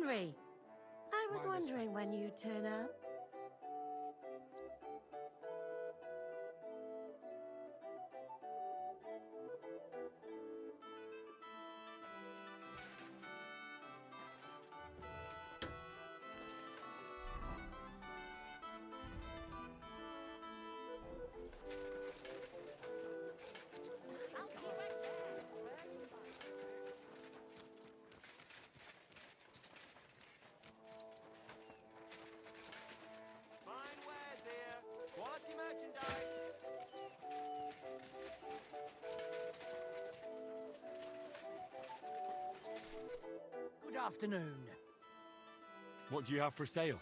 Henry! I was wondering when you'd turn up. Fine wares here. Quality merchandise. Good afternoon. What do you have for sale?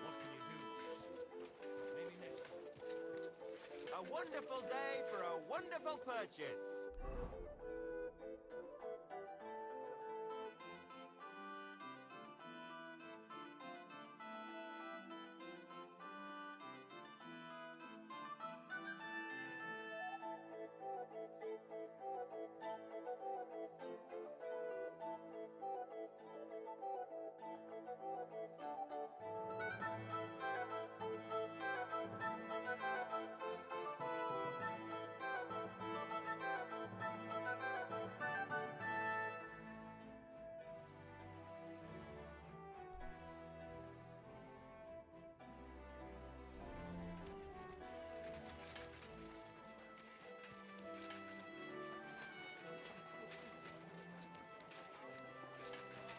What can you do? Maybe next time. A wonderful day for a wonderful purchase.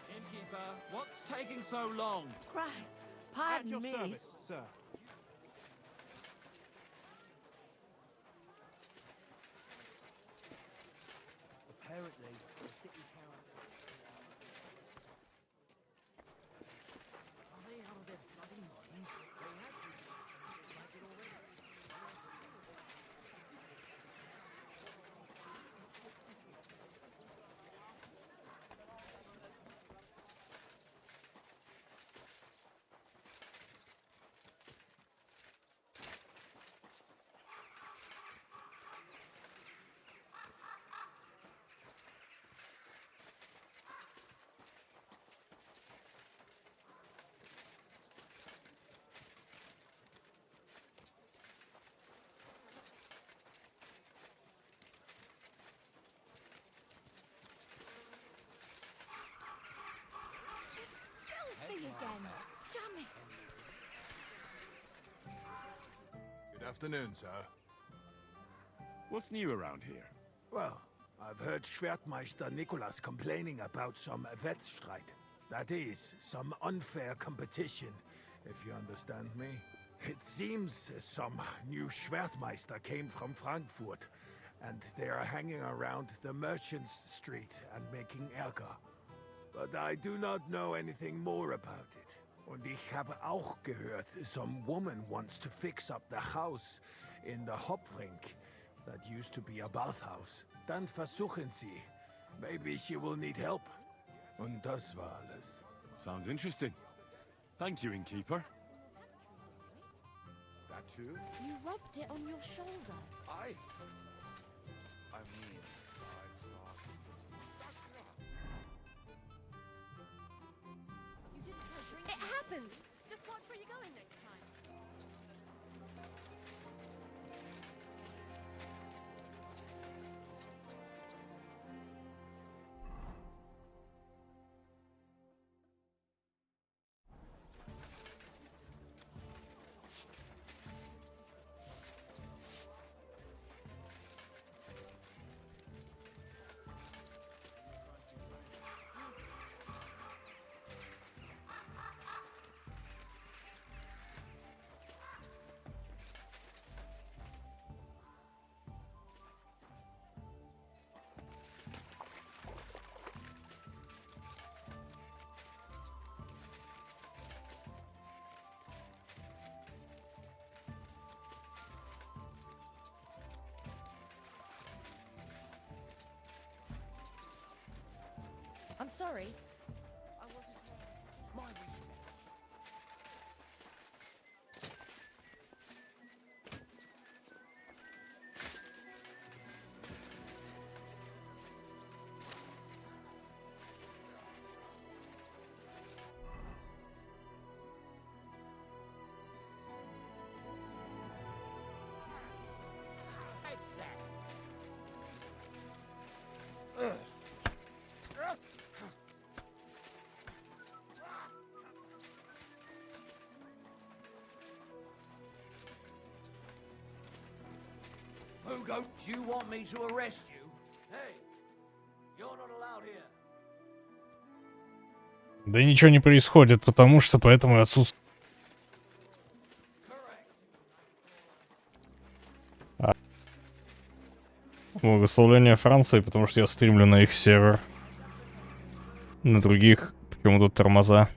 Innkeeper, what's taking so long? Christ, At pardon your me. service, sir. Apparently, the city council... Are they out of their bloody minds? They had to like it already. Filthy again. Damn it. Good afternoon, sir. What's new around here? Well, I've heard Schwertmeister Nicholas complaining about some Wettstreit. That is, some unfair competition, if you understand me. It seems some new Schwertmeister came from Frankfurt, and they are hanging around the Merchants' Street and making Ärger. But I do not know anything more about it. Und ich habe auch gehört, some woman wants to fix up the house in the Hopfrink that used to be a bathhouse. Dann versuchen Sie. Maybe she will need help. Und das war alles. Sounds interesting. Thank you, innkeeper. That too? You rubbed it on your shoulder. I mean, I thought... You didn't try drinking. It happens. Just watch where you're going next time. I'm sorry. I wasn't... My reason. True goat, do you want me to arrest you? Hey, you're not allowed here. Да ничего не происходит, потому что поэтому и отсутствует. Благословление Франции, потому что я стримлю на их сервер. На других почему-то тормоза.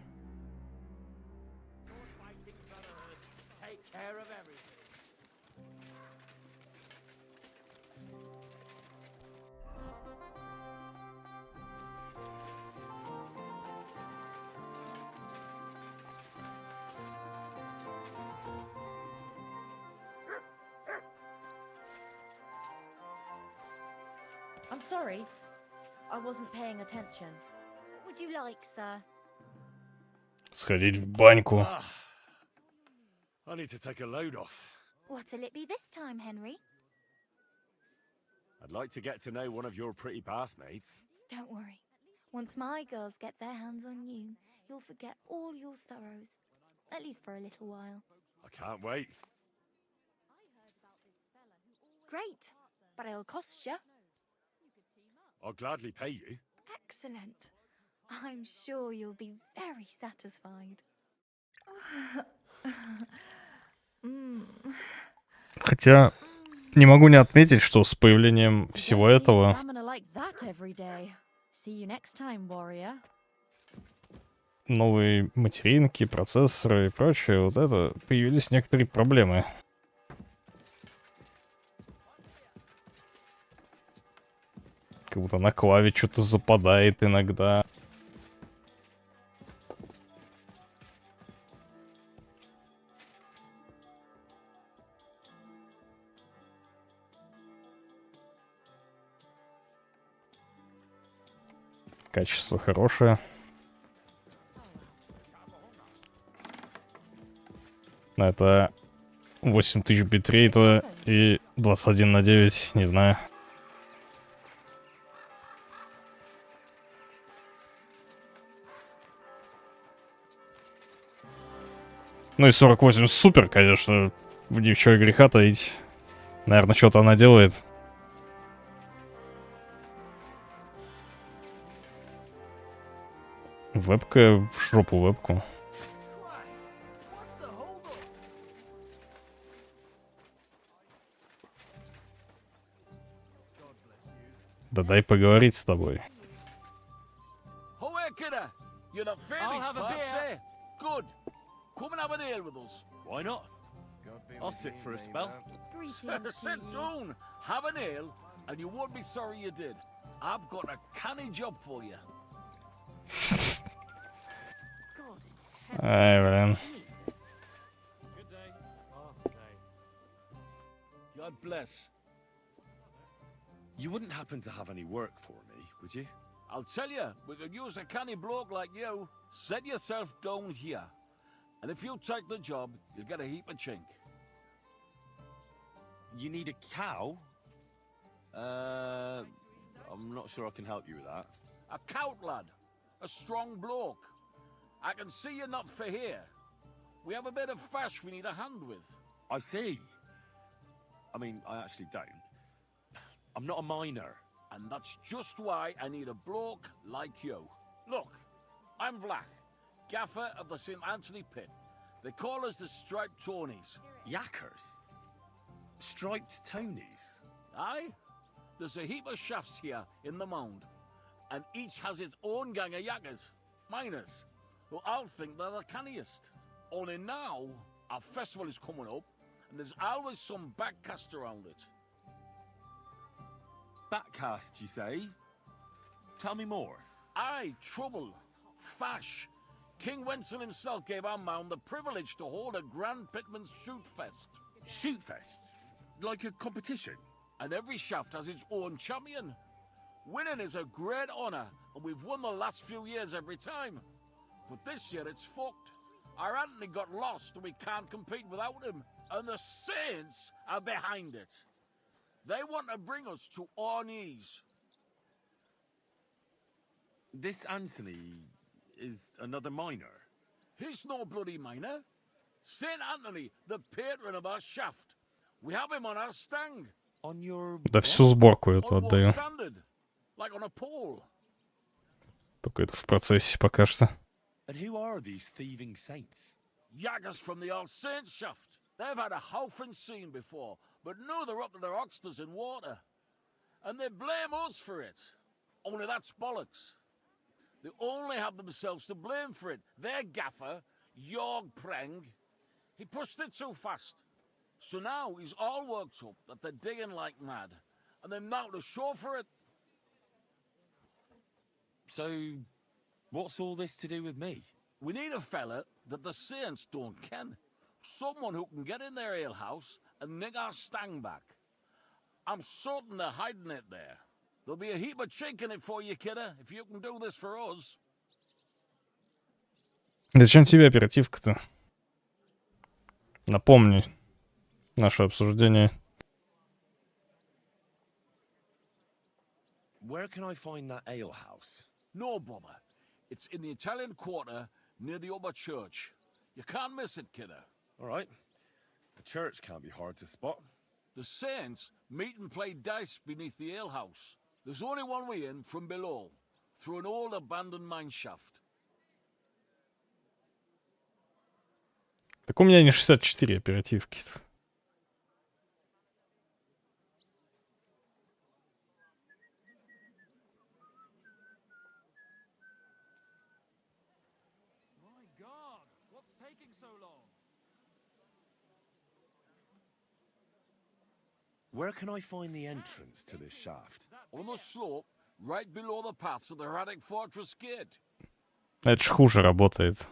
Take care of everything. I'm sorry. I wasn't paying attention. What would you like, sir? Сходить в баньку. I need to take a load off. What'll it be this time, Henry? I'd like to get to know one of your pretty bathmates. Don't worry. Once my girls get their hands on you, you'll forget all your sorrows. At least for a little while. I can't wait. Great. But it'll cost you. I'll gladly pay you. Excellent. I'm sure you'll be very satisfied. Хотя не могу не отметить, что с появлением всего этого новые материнки, процессоры и прочее, вот это, появились некоторые проблемы. Как будто на клаве что-то западает иногда. Качество хорошее. Это 8000 битрейта и 21/9, не знаю. Ну и 48 супер, конечно. В чего греха таить. Наверное, что-то она делает. Вебка, в жопу вебку. Да дай поговорить с тобой. I'll have a beer. Good. Come and have an ale with us. Why not? God be I'll with sit you, for a neighbour. spell. Greetings to Sit you. down. Have an ale, and you won't be sorry you did. I've got a canny job for you. God in Ай, блин. Good day. Oh, good day. God bless. You wouldn't happen to have any work for me, would you? I'll tell you, we could use a canny bloke like you. Set yourself down here. And if you take the job, you'll get a heap of chink. You need a cow? I'm not sure I can help you with that. A cout lad. A strong bloke. I can see you're not for here. We have a bit of fash we need a hand with. I see. I mean, I actually don't. I'm not a miner. And that's just why I need a bloke like you. Look, I'm Vlach, gaffer of the St. Anthony Pit. They call us the Striped Tonies. Yakkers? Striped Tonys? Aye? There's a heap of shafts here in the mound, and each has its own gang of yakkers, miners, who all think they're the canniest. Only now, our festival is coming up, and there's always some backcast around it. Backcast, you say? Tell me more. Aye, trouble, fash. King Wenzel himself gave our mound the privilege to hold a grand pitman's shoot fest. Shoot fest? Like a competition? And every shaft has its own champion. Winning is a great honour, and we've won the last few years every time. But this year it's fucked. Our Anthony got lost and we can't compete without him. And the Saints are behind it. They want to bring us to our knees. This Anthony is another miner. He's no bloody miner. St. Anthony, the patron of our shaft. We have him on our stang. On your Да всю сборку эту On what отдаю. standard? Like on a pole. Только это в процессе пока что. And who are these thieving saints? Yaggers from the old Saints shaft. They've had a howfing scene before, but now they're up to their oxters in water. And they blame us for it. Only that's bollocks. They only have themselves to blame for it. Their gaffer, Jorg Preng, he pushed it too fast. So now he's all worked up that they're digging like mad. And they're now to show for it. So, what's all this to do with me? We need a fella that the Saints don't ken. Someone who can get in their alehouse and nick our stang back. I'm certain they're hiding it there. There'll be a heap of chink in it for you, kidder, if you can do this for us. Зачем тебе оперативка-то? Напомни наше обсуждение. Where can I find that alehouse? No bother. It's in the Italian quarter near the upper church. You can't miss it, kidder. All right. The church can't be hard to spot. The Saints meet and play dice beneath the alehouse. There's only one way in from below, through an old abandoned mine shaft. Так у меня не 64 оперативки. My God, what's taking so long? Where can I find the entrance to this shaft? On the slope, right below the paths of the Heradic Fortress Gate. Это ж хуже работает.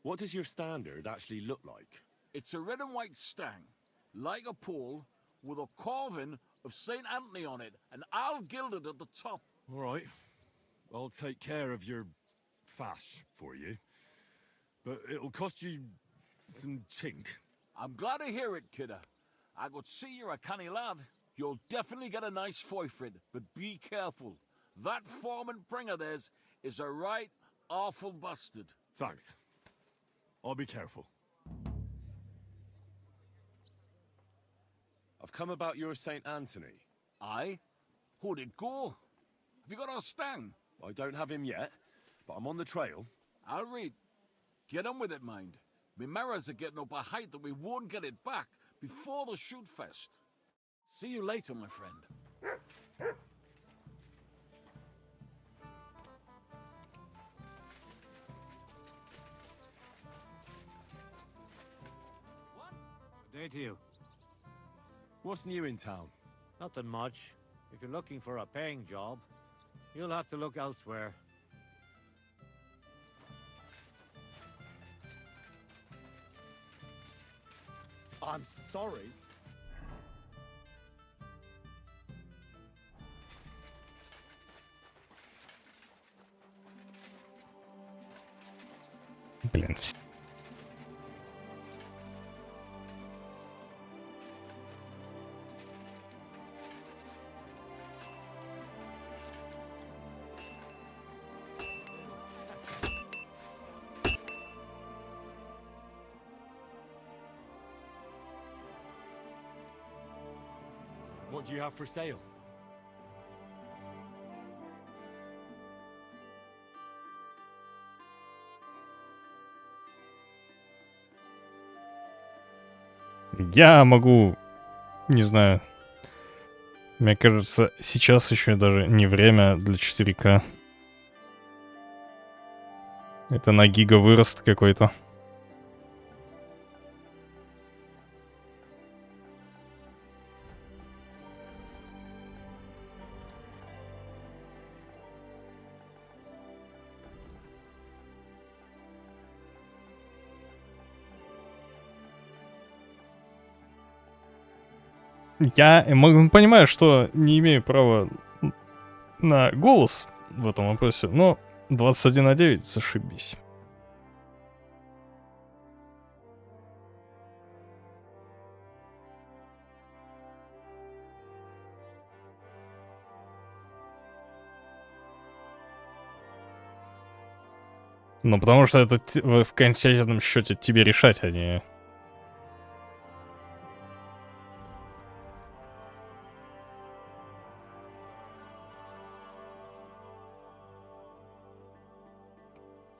What does your standard actually look like? It's a red and white stang, like a pole, with a carving of St. Anthony on it, and I'll gilded at the top. All right. I'll take care of your fash for you. But it'll cost you some chink. I'm glad to hear it, kidder. I could see you're a canny lad. You'll definitely get a nice foy for it, but be careful. That foreman Pring of theirs is a right awful bastard. Thanks. I'll be careful. I've come about your St. Anthony. Aye? How'd it go? Have you got our stang? I don't have him yet, but I'm on the trail. I'll read. Get on with it, mind. Me mirrors are getting up a height that we won't get it back before the shoot fest. See you later, my friend. Good day to you. What's new in town? Nothing much. If you're looking for a paying job, you'll have to look elsewhere. I'm sorry. Блин. What do you have for sale? Я могу, не знаю. Мне кажется, сейчас еще даже не время для 4К. Это на гига вырост какой-то. Я понимаю, что не имею права на голос в этом вопросе, но 21:9 зашибись. Ну, потому что это в окончательном счете тебе решать, а не...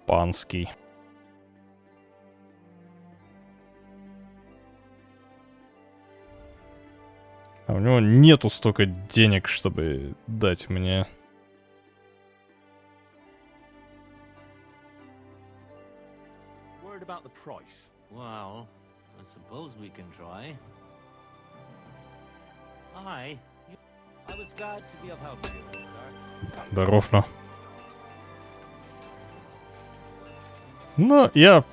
Панский. А у него нету столько денег, чтобы дать мне. Worried about the price? Well, I suppose we can try. Hi. I was glad to be of help to you, sir. Здоров, ну. Ну, я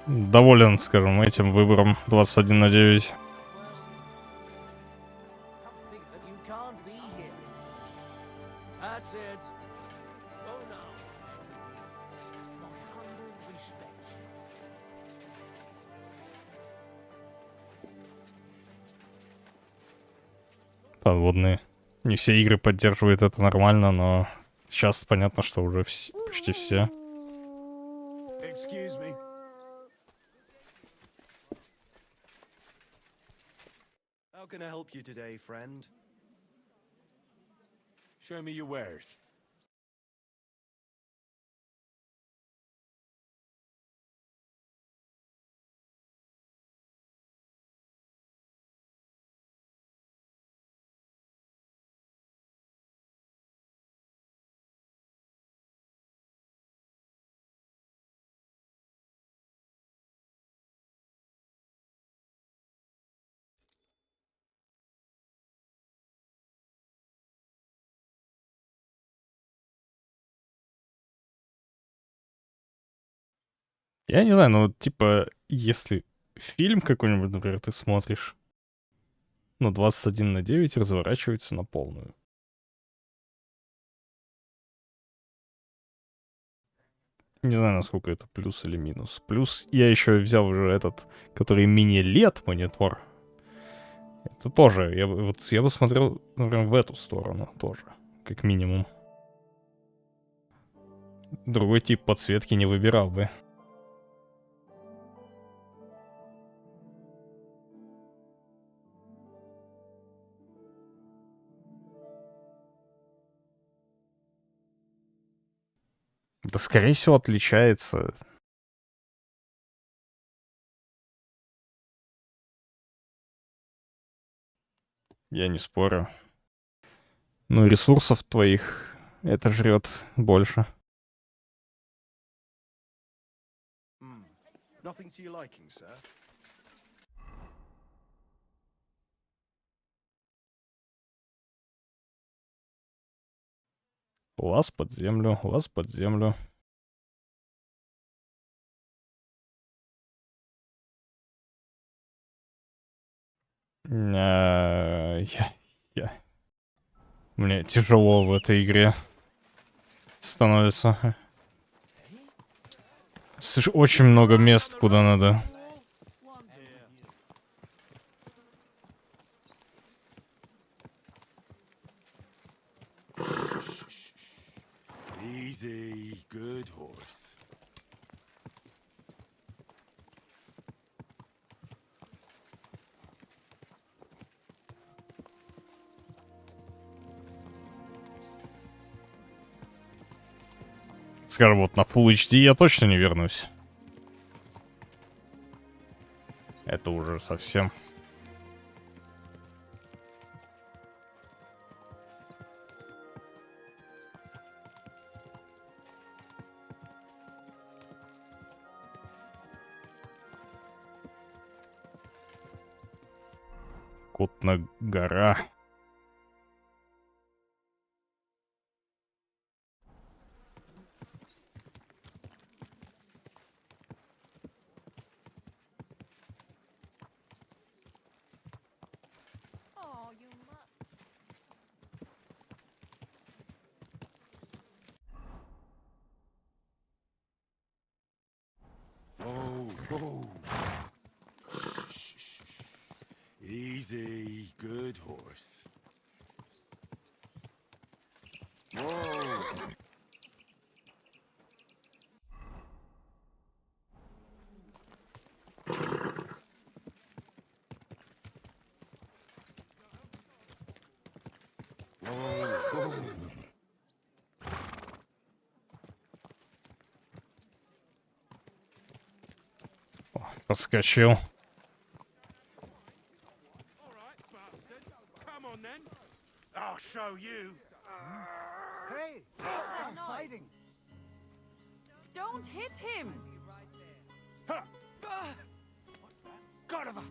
доволен, скажем, этим выбором 21/9. Think that you can't be here. That's it. Go now. My humble respects. Подводные. Не все игры поддерживают это нормально, но сейчас понятно, что уже почти все. Excuse me. How can I help you today, friend? Show me your wares. Я не знаю, ну, вот, типа, если фильм какой-нибудь, например, ты смотришь, ну, 21/9 разворачивается на полную. Не знаю, насколько это плюс или минус. Плюс я еще взял уже этот, который мини-LED монитор. Это тоже, я бы смотрел, например, в эту сторону тоже, как минимум. Другой тип подсветки не выбирал бы. Да, скорее всего, отличается. Я не спорю. Ну, ресурсов твоих это жрет больше. Nothing to your liking, sir? Лаз под землю, лаз под землю. Я... Мне тяжело в этой игре становится. Очень много мест, куда надо. Easy, good horse. Скажем, вот на Full HD я точно не вернусь. Это уже совсем... Котная гора. Whoa. Easy, good horse. Whoa. Проскочил. Come on then. I'll show you. Hey, stop fighting. Don't hit him! God of a.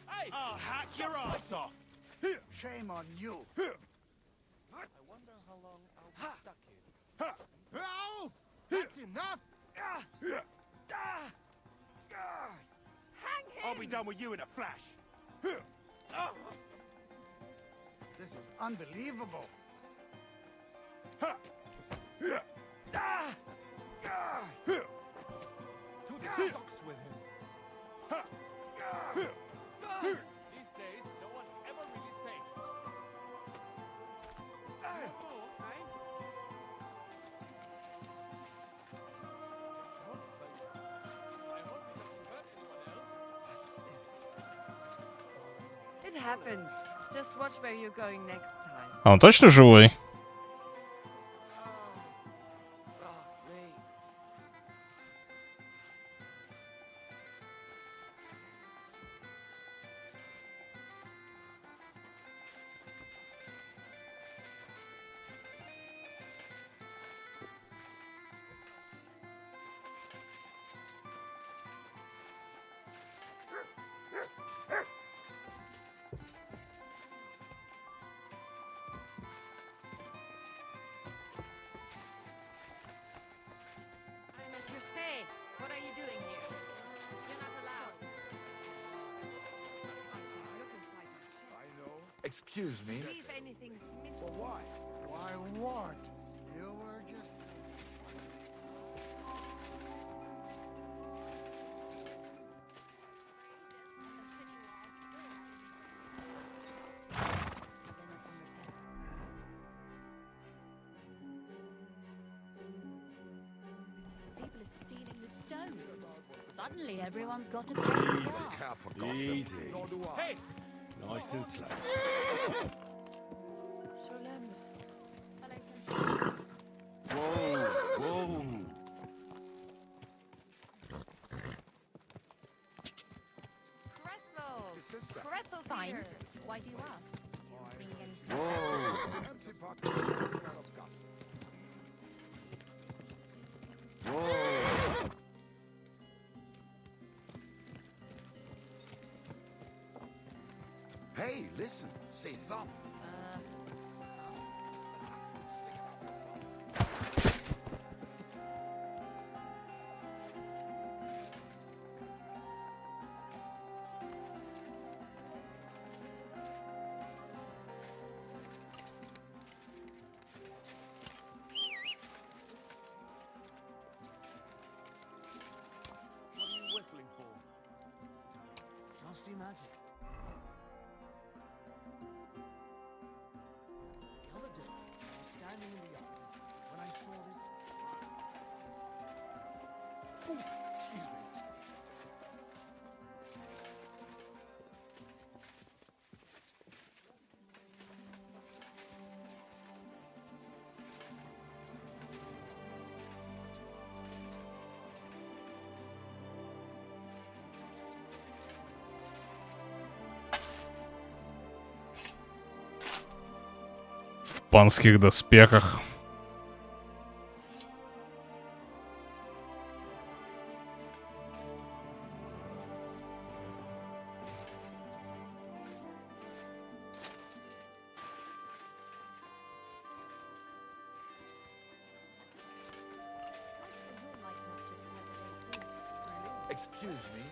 Hey! I'll hack your ass off. Shame on you. I wonder how long I'll be stuck here. Oh, that's enough. Hang him! I'll be done with you in a flash. This is unbelievable. To the stocks with him. These days, no one's ever really safe. It happens. Just watch where you're going next time. А он точно живой? I'm at your stay. What are you doing here? You're not allowed. Look inside my I know. Excuse me. See if anything's missing. For why? Why what? You were just... People are stealing the stones. Suddenly, everyone's got a great yard. Easy. Hey! Nice and slow. Whoa, whoa. Pretzels! Pretzels Fine. here. Why do you ask? Do you bring any Whoa. Whoa. Hey, listen. Say thump. What are you whistling for? Just imagine. The other day, I was standing in the yard when I saw this. Oh, excuse me. В панских доспехах. Excuse me.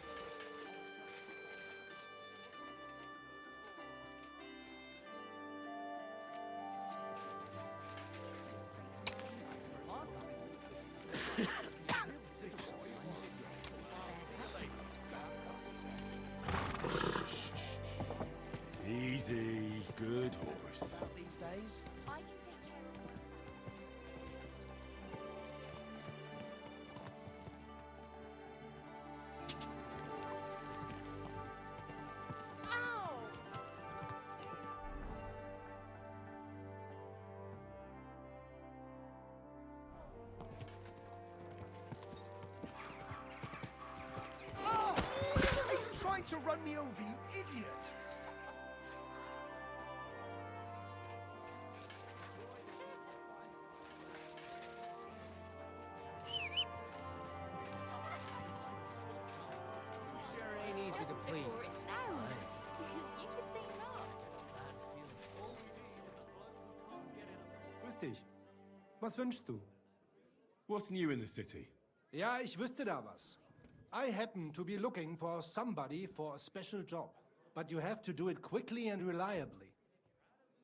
Easy. Good horse. These days, I can take care of myself. to run me over, you idiot! Sure ain't easy to please. Before it snows. You could sing along. Grüß dich. Was wünschst du? What's new in the city? Ja, ich wüsste da was. I happen to be looking for somebody for a special job. But you have to do it quickly and reliably.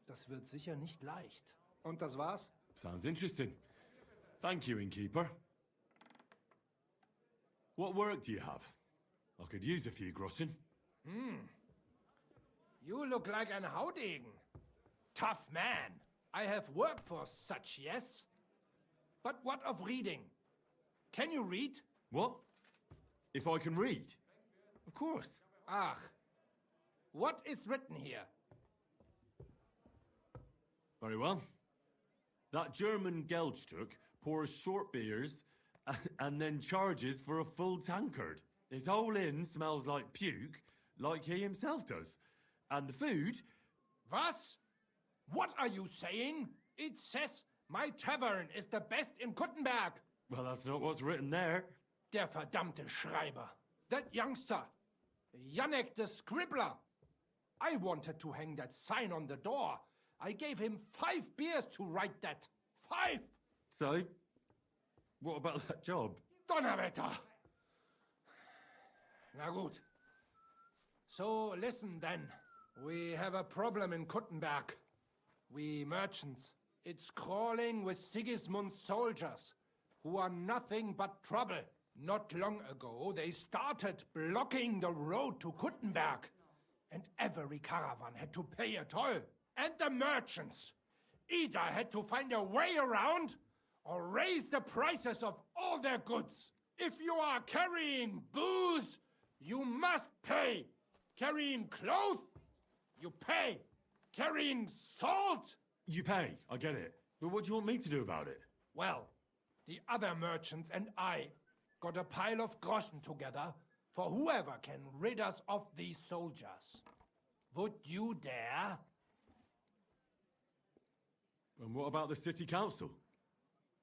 Das wird sicher nicht leicht. Und das war's? Sounds interesting. Thank you, innkeeper. What work do you have? I could use a few groschen. You look like an Haudegen. Tough man. I have work for such, yes? But what of reading? Can you read? What? If I can read? Of course. Ach. What is written here? Very well. That German Geldstück pours short beers and then charges for a full tankard. His whole inn smells like puke, like he himself does. And the food... Was? What are you saying? It says my tavern is the best in Kuttenberg. Well, that's not what's written there. Der verdammte Schreiber. That youngster. Janek the scribbler. I wanted to hang that sign on the door. I gave him 5 beers to write that. 5! So, what about that job? Donnerwetter! Na gut. So listen then. We have a problem in Kuttenberg. We merchants. It's crawling with Sigismund's soldiers, who are nothing but trouble. Not long ago, they started blocking the road to Kuttenberg. And every caravan had to pay a toll. And the merchants either had to find a way around or raise the prices of all their goods. If you are carrying booze, you must pay. Carrying clothes, you pay. Carrying salt, You pay, I get it. But what do you want me to do about it? well, the other merchants and I got a pile of groschen together for whoever can rid us of these soldiers. Would you dare? And what about the city council?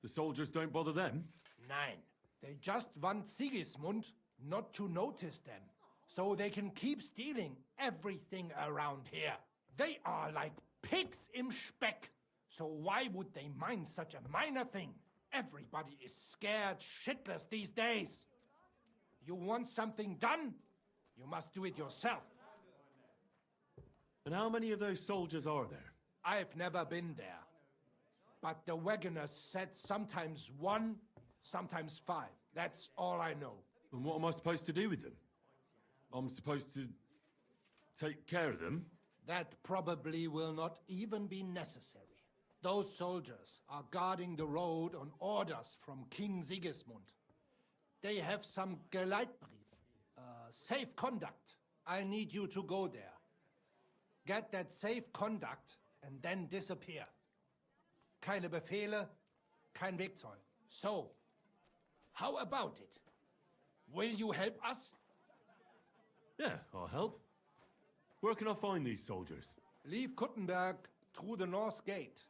The soldiers don't bother them? Nein. They just want Sigismund not to notice them, so they can keep stealing everything around here. They are like pigs im Speck. So why would they mind such a minor thing? Everybody is scared shitless these days. You want something done? You must do it yourself. And how many of those soldiers are there? I've never been there. But the wagoners said sometimes 1, sometimes 5. That's all I know. And what am I supposed to do with them? I'm supposed to take care of them? That probably will not even be necessary. Those soldiers are guarding the road on orders from King Sigismund. They have some Geleitbrief, safe conduct. I need you to go there. Get that safe conduct and then disappear. Keine Befehle, kein Wegzoll. So, how about it? Will you help us? Yeah, I'll help. Where can I find these soldiers? Leave Kuttenberg through the north gate.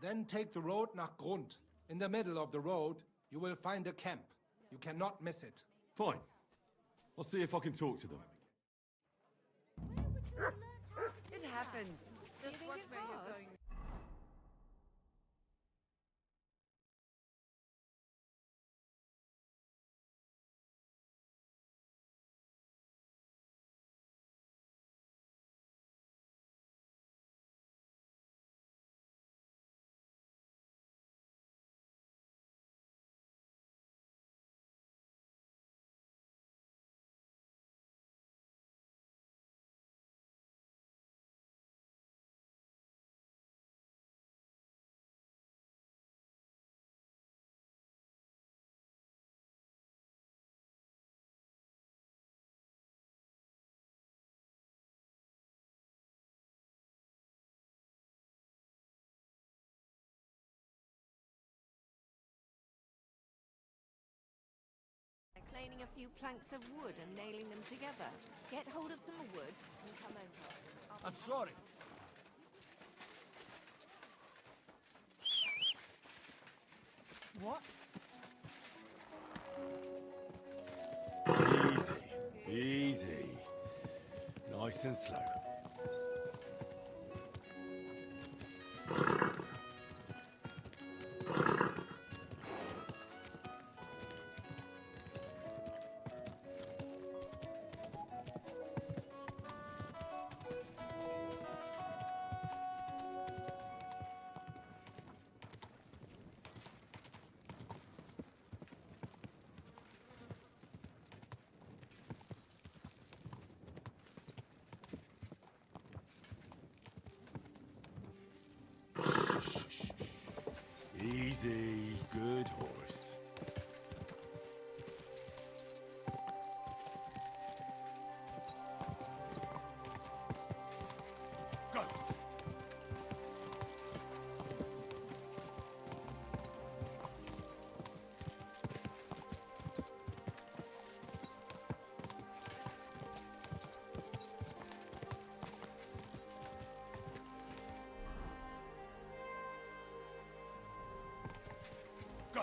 Then take the road nach Grund. In the middle of the road, you will find a camp. You cannot miss it. Fine. I'll see if I can talk to them. It happens. Just watch where you're going. planing a few planks of wood and nailing them together. Get hold of some wood and come over. I'm sorry. What? Easy, easy. Nice and slow. Easy, good horse. Go. Go.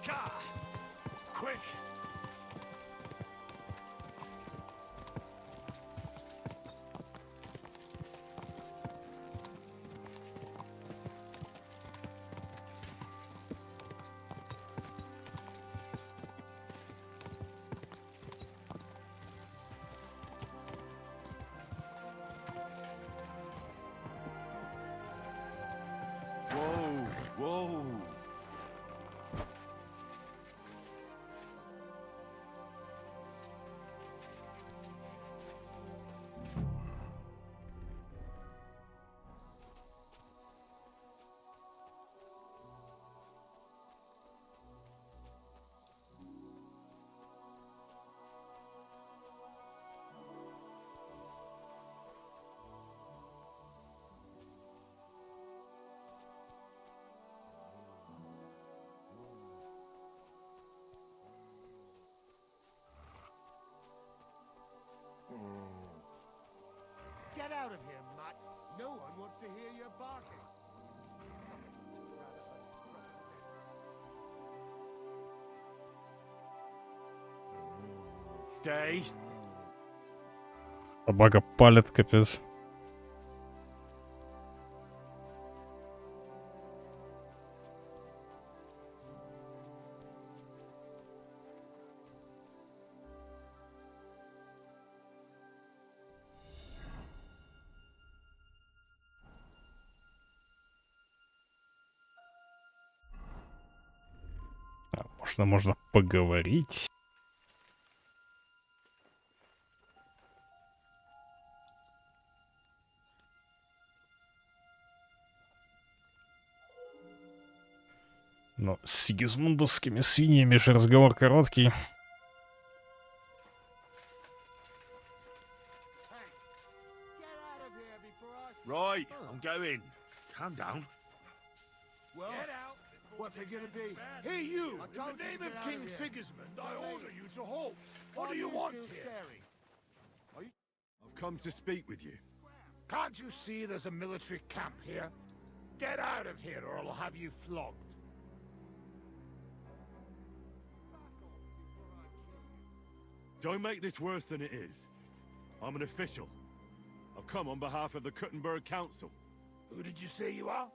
Ka. Quick. Whoa, whoa. Get out of here, mutt. No one wants to hear your barking. Stay. Собака палит, капец. Можно поговорить. Но с сигизмундовскими свиньями же разговор короткий. Right, I'm going. Calm down. Well, Get out. what's it gonna be? Hey, you! I In told the you name to of get out King of here. Sigismund, I So order late. you to halt. What Why do you are want still here? staring? I've come to speak with you. Can't you see there's a military camp here? Get out of here or I'll have you flogged. Don't make this worse than it is. I'm an official. I've come on behalf of the Kuttenberg Council. Who did you say you are?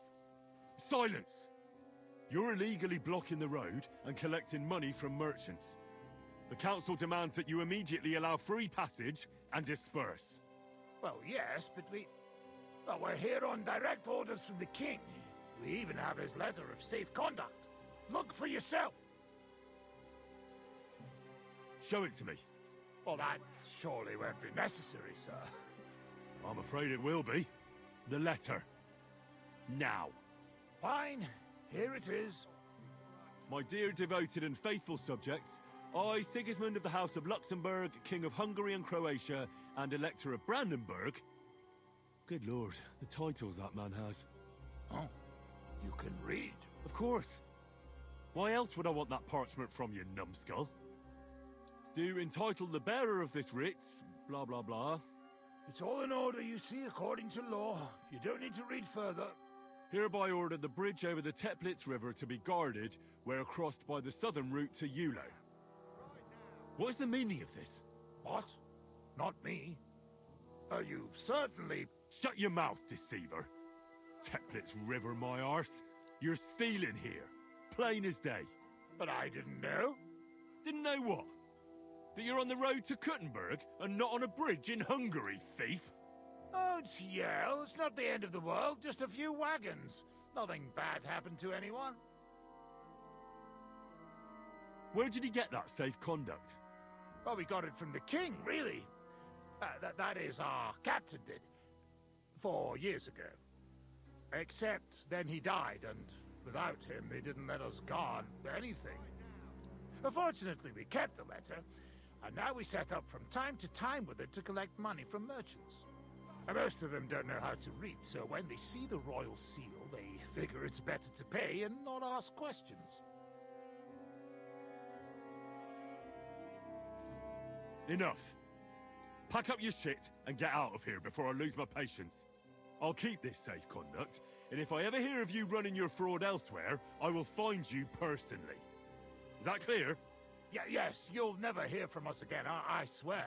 Silence! You're illegally blocking the road and collecting money from merchants. The council demands that you immediately allow free passage and disperse. Well, yes, but well, we're here on direct orders from the king. We even have his letter of safe conduct. Look for yourself. Show it to me. Well, that surely won't be necessary, sir. I'm afraid it will be. The letter. Now. Fine. Here it is. My dear devoted and faithful subjects, I, Sigismund of the House of Luxembourg, King of Hungary and Croatia, and Elector of Brandenburg. Good lord, the titles that man has. Oh, you can read. Of course. Why else would I want that parchment from you, numbskull? Do entitle the bearer of this writ, blah blah blah. It's all in order, you see, according to law. You don't need to read further. Hereby order the bridge over the Teplitz River to be guarded where crossed by the southern route to Yulo. What is the meaning of this? What? Not me. You've certainly... Shut your mouth, deceiver. Teplitz River, my arse. You're stealing here. Plain as day. But I didn't know. Didn't know what? That you're on the road to Kuttenberg and not on a bridge in Hungary, thief? Don't yell. It's not the end of the world. Just a few wagons. Nothing bad happened to anyone. Where did he get that safe conduct? Well, we got it from the king, really. That is, our captain did. 4 years ago. Except then he died, and without him, they didn't let us guard anything. Fortunately, we kept the letter, and now we set up from time to time with it to collect money from merchants. And most of them don't know how to read, so when they see the royal seal, they figure it's better to pay and not ask questions. Enough. Pack up your shit and get out of here before I lose my patience. I'll keep this safe conduct, and if I ever hear of you running your fraud elsewhere, I will find you personally. Is that clear? Yes, you'll never hear from us again, I swear.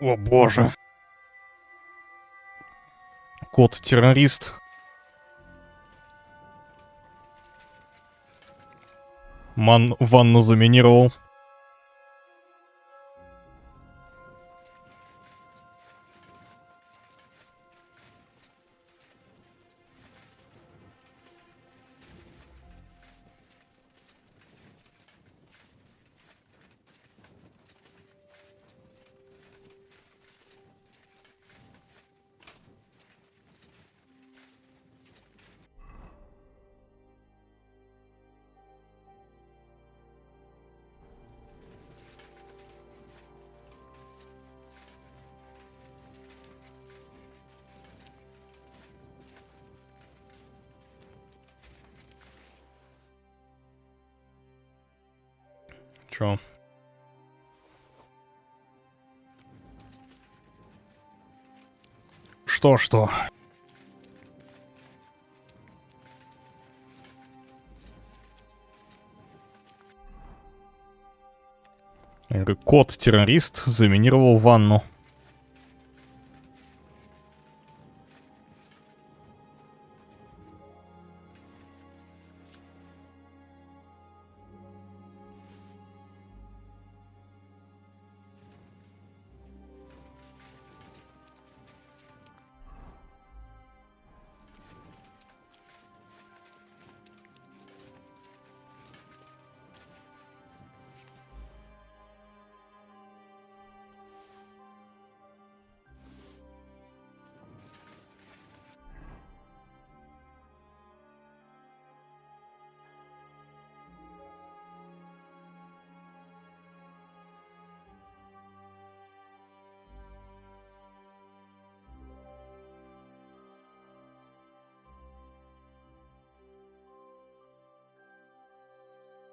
О боже. Кот-террорист. Ванну заминировал. Чё? Что? Кот-террорист заминировал ванну.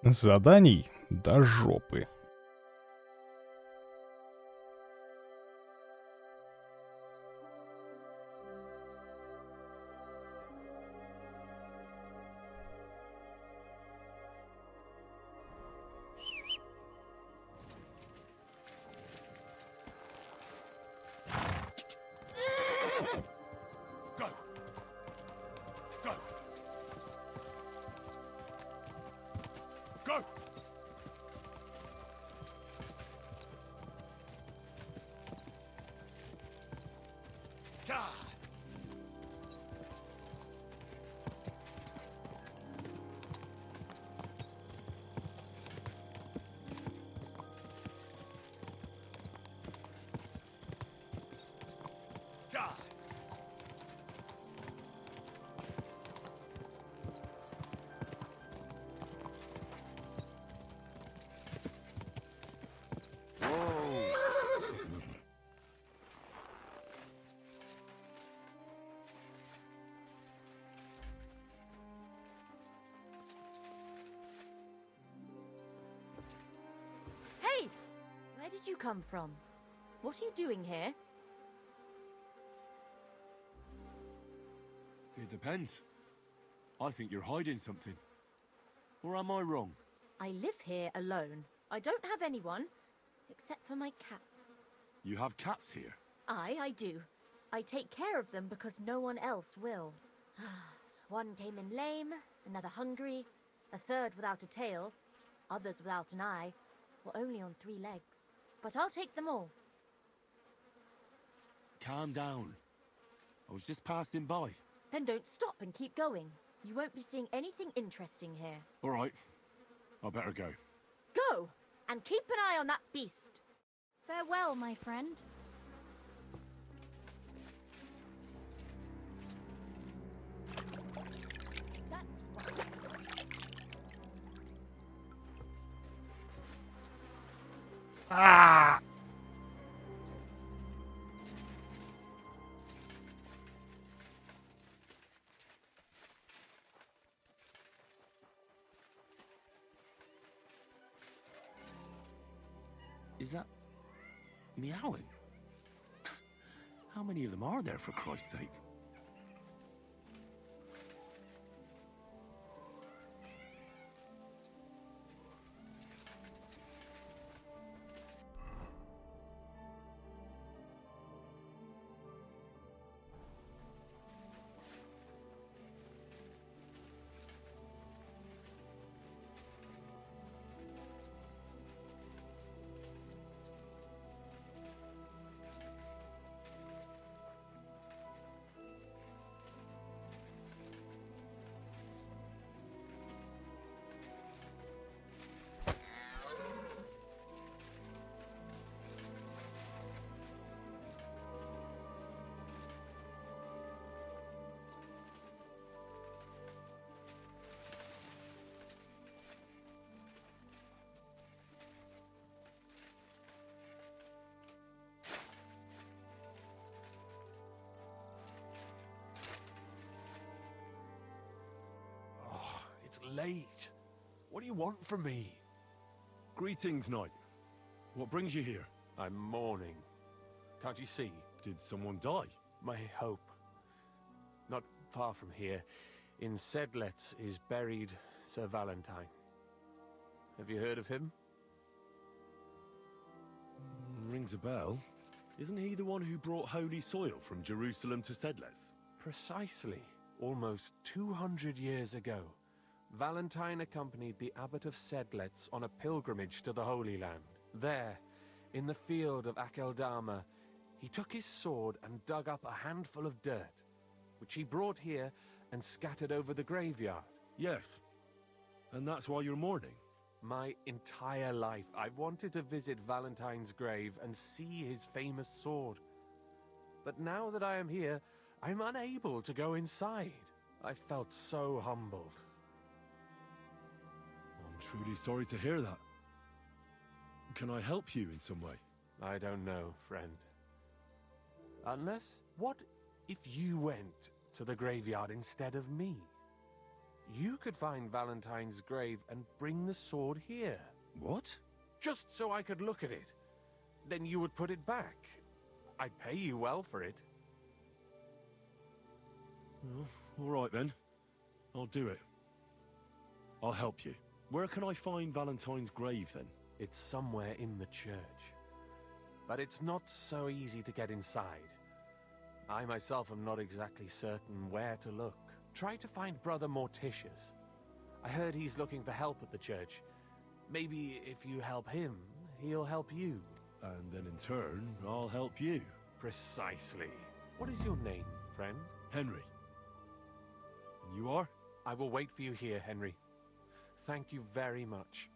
Заданий до жопы. Go! Go! Go! God! God! Hey! Where did you come from? What are you doing here? It depends. I think you're hiding something. Or am I wrong? I live here alone. I don't have anyone, except for my cats. You have cats here? I do. I take care of them because no one else will. One came in lame, another hungry, a third without a tail, others without an eye, or only on 3 legs. But I'll take them all. Calm down. I was just passing by. Then don't stop and keep going. You won't be seeing anything interesting here. All right. I better go. Go! And keep an eye on that beast. Farewell, my friend. That's right. Ah! Is that meowing? How many of them are there, for Christ's sake? It's late. What do you want from me? Greetings, knight. What brings you here? I'm mourning. Can't you see? Did someone die? My hope. Not far from here, in Sedlets, is buried Sir Valentine. Have you heard of him? Rings a bell. Isn't he the one who brought holy soil from Jerusalem to Sedles? Precisely. Almost 200 years ago, Valentine accompanied the abbot of Sedlets on a pilgrimage to the Holy Land. There, in the field of Akeldama, he took his sword and dug up a handful of dirt, which he brought here and scattered over the graveyard. Yes. And that's why you're mourning? My entire life, I've wanted to visit Valentine's grave and see his famous sword. But now that I am here, I'm unable to go inside. I felt so humbled. I'm truly sorry to hear that. Can I help you in some way? I don't know, friend. Unless, what if you went to the graveyard instead of me? You could find Valentine's grave and bring the sword here. What? Just so I could look at it. Then you would put it back. I'd pay you well for it. Well, all right then. I'll do it. I'll help you. Where can I find Valentine's grave then? It's somewhere in the church. But it's not so easy to get inside. I myself am not exactly certain where to look. Try to find Brother Morticius. I heard he's looking for help at the church. Maybe if you help him, he'll help you. And then in turn, I'll help you. Precisely. What is your name, friend? Henry. And you are? I will wait for you here, Henry. Thank you very much.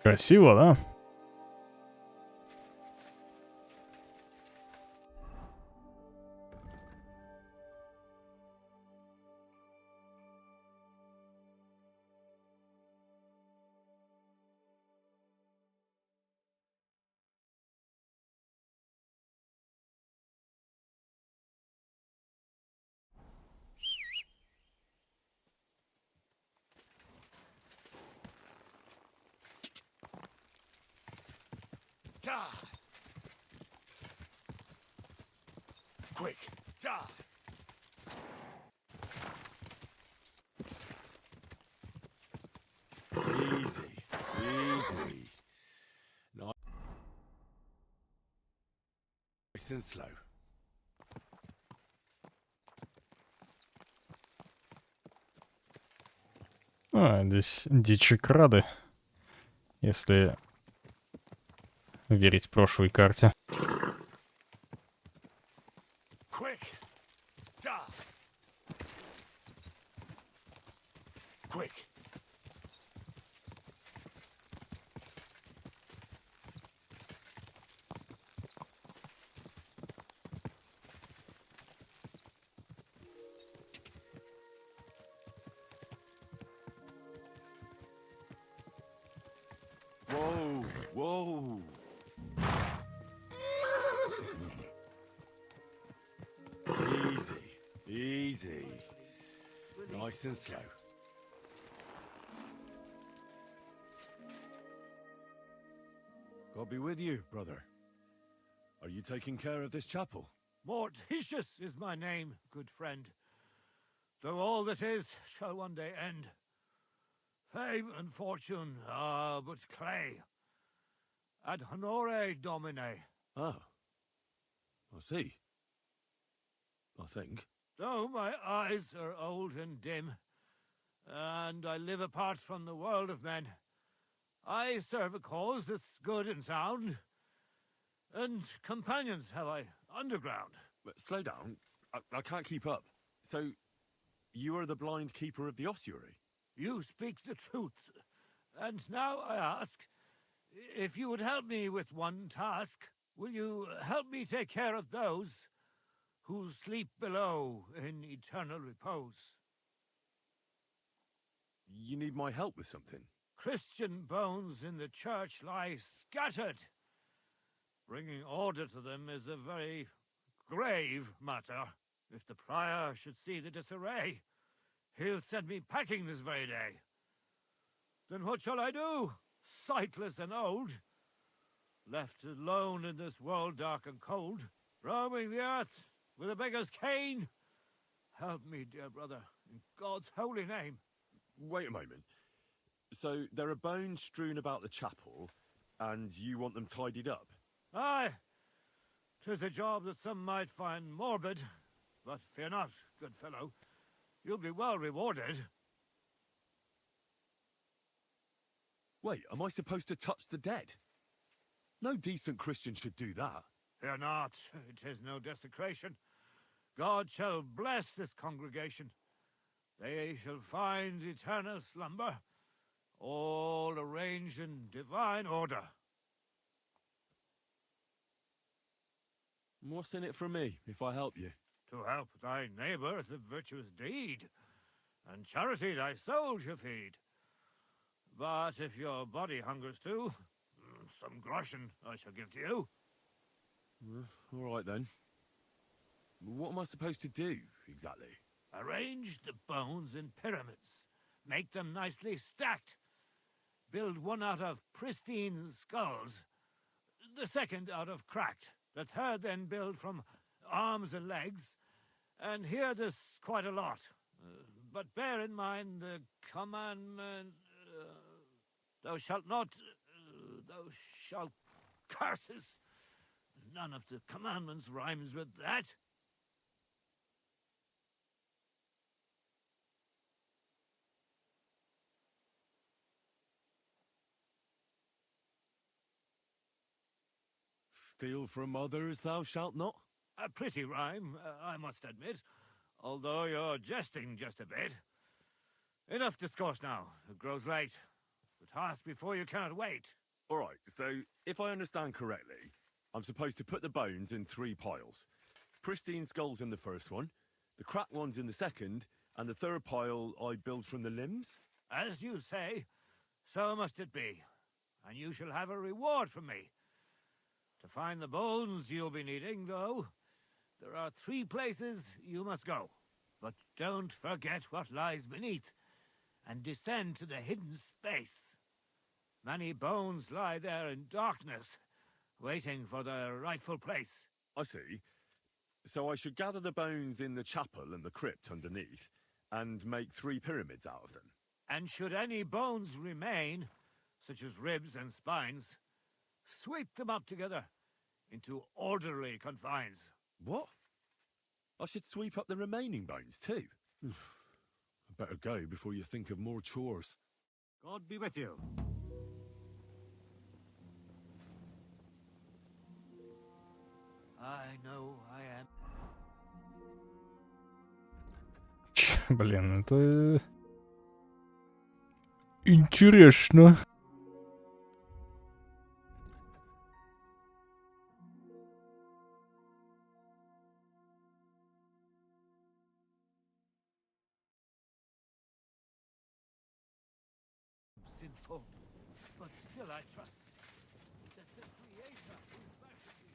Красиво, да? Quick, die! Easy, easy. Nice and slow. Здесь дичикрады, если верить прошлой карте. Quick, die! Quick. Whoa, whoa. Easy, easy. Nice and slow. God be with you, brother. Are you taking care of this chapel? Morticius is my name, good friend. Though all that is shall one day end. Fame and fortune are but clay. Ad honore domine. Ah, I see. I think. Though my eyes are old and dim, and I live apart from the world of men, I serve a cause that's good and sound, and companions have I underground. But slow down. I can't keep up. So, you are the blind keeper of the ossuary? You speak the truth. And now I ask, if you would help me with one task, will you help me take care of those who sleep below in eternal repose? You need my help with something? Christian bones in the church lie scattered. Bringing order to them is a very grave matter. If the prior should see the disarray, he'll send me packing this very day. Then what shall I do, sightless and old? Left alone in this world dark and cold, roaming the earth with a beggar's cane? Help me, dear brother, in God's holy name. Wait a moment. So there are bones strewn about the chapel, and you want them tidied up? Aye, 'tis a job that some might find morbid, but fear not, good fellow. You'll be well rewarded. Wait, am I supposed to touch the dead? No decent Christian should do that. Fear not, it is no desecration. God shall bless this congregation. They shall find eternal slumber, all arranged in divine order. What's in it for me, if I help you? To help thy neighbour is a virtuous deed, and charity thy soul shall feed. But if your body hungers too, some groschen I shall give to you. All right then. What am I supposed to do, exactly? Arrange the bones in pyramids. Make them nicely stacked. Build one out of pristine skulls, the second out of cracked, the third then build from arms and legs, and here there's quite a lot. But bear in mind the commandment, thou shalt not, thou shalt curses. None of the commandments rhymes with that. Steal from others thou shalt not? A pretty rhyme, I must admit, although you're jesting just a bit. Enough discourse now. It grows late. The task before you cannot wait. All right, so if I understand correctly, I'm supposed to put the bones in 3 piles. Pristine skulls in the first one, the cracked ones in the second, and the third pile I build from the limbs? As you say, so must it be. And you shall have a reward from me. To find the bones you'll be needing, though, there are 3 places you must go. But don't forget what lies beneath, and descend to the hidden space. Many bones lie there in darkness, waiting for their rightful place. I see. So I should gather the bones in the chapel and the crypt underneath, and make 3 pyramids out of them. And should any bones remain, such as ribs and spines, sweep them up together into orderly confines. What? I should sweep up the remaining bones too? I better go before you think of more chores. God be with you. I know I am. Блин, это... интересно. Sinful, but still I trust that the Creator will fashion me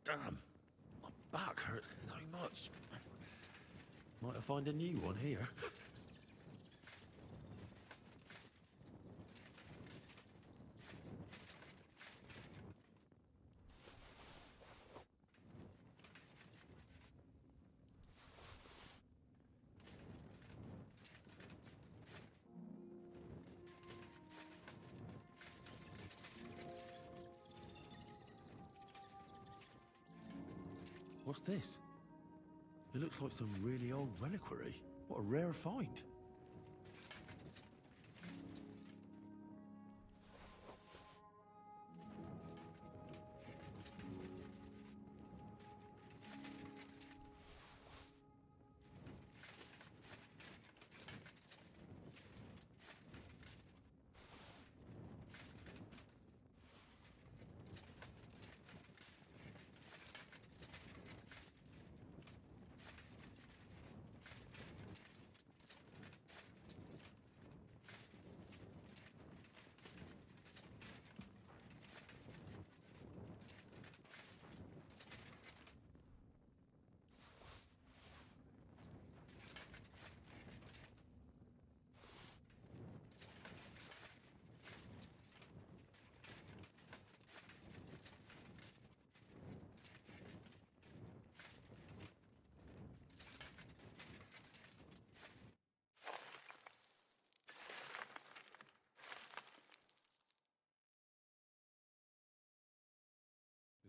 Damn, my back hurts so much. Might I find a new one here? What's this? It looks like some really old reliquary. What a rare find.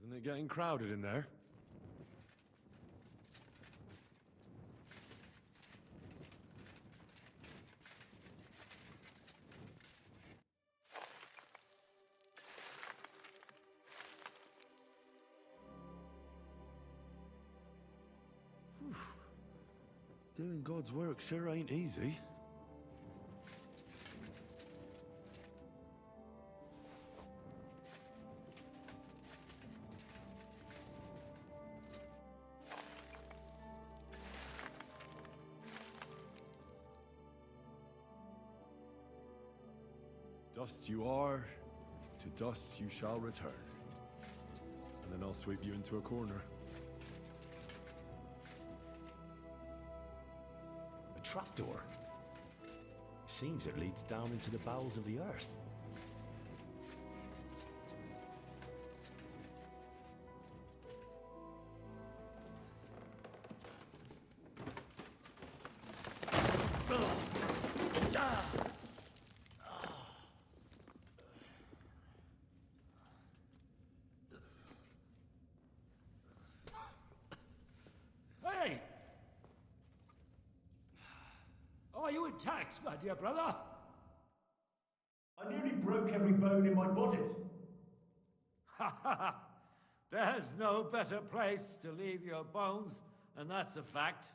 Isn't it getting crowded in there? Whew. Doing God's work sure ain't easy. Dust you are, to dust you shall return. And then I'll sweep you into a corner. A trapdoor. Seems it leads down into the bowels of the earth. Hey! Are you attacked, my dear brother? I nearly broke every bone in my body. Ha ha ha! There's no better place to leave your bones, and that's a fact.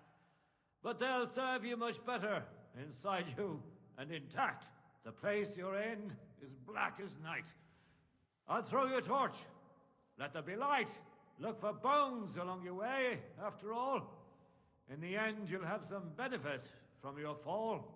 But they'll serve you much better inside you and intact. The place you're in is black as night. I'll throw you a torch. Let there be light. Look for bones along your way, after all. In the end, you'll have some benefit from your fall.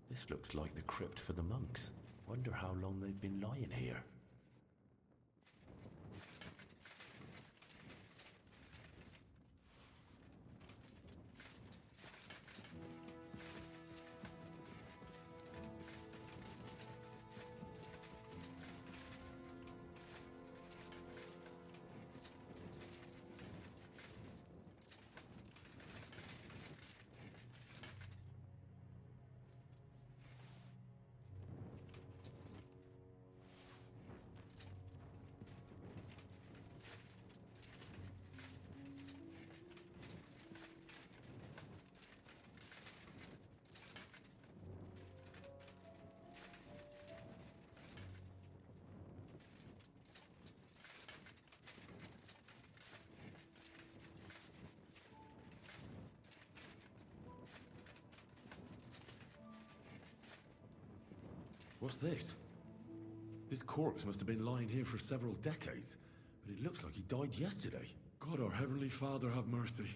This looks like the crypt for the monks. Wonder how long they've been lying here. What's this? This corpse must have been lying here for several decades, but it looks like he died yesterday. God, our Heavenly Father, have mercy.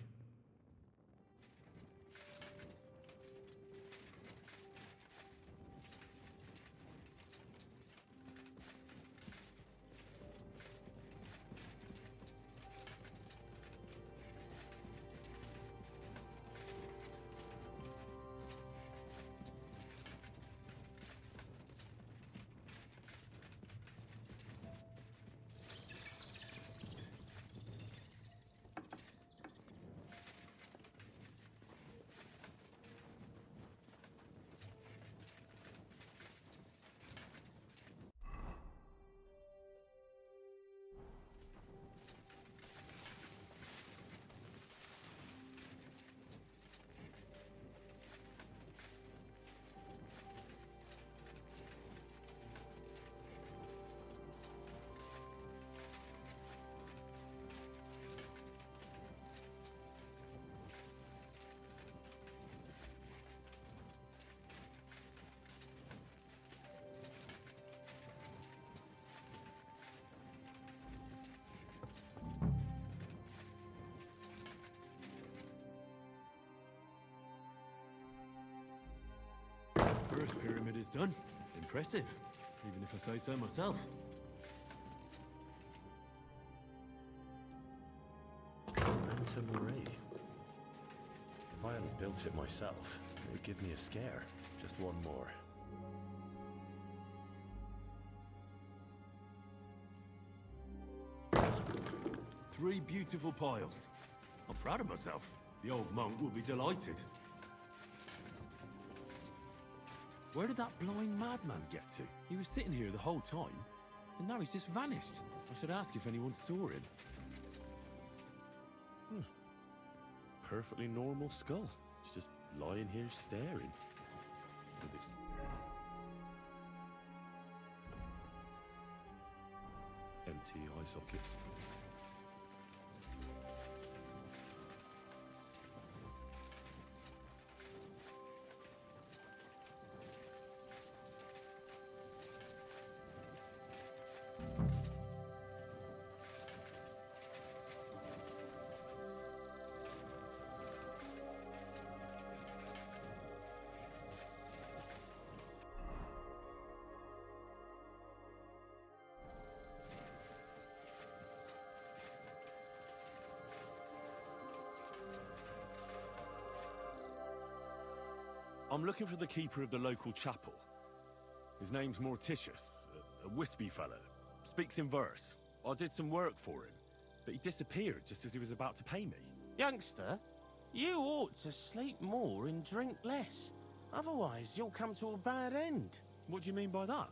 First pyramid is done. Impressive, even if I say so myself. Manta Marie. If I hadn't built it myself, it would give me a scare. Just one more. Three beautiful piles. I'm proud of myself. The old monk will be delighted. Where did that blind madman get to? He was sitting here the whole time, and now he's just vanished. I should ask if anyone saw him. Perfectly normal skull. He's just lying here staring. With his... empty eye sockets. I'm looking for the keeper of the local chapel. His name's Morticius, a wispy fella. Speaks in verse. I did some work for him, but he disappeared just as he was about to pay me. Youngster, you ought to sleep more and drink less. Otherwise, you'll come to a bad end. What do you mean by that?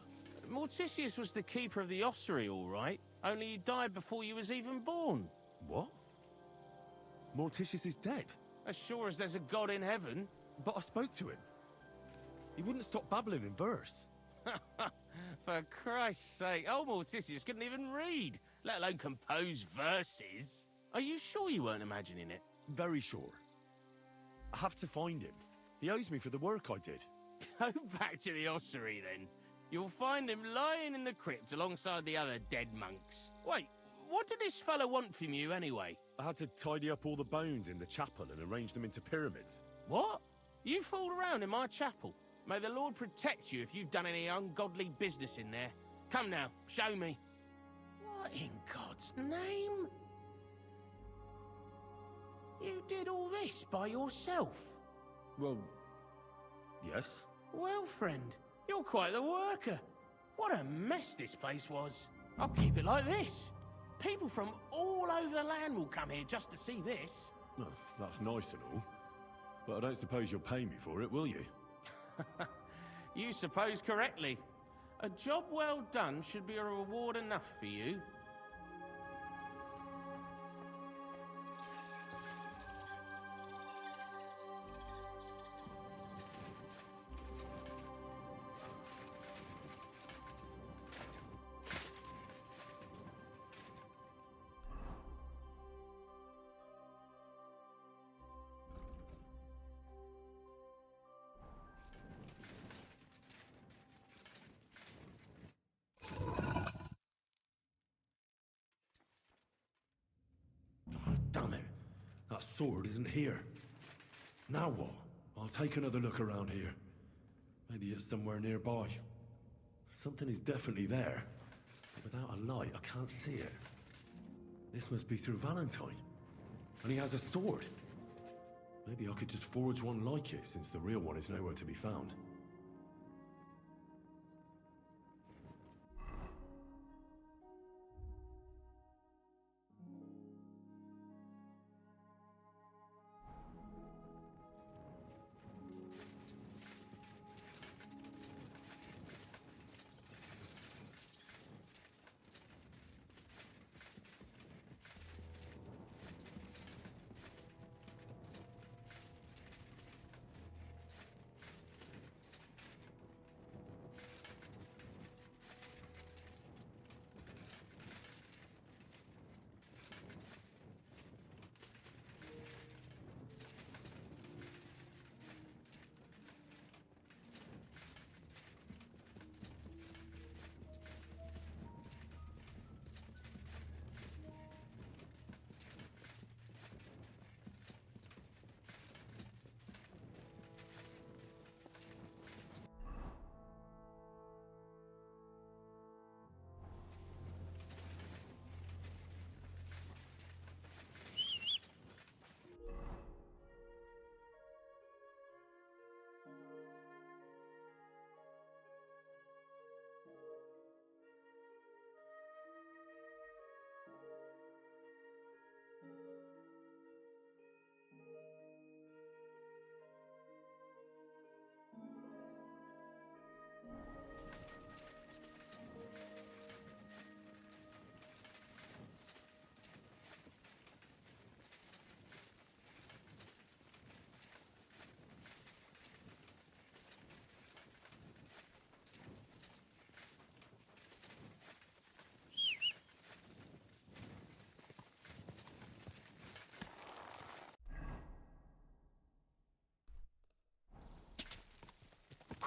Morticius was the keeper of the ossuary, all right. Only he died before you was even born. What? Morticius is dead? As sure as there's a God in heaven. But I spoke to him. He wouldn't stop babbling in verse. For Christ's sake, old Morticius couldn't even read, let alone compose verses. Are you sure you weren't imagining it? Very sure. I have to find him. He owes me for the work I did. Go back to the ossuary, then. You'll find him lying in the crypt alongside the other dead monks. Wait, what did this fella want from you, anyway? I had to tidy up all the bones in the chapel and arrange them into pyramids. What? You fooled around in my chapel. May the Lord protect you if you've done any ungodly business in there. Come now, show me. What in God's name? You did all this by yourself? Well, yes. Well, friend, you're quite the worker. What a mess this place was. I'll keep it like this. People from all over the land will come here just to see this. Well, that's nice and all. But I don't suppose you'll pay me for it, will you? You suppose correctly. A job well done should be a reward enough for you. Damn it. That sword isn't here. Now what? I'll take another look around here. Maybe it's somewhere nearby. Something is definitely there. But without a light, I can't see it. This must be Sir Valentine. And he has a sword. Maybe I could just forge one like it, since the real one is nowhere to be found.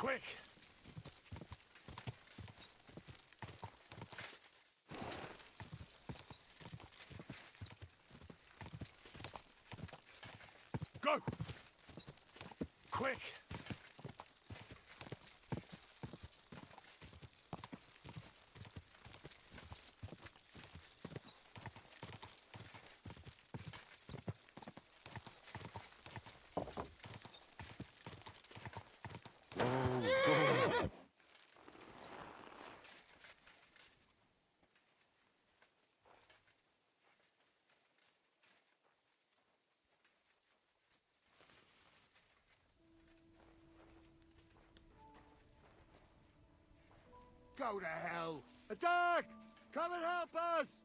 Quick! Go! Quick! Go to hell! Attack! Come and help us!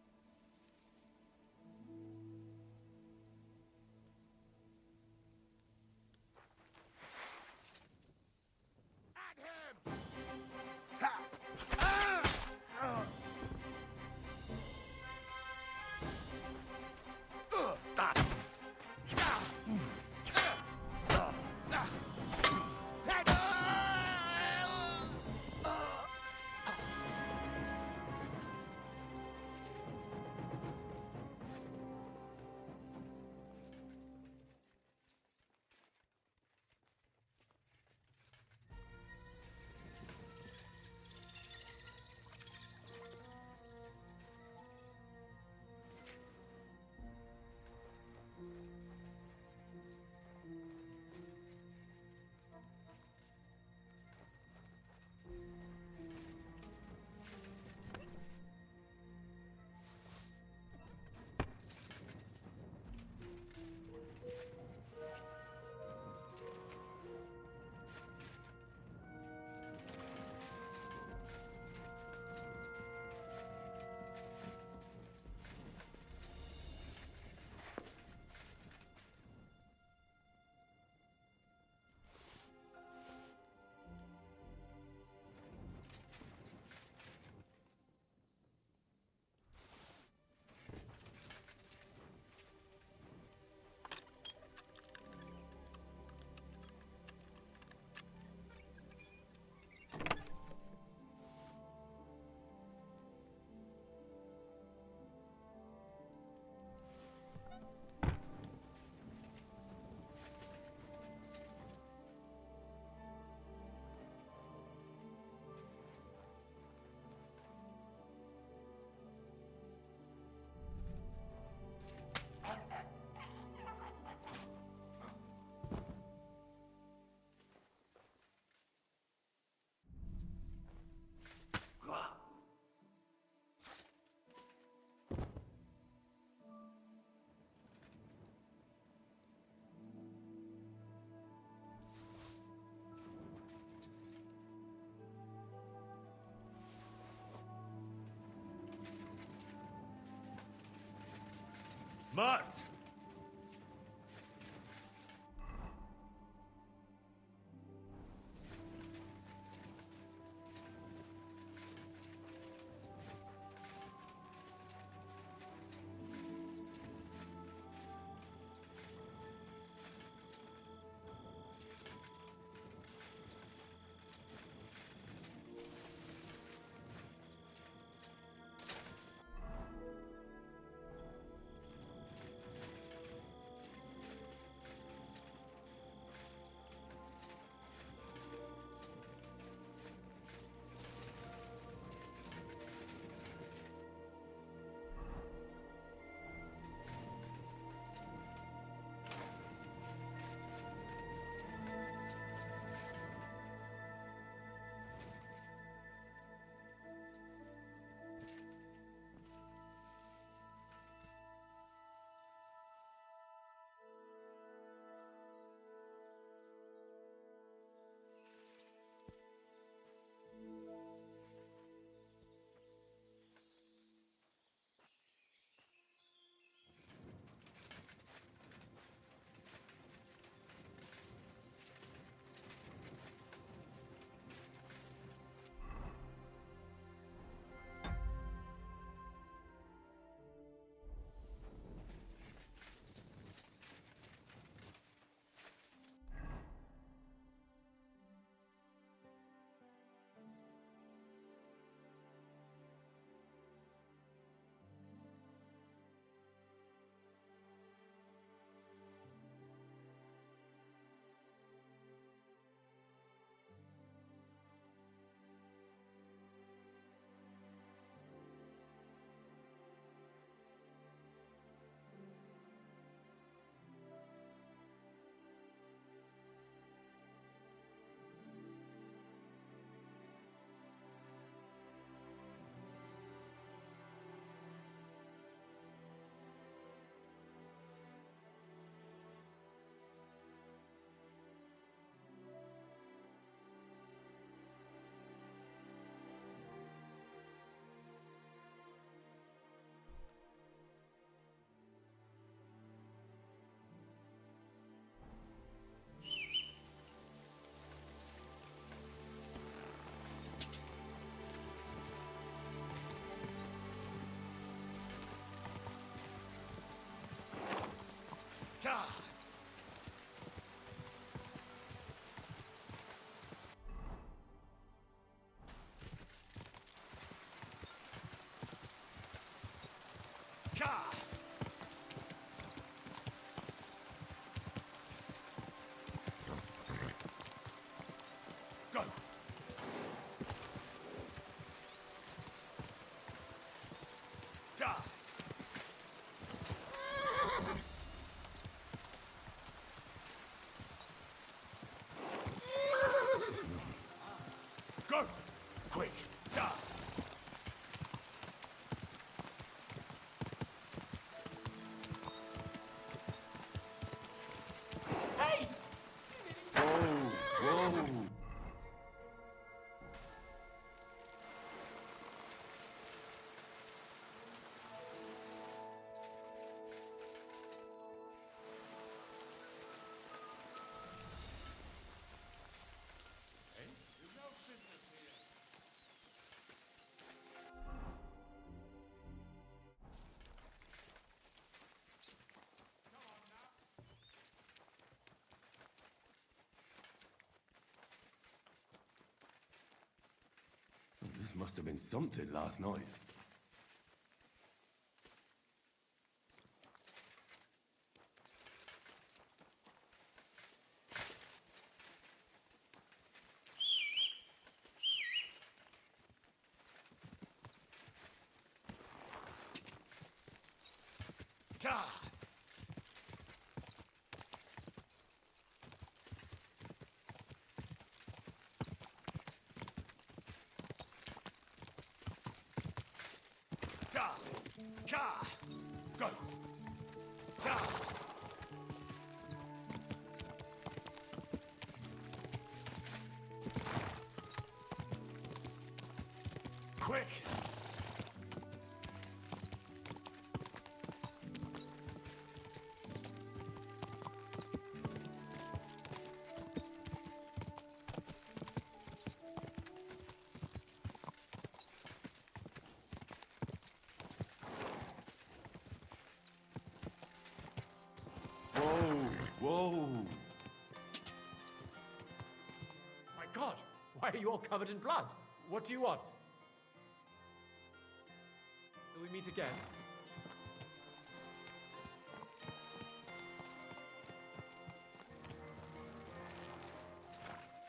Mutt! Go. Go! Quick! Da! Hey! Whoa! This must have been something last night. Go! Quick! Whoa! My God! Why are you all covered in blood? What do you want? Till we meet again?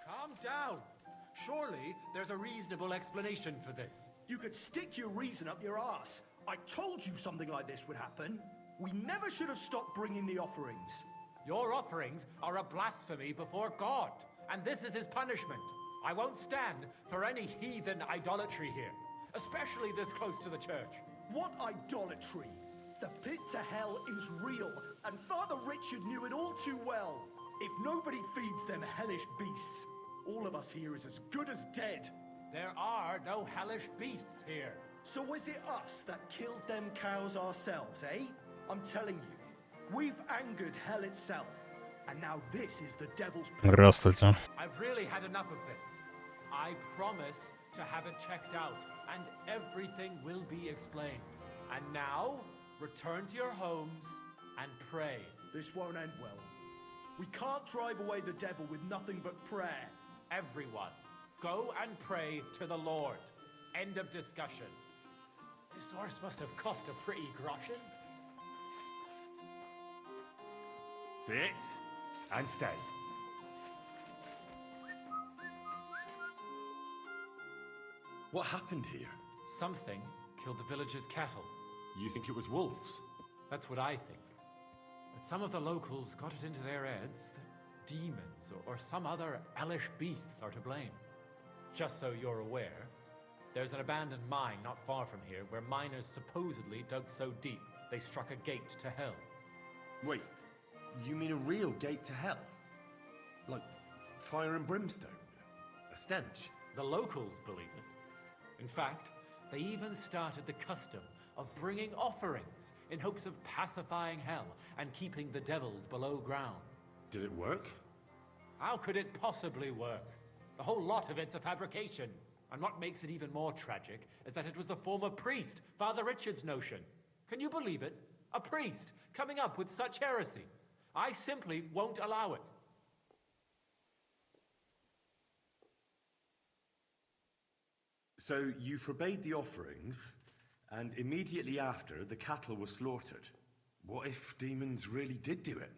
Calm down! Surely there's a reasonable explanation for this. You could stick your reason up your ass. I told you something like this would happen. We never should have stopped bringing the offerings. Your offerings are a blasphemy before God, and this is his punishment. I won't stand for any heathen idolatry here, especially this close to the church. What idolatry? The pit to hell is real, and Father Richard knew it all too well. If nobody feeds them hellish beasts, all of us here is as good as dead. There are no hellish beasts here. So is it us that killed them cows ourselves, eh? I'm telling you, we've angered hell itself, and now this is the devil's... Здравствуйте. I've really had enough of this. I promise to have it checked out, and everything will be explained. And now, return to your homes and pray. This won't end well. We can't drive away the devil with nothing but prayer. Everyone, go and pray to the Lord. End of discussion. This horse must have cost a pretty groschen. Sit and stay. What happened here? Something killed the villagers' cattle. You think it was wolves? That's what I think. But some of the locals got it into their heads that demons or some other hellish beasts are to blame. Just so you're aware, there's an abandoned mine not far from here where miners supposedly dug so deep they struck a gate to hell. Wait, you mean a real gate to hell? Like fire and brimstone? A stench? The locals believe it. In fact, they even started the custom of bringing offerings in hopes of pacifying hell and keeping the devils below ground. Did it work? How could it possibly work? The whole lot of it's a fabrication. And what makes it even more tragic is that it was the former priest, Father Richard's notion. Can you believe it? A priest coming up with such heresy. I simply won't allow it. So you forbade the offerings, And immediately after, the cattle were slaughtered. What if demons really did do it?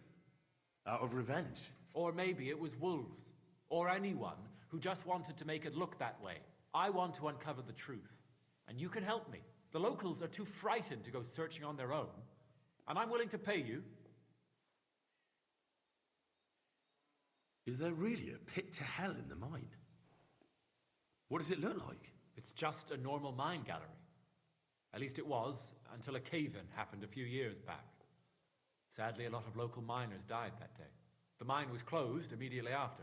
Out of revenge? Or maybe it was wolves. Or anyone who just wanted to make it look that way. I want to uncover the truth. And you can help me. The locals are too frightened to go searching on their own. And I'm willing to pay you. Is there really a pit to hell in the mine? What does it look like? It's just a normal mine gallery. At least it was, until a cave-in happened a few years back. Sadly, a lot of local miners died that day. The mine was closed immediately after.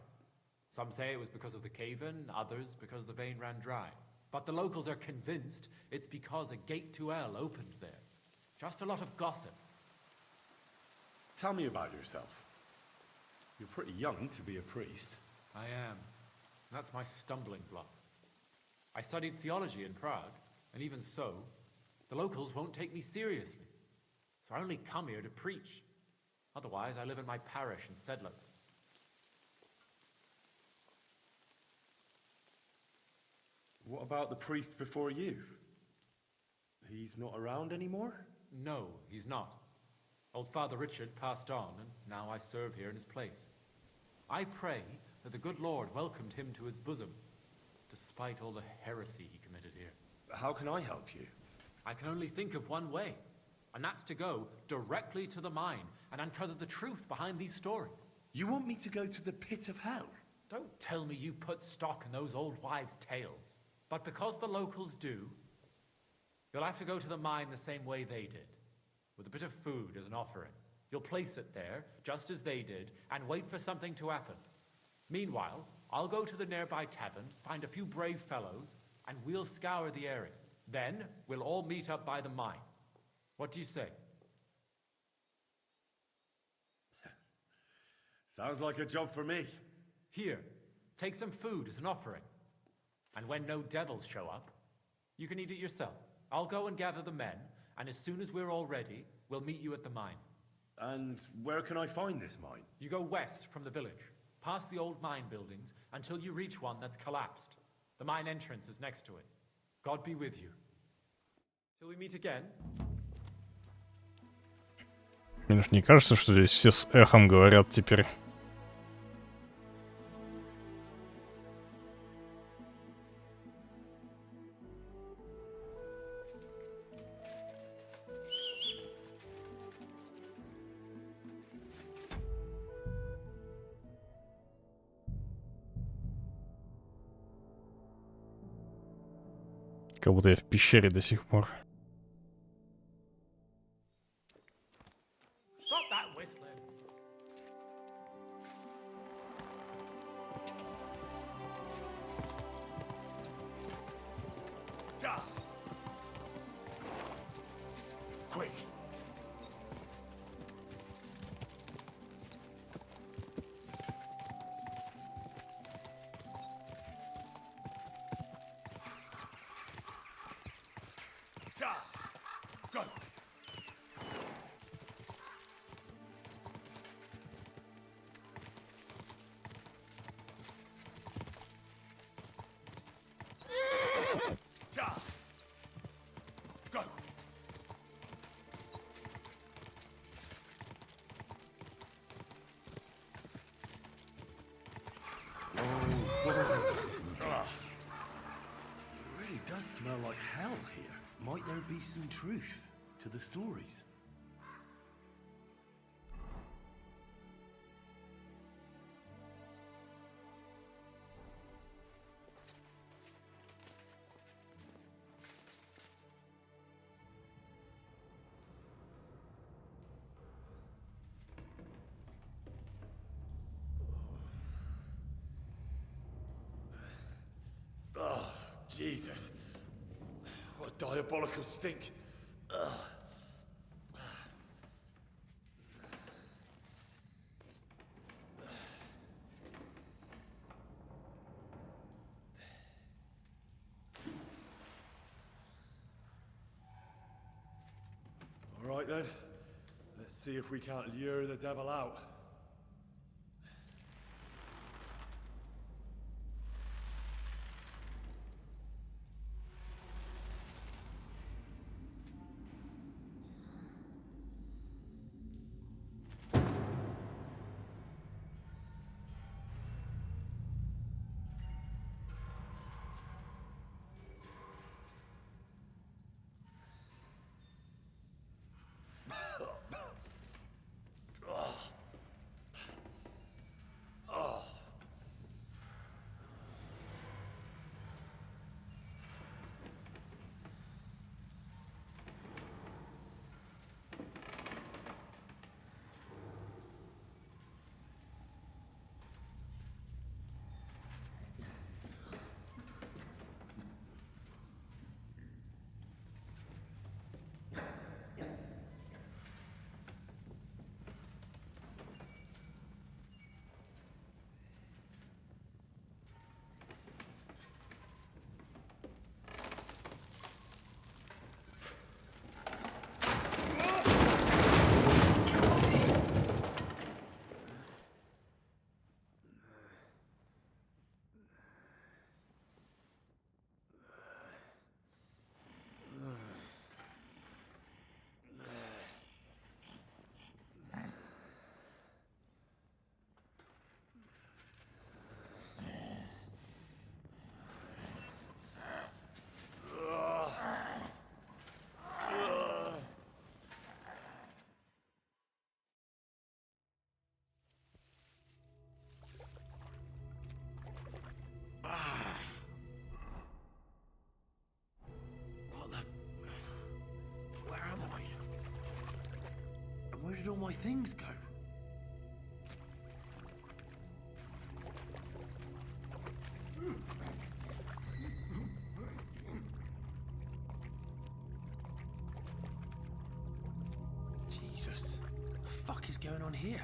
Some say it was because of the cave-in, others because the vein ran dry. But the locals are convinced it's because a gate to hell opened there. Just a lot of gossip. Tell me about yourself. You're pretty young to be a priest. I am. That's my stumbling block. I studied theology in Prague, and even so, the locals won't take me seriously. So I only come here to preach. Otherwise, I live in my parish in Sedlitz. What about the priest before you? He's not around anymore? No, he's not. Old Father Richard passed on, and now I serve here in his place. I pray that the good Lord welcomed him to his bosom, despite all the heresy he committed here. How can I help you? I can only think of one way, and that's to go directly to the mine and uncover the truth behind these stories. You want me to go to the pit of hell? Don't tell me you put stock in those old wives' tales. But because the locals do, you'll have to go to the mine the same way they did, with a bit of food as an offering. You'll place it there, just as they did, and wait for something to happen. Meanwhile, I'll go to the nearby tavern, find a few brave fellows, and we'll scour the area. Then, we'll all meet up by the mine. What do you say? Sounds like a job for me. Here, take some food as an offering. And when no devils show up, you can eat it yourself. I'll go and gather the men, and as soon as we're all ready, we'll meet you at the mine. And where can I find this mine? You go west from the village, past the old mine buildings, until you reach one that's collapsed. The mine entrance is next to it. God be with you. Till we meet again. Мне же не кажется, что здесь все с эхом говорят теперь. Как будто я в пещере до сих пор. Stop that whistling. Quick. Go. Go. It really does smell like hell here. Might there be some truth to the stories? Oh, Jesus. What a diabolical stink. Ugh. All right then. Let's see if we can't lure the devil out. all my things go? Jesus, what the fuck is going on here?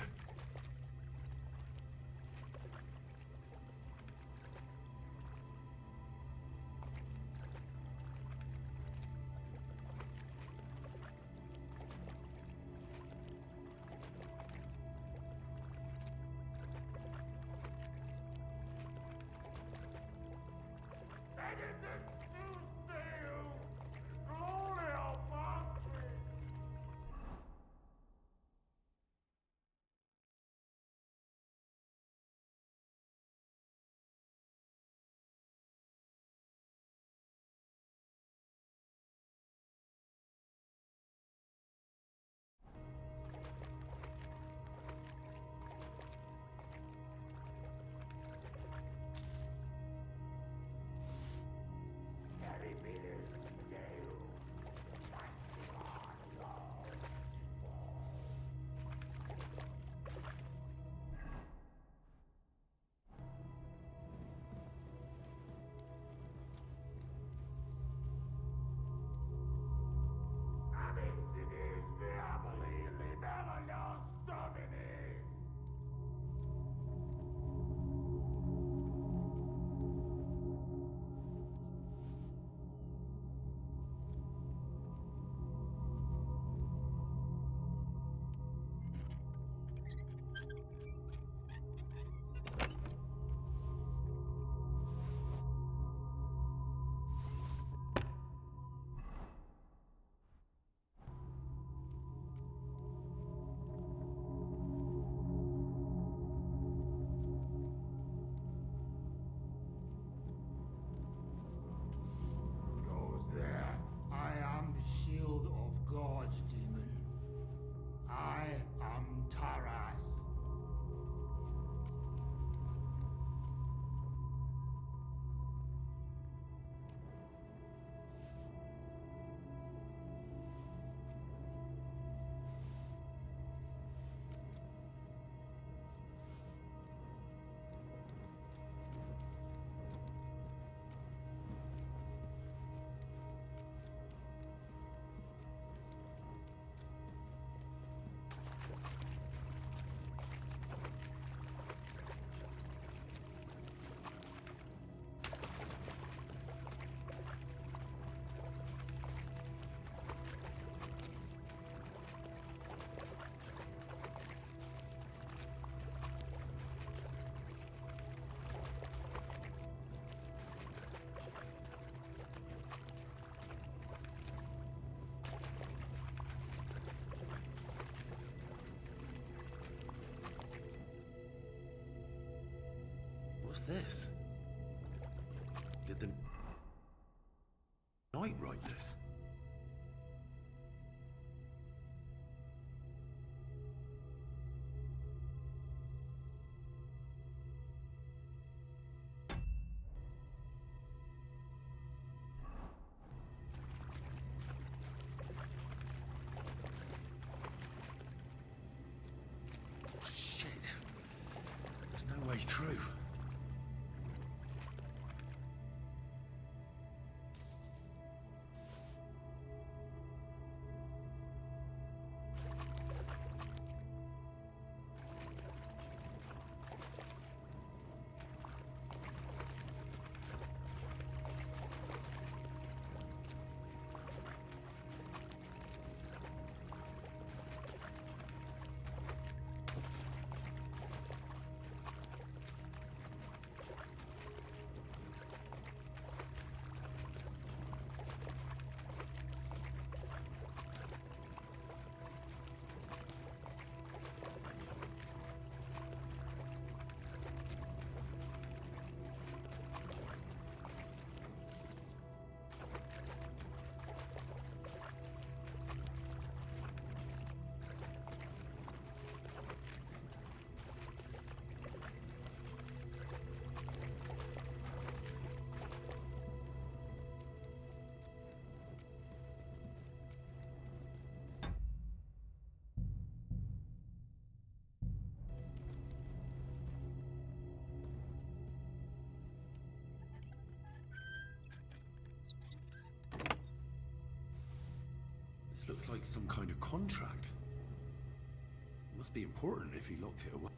What's this? Did the Knight write this? Shit. There's no way through. Looks like some kind of contract. Must be important if he locked it away.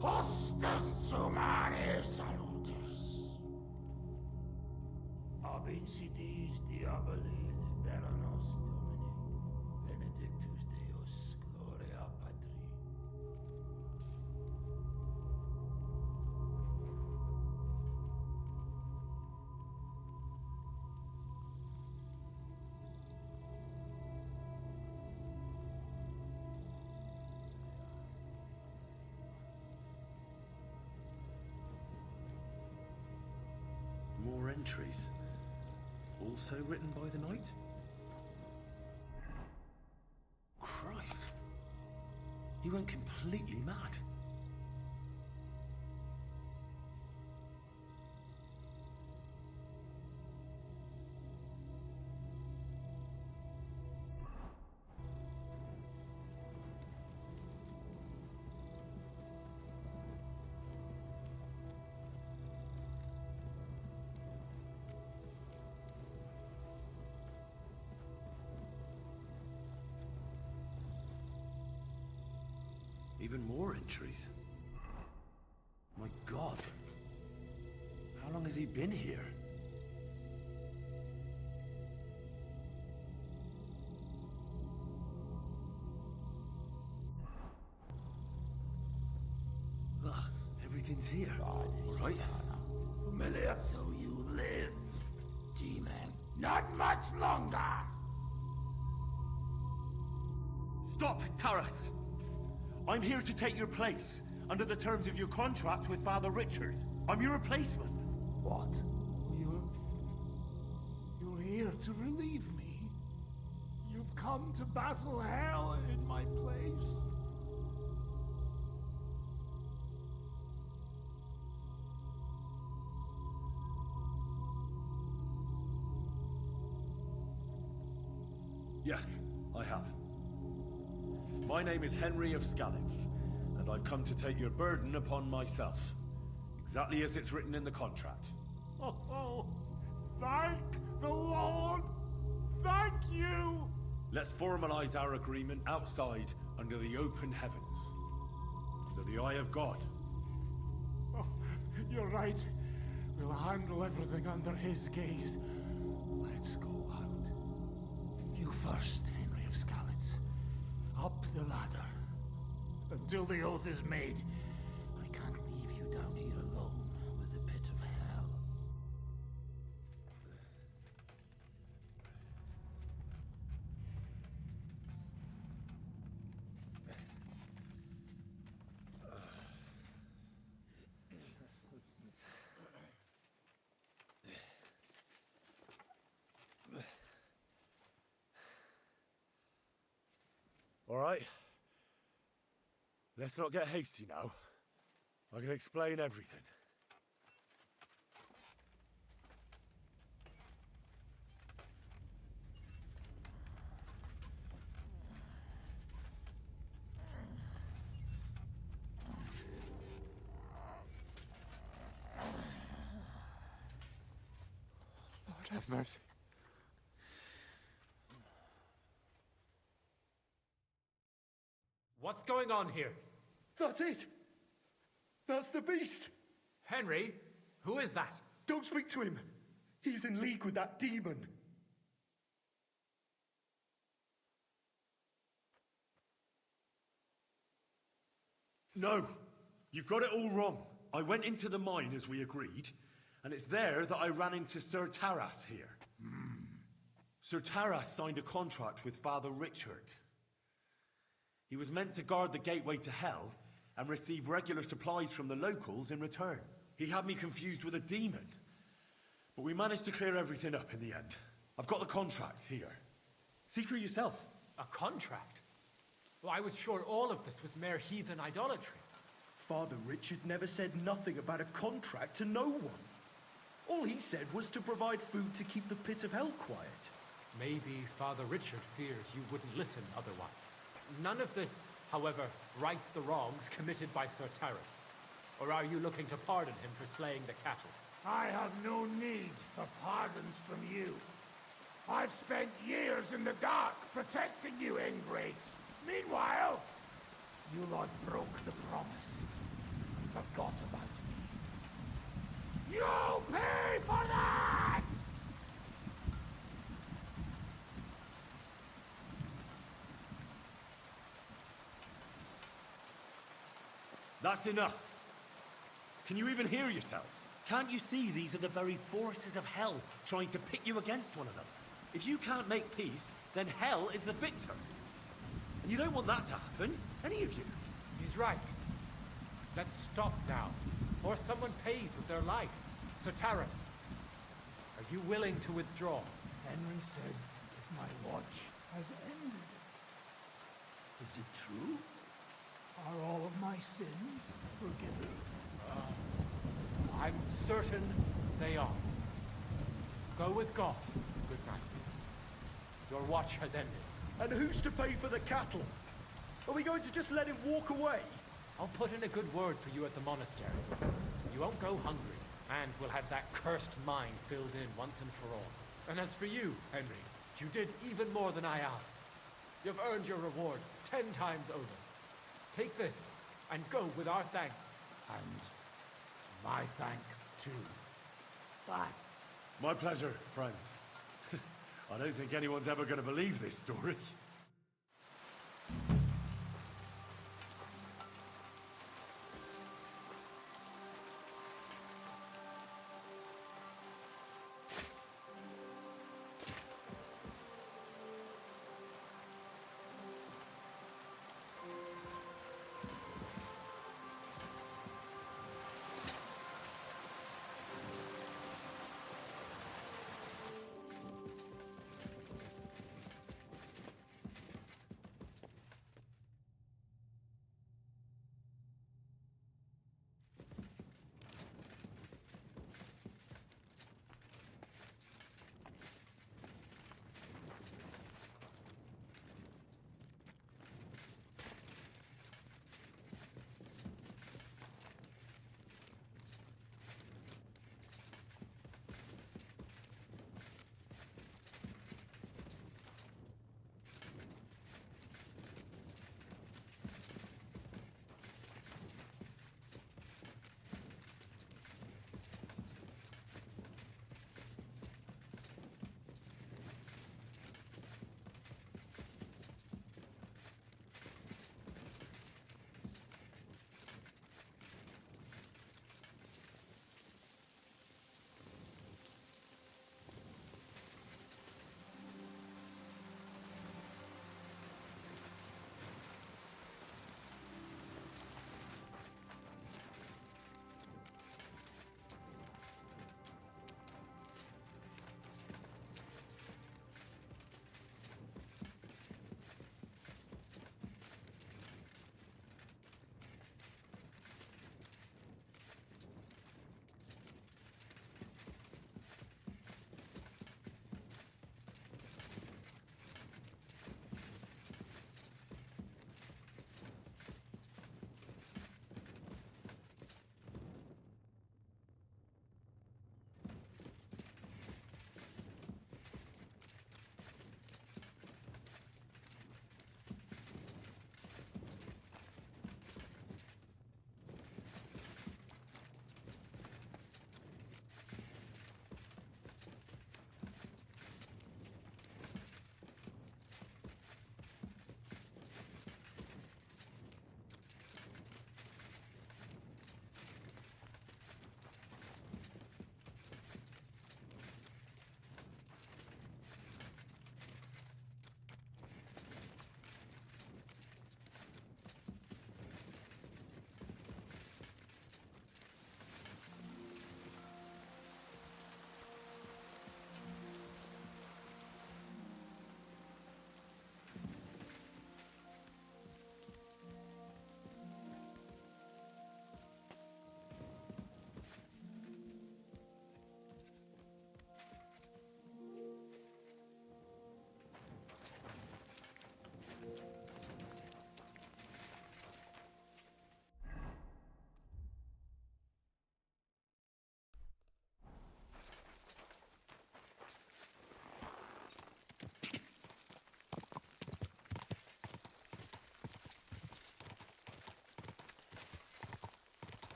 Hostes humane salutis. Ab insidis diaboli liberanos Domini, benedictus Deus, gloria Patri. More entries. Also written by the knight? Christ. He went completely mad. Even more entries. My God. How long has he been here? Ah, everything's here. All right. Familiar. So you live, demon. Not much longer. Stop, Taras! I'm here to take your place, under the terms of your contract with Father Richard. I'm your replacement. What? You're here to relieve me? You've come to battle hell in my place? Yes, I have. My name is Henry of Skalitz, and I've come to take your burden upon myself. Exactly as it's written in the contract. Oh, thank the Lord! Thank you! Let's formalize our agreement outside, under the open heavens. Under the eye of God. Oh, you're right. We'll handle everything under his gaze. Let's go out. You first, Henry of Skalitz. Up the ladder. Until the oath is made, I can't leave you down here alone with the pit of hell. All right. Let's not get hasty now. I can explain everything. have mercy. What's going on here? That's it! That's the beast! Henry, who is that? Don't speak to him! He's in league with that demon. No, you've got it all wrong. I went into the mine as we agreed, and it's there that I ran into Sir Taras here. Sir Taras signed a contract with Father Richard. He was meant to guard the gateway to hell and receive regular supplies from the locals in return. He had me confused with a demon, but we managed to clear everything up in the end. I've got the contract here. See for yourself. A contract? Well, I was sure all of this was mere heathen idolatry. Father Richard never said nothing about a contract to no one. All he said was to provide food to keep the pit of hell quiet. Maybe Father Richard feared you wouldn't listen otherwise. None of this, however, rights the wrongs committed by Sir Taras. Or are you looking to pardon him for slaying the cattle? I have no need for pardons from you. I've spent years in the dark protecting you, ingrates. Meanwhile, you lot broke the promise. Forgot about me. You'll pay for that! That's enough. Can you even hear yourselves? Can't you see these are the very forces of hell trying to pit you against one another? If you can't make peace, then hell is the victor. And you don't want that to happen, any of you. He's right. Let's stop now, or someone pays with their life. Sir Taras, are you willing to withdraw? Henry said that my watch has ended. Is it true? Are all of my sins forgiven? I'm certain they are. Go with God. Good night. Your watch has ended. And who's to pay for the cattle? Are we going to just let him walk away? I'll put in a good word for you at the monastery. You won't go hungry, and we'll have that cursed mine filled in once and for all. And as for you, Henry, you did even more than I asked. You've earned your reward 10 times over. Take this, and go with our thanks. And my thanks too. Bye. My pleasure, friends. I don't think anyone's ever going to believe this story.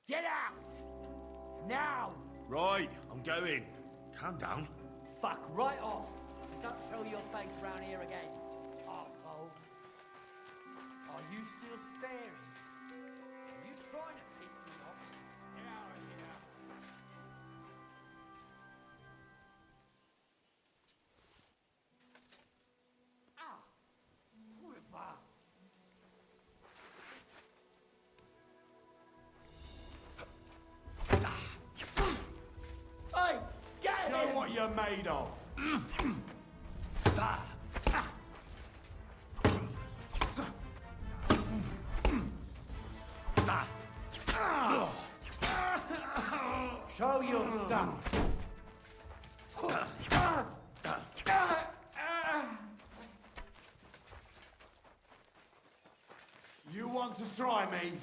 Get out! Now! Right, I'm going. Calm down. Fuck right off. Don't show your face round here again, asshole. Are you still staring? Are you trying to piss me off? Get out of here. Ah! Kurwa! Hey! Get him! Know what you're made of. Show your stuff. You want to try me?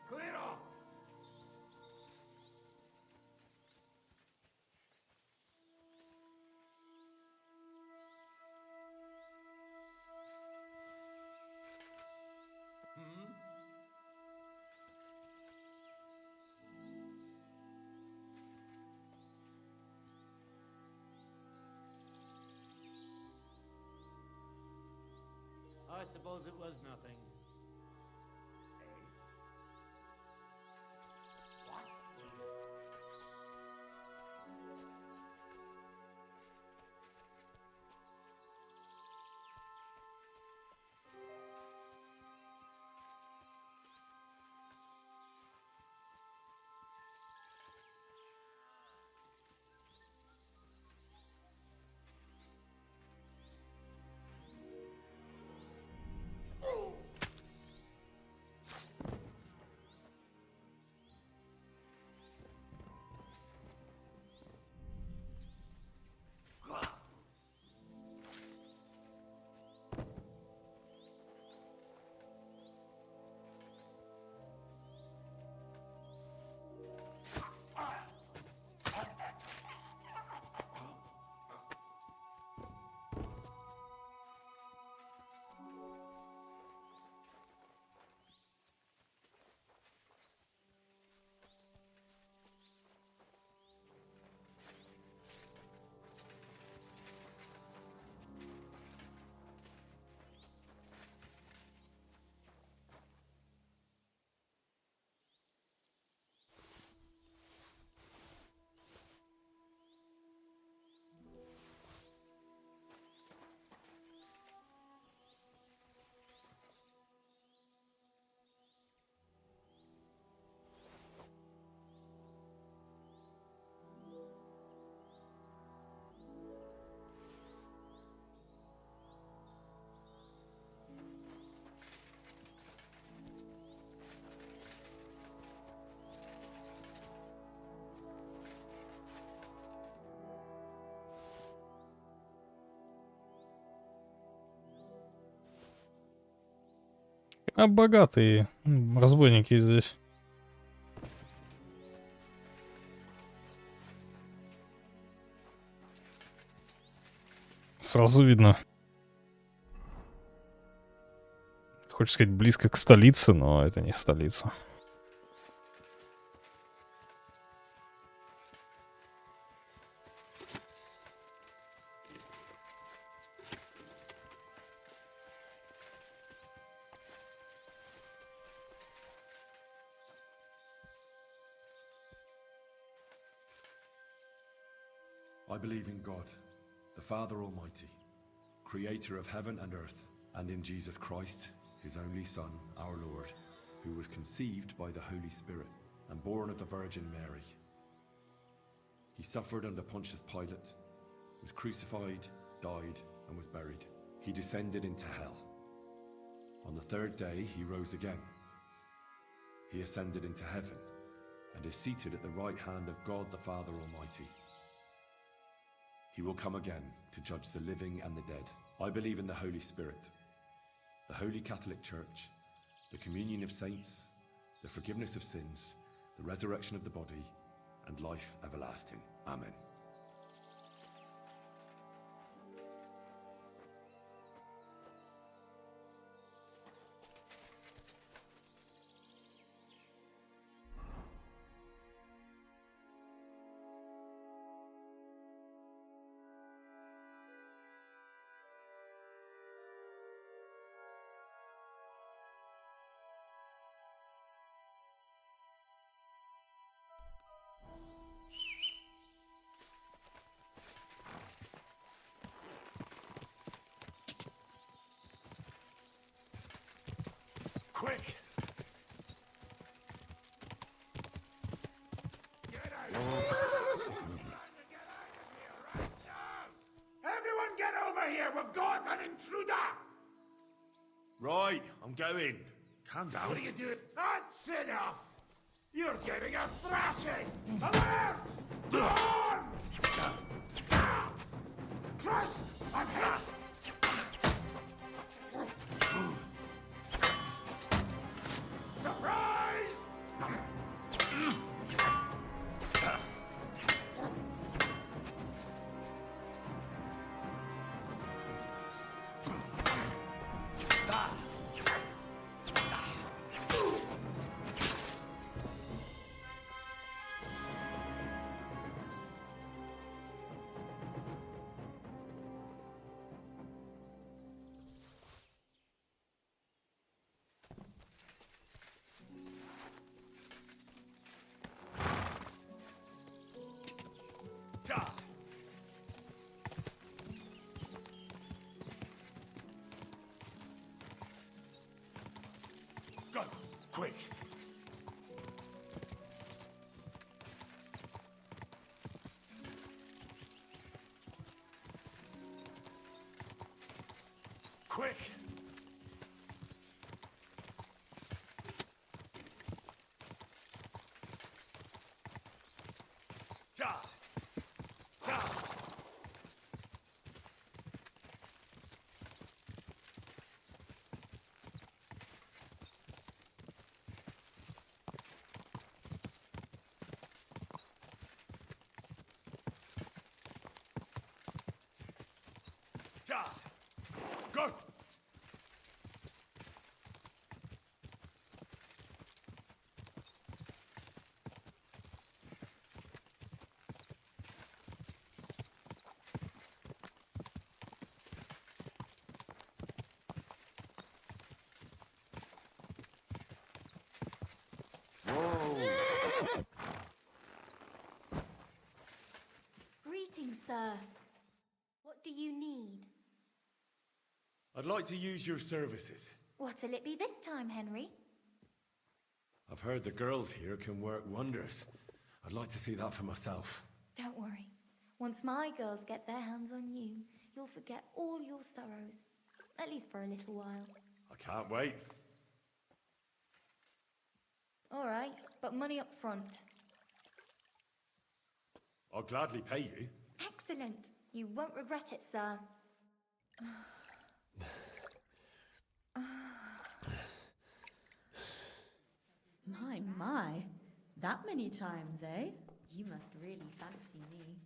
Clear off! I suppose it was nothing. А богатые разбойники здесь. Сразу видно. Хочешь сказать, близко к столице, но это не столица. I believe in God, the Father Almighty, creator of heaven and earth, and in Jesus Christ, his only Son, our Lord, who was conceived by the Holy Spirit and born of the Virgin Mary. He suffered under Pontius Pilate, was crucified, died, and was buried. He descended into hell. On the third day, he rose again. He ascended into heaven and is seated at the right hand of God the Father Almighty. He will come again to judge the living and the dead. I believe in the Holy Spirit, the Holy Catholic Church, the communion of saints, the forgiveness of sins, the resurrection of the body, and life everlasting. Amen. Quick! Everyone get over here! We've got an intruder! Right, I'm going. Calm down. What are you doing? That's enough! You're getting a thrashing! Alert! Arms! Christ! I'm hit! Surprise! Go, quick. Quick. Go! Greetings, sir. What do you need? I'd like to use your services. What'll it be this time, Henry? I've heard the girls here can work wonders. I'd like to see that for myself. Don't worry. Once my girls get their hands on you, you'll forget all your sorrows. At least for a little while. I can't wait. All right, but money up front. I'll gladly pay you. Excellent. You won't regret it, sir. My. That many times, eh? You must really fancy me.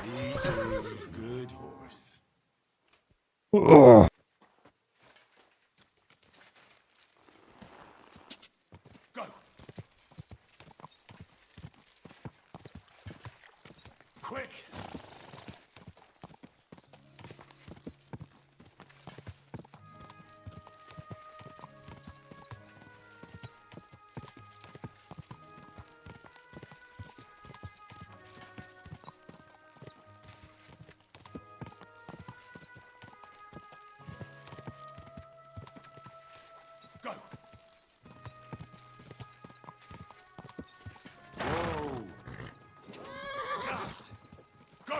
He's a good horse. Ugh. Go! Quick! Go! Whoa! Go!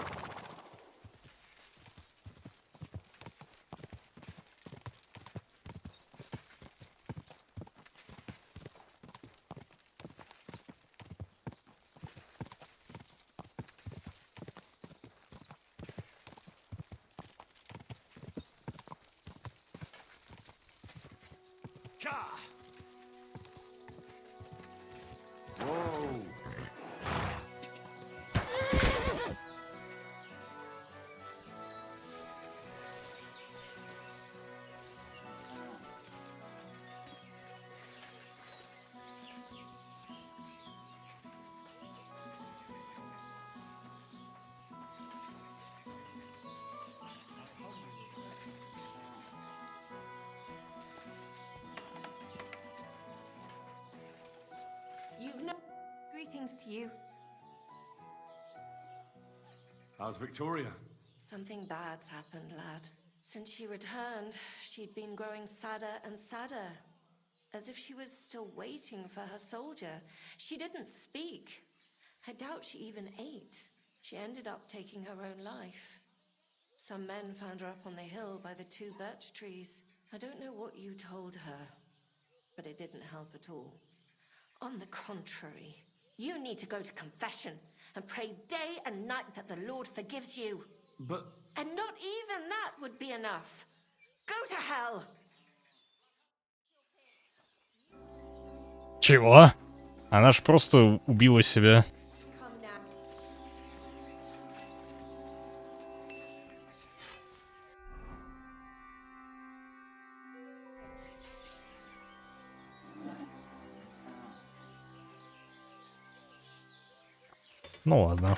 Ka! Whoa! Greetings to you. How's Victoria? Something bad's happened, lad. Since she returned, she'd been growing sadder and sadder. As if she was still waiting for her soldier. She didn't speak. I doubt she even ate. She ended up taking her own life. Some men found her up on the hill by the 2 birch trees. I don't know what you told her, but it didn't help at all. On the contrary, you need to go to confession and pray day and night that the Lord forgives you. But... And not even that would be enough. Go to hell! Чего? Она ж просто убила себя. Ну ладно.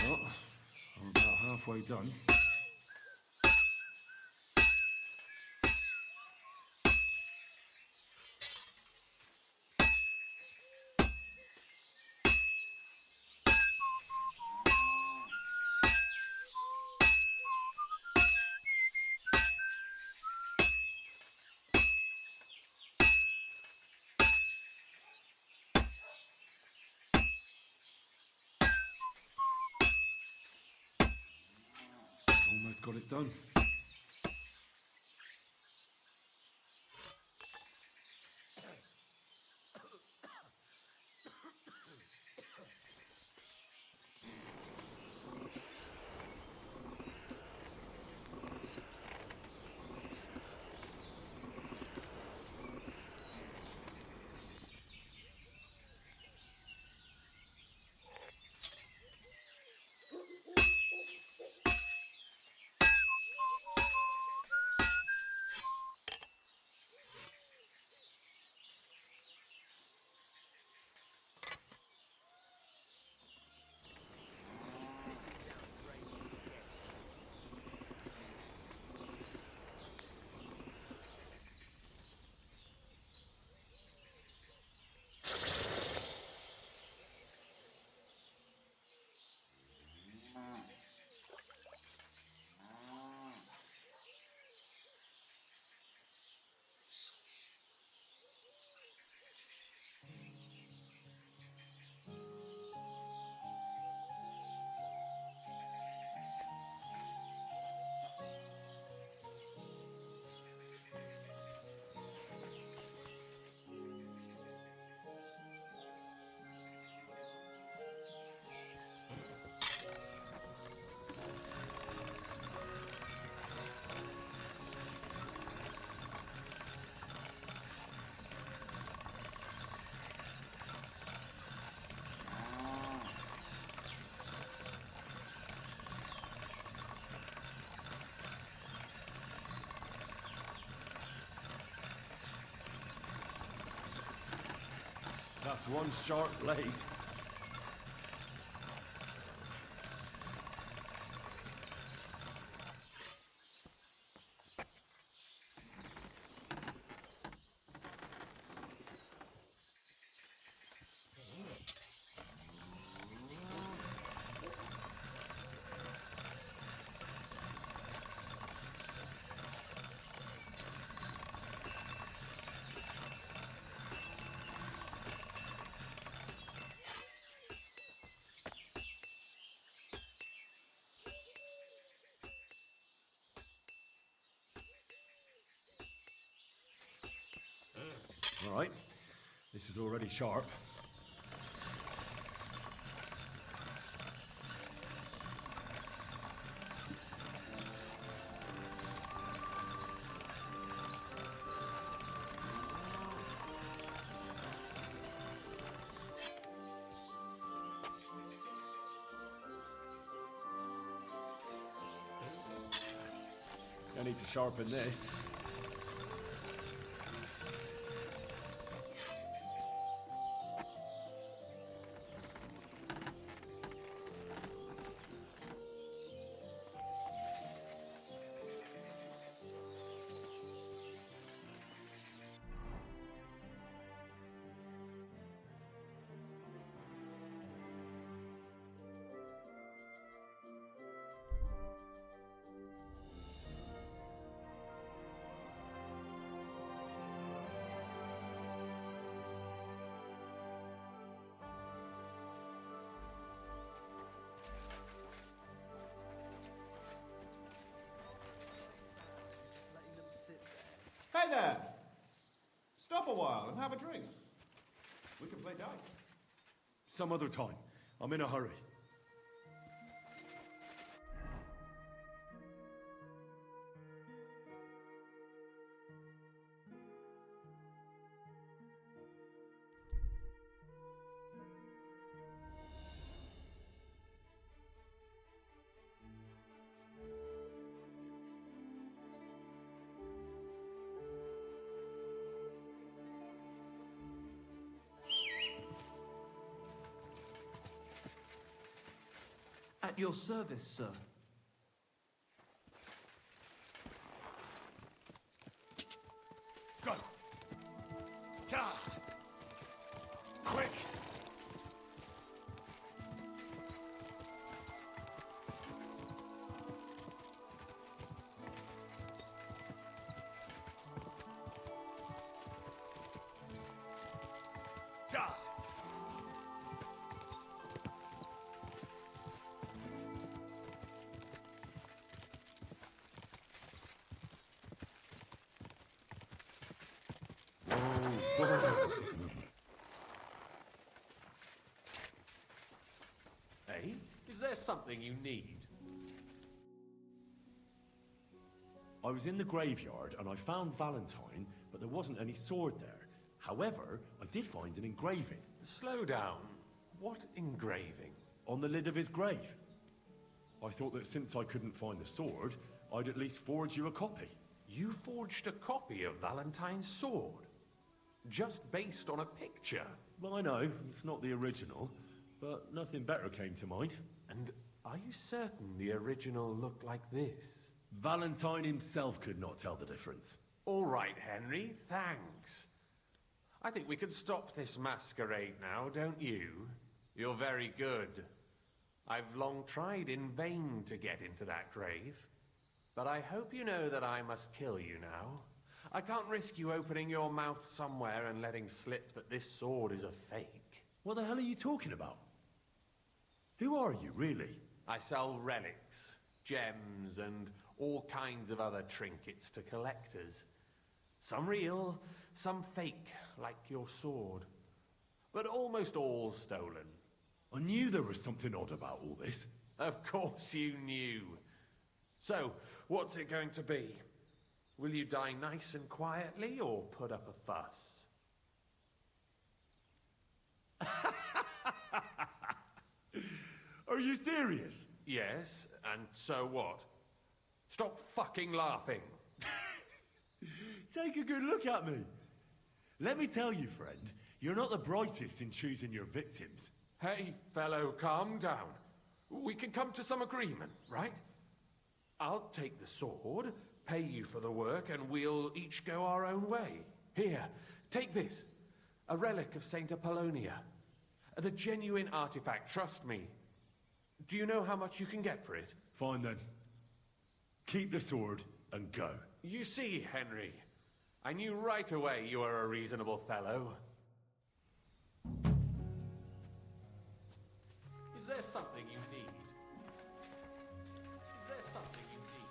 Well, I'm about halfway done. Almost got it done. That's one sharp blade. All right. This is already sharp. I need to sharpen this. Hey there! Stop a while and have a drink. We can play dice. Some other time. I'm in a hurry. At your service, sir. Go! Ga! Quick! Ja! Hey, is there something you need? I was in the graveyard and I found Valentine, but there wasn't any sword there. However, I did find an engraving. Slow down. What engraving? On the lid of his grave. I thought that since I couldn't find the sword, I'd at least forge you a copy. You forged a copy of Valentine's sword? Just based on a picture? Well, I know, it's not the original, but nothing better came to mind. And are you certain the original looked like this? Valentine himself could not tell the difference. All right, Henry, thanks. I think we can stop this masquerade now, don't you? You're very good. I've long tried in vain to get into that grave. But I hope you know that I must kill you now. I can't risk you opening your mouth somewhere and letting slip that this sword is a fake. What the hell are you talking about? Who are you, really? I sell relics, gems, and all kinds of other trinkets to collectors. Some real, some fake, like your sword. But almost all stolen. I knew there was something odd about all this. Of course you knew. So, what's it going to be? Will you die nice and quietly, or put up a fuss? Are you serious? Yes, and so what? Stop fucking laughing. Take a good look at me. Let me tell you, friend, you're not the brightest in choosing your victims. Hey, fellow, calm down. We can come to some agreement, right? I'll take the sword, pay you for the work, and we'll each go our own way. Here, take this. A relic of Saint Apollonia. The genuine artifact, trust me. Do you know how much you can get for it? Fine then. Keep the sword and go. You see, Henry, I knew right away you were a reasonable fellow. Is there something you need? Is there something you need?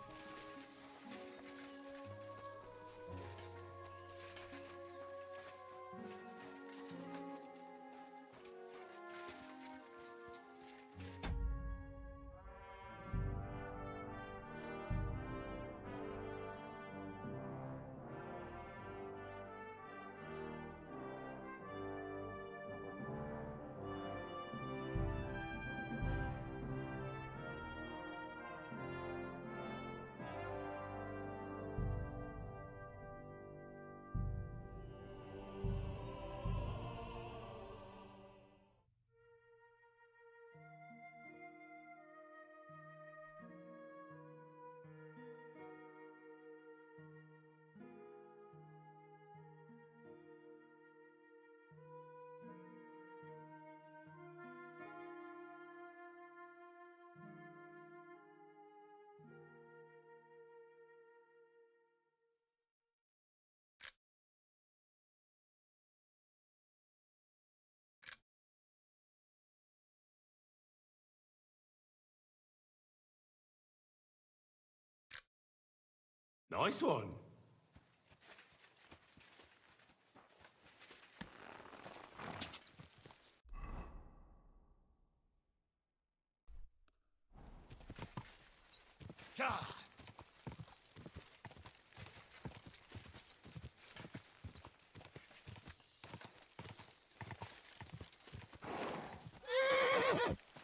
Nice one.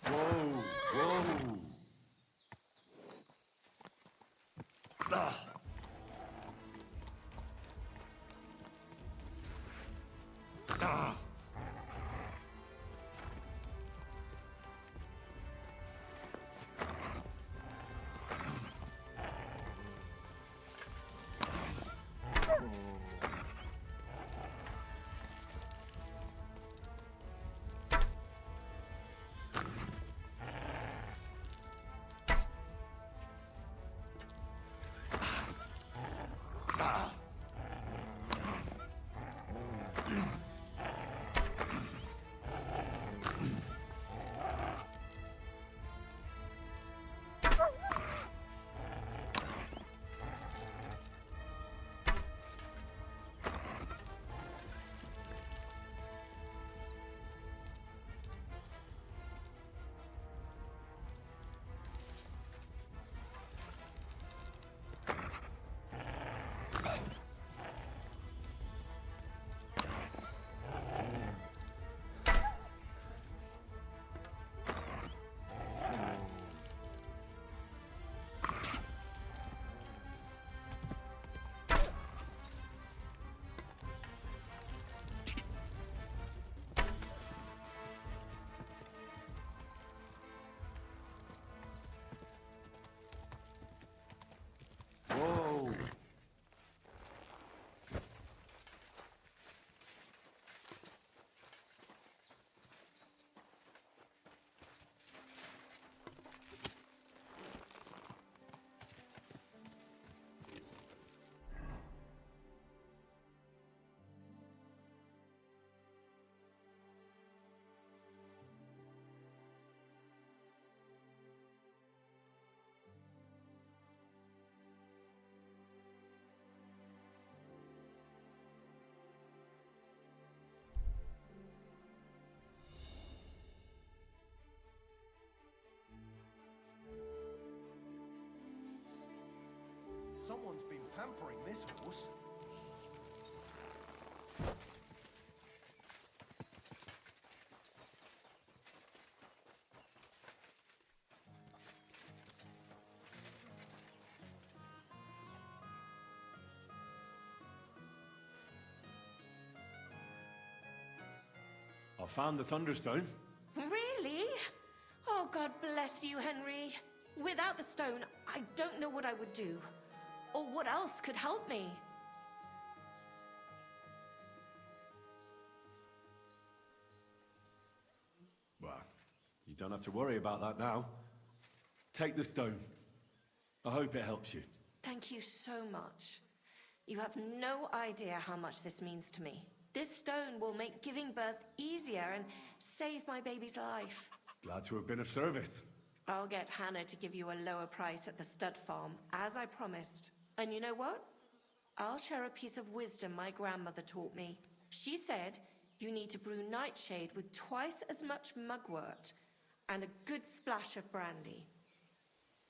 Whoa, whoa. Whoa. Someone's been pampering this horse. I found the Thunderstone. Really? Oh, God bless you, Henry. Without the stone, I don't know what I would do. Or what else could help me? Well, you don't have to worry about that now. Take the stone. I hope it helps you. Thank you so much. You have no idea how much this means to me. This stone will make giving birth easier and save my baby's life. Glad to have been of service. I'll get Hannah to give you a lower price at the stud farm, as I promised. And you know what? I'll share a piece of wisdom my grandmother taught me. She said you need to brew nightshade with twice as much mugwort and a good splash of brandy.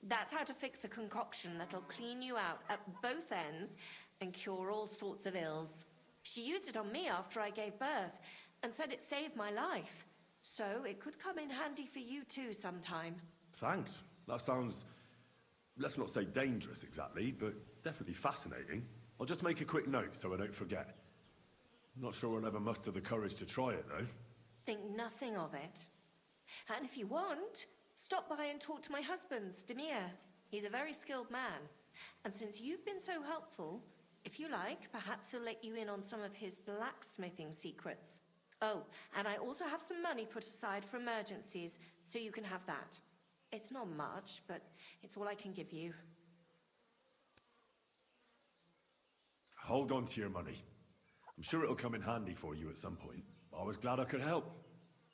That's how to fix a concoction that'll clean you out at both ends and cure all sorts of ills. She used it on me after I gave birth and said it saved my life. So it could come in handy for you too sometime. Thanks. That sounds, let's not say dangerous exactly, but definitely fascinating. I'll just make a quick note so I don't forget. I'm not sure I'll ever muster the courage to try it, though. Think nothing of it. And if you want, stop by and talk to my husband, Demir. He's a very skilled man. And since you've been so helpful, if you like, perhaps he'll let you in on some of his blacksmithing secrets. Oh, and I also have some money put aside for emergencies, so you can have that. It's not much, but it's all I can give you. Hold on to your money. I'm sure it'll come in handy for you at some point. I was glad I could help.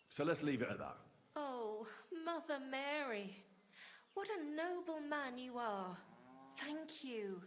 So let's leave it at that. Oh, Mother Mary. What a noble man you are. Thank you.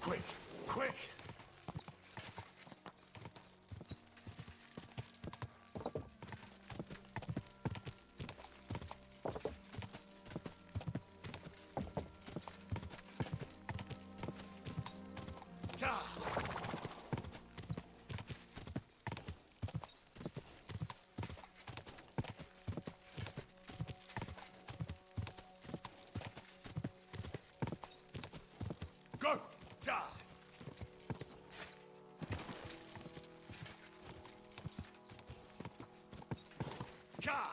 Quick, quick! Go! Ja! Ja!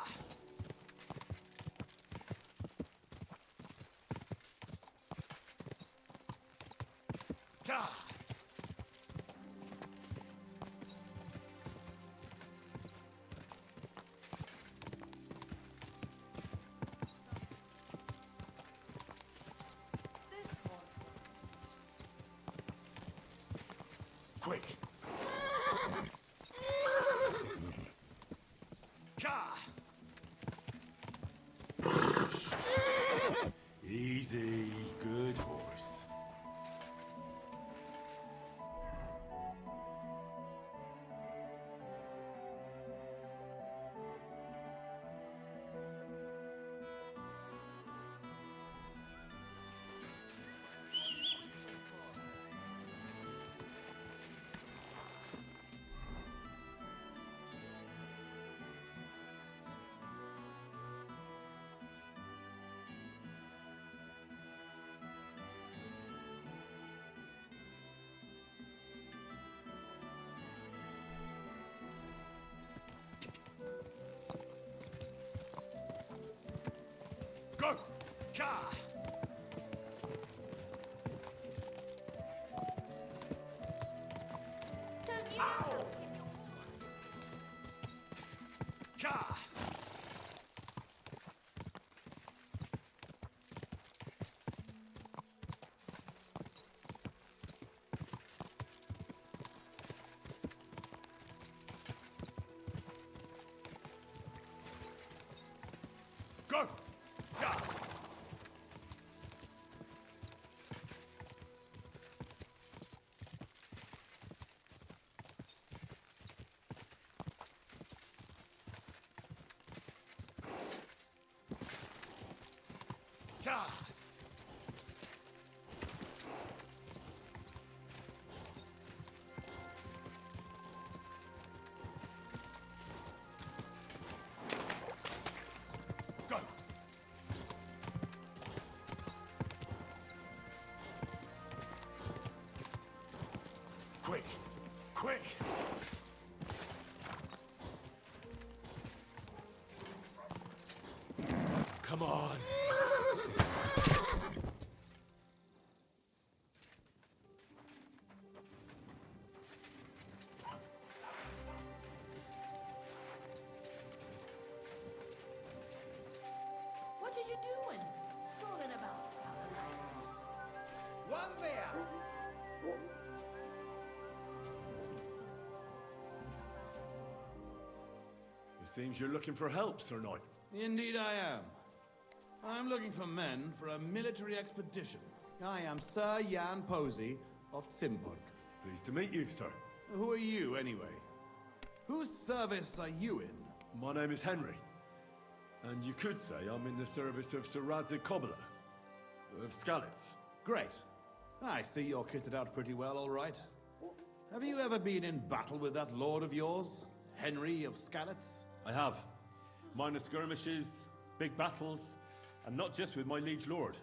Ja! Quick! Ja! Easy, good horse. Go! Ja! Ja! Go! Ja! Ja! Go! Quick! Quick! Come on. What are you doing? Strolling about. One there! It seems you're looking for help, Sir Knight. Indeed I am. I'm looking for men for a military expedition. I am Sir Jan Posey of Zimburg. Pleased to meet you, sir. Who are you, anyway? Whose service are you in? My name is Henry. And you could say I'm in the service of Sir Radzig Kobyla, of Skalitz. Great. I see you're kitted out pretty well, all right. Have you ever been in battle with that lord of yours, Henry of Skalitz? I have. Minor skirmishes, big battles, and not just with my liege lord.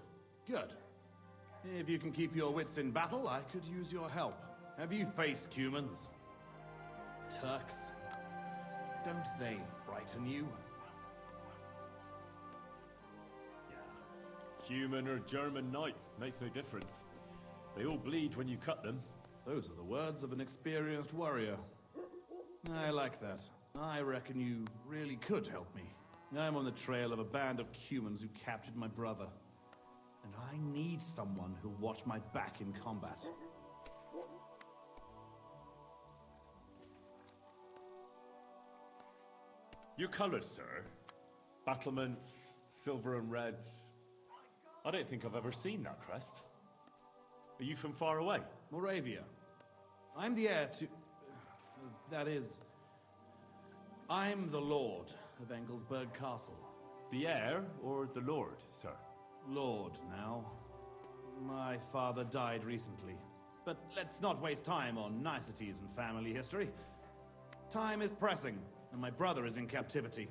Good. If you can keep your wits in battle, I could use your help. Have you faced humans? Turks? Don't they frighten you? Human or German knight, makes no difference. They all bleed when you cut them. Those are the words of an experienced warrior. I like that. I reckon you really could help me. I'm on the trail of a band of humans who captured my brother. And I need someone who'll watch my back in combat. Your colours, sir. Battlements, silver and red. I don't think I've ever seen that crest. Are you from far away? Moravia. I'm the heir to... that is... I'm the Lord of Engelsberg Castle. The heir or the lord, sir? Lord, now. My father died recently. But let's not waste time on niceties and family history. Time is pressing, and my brother is in captivity.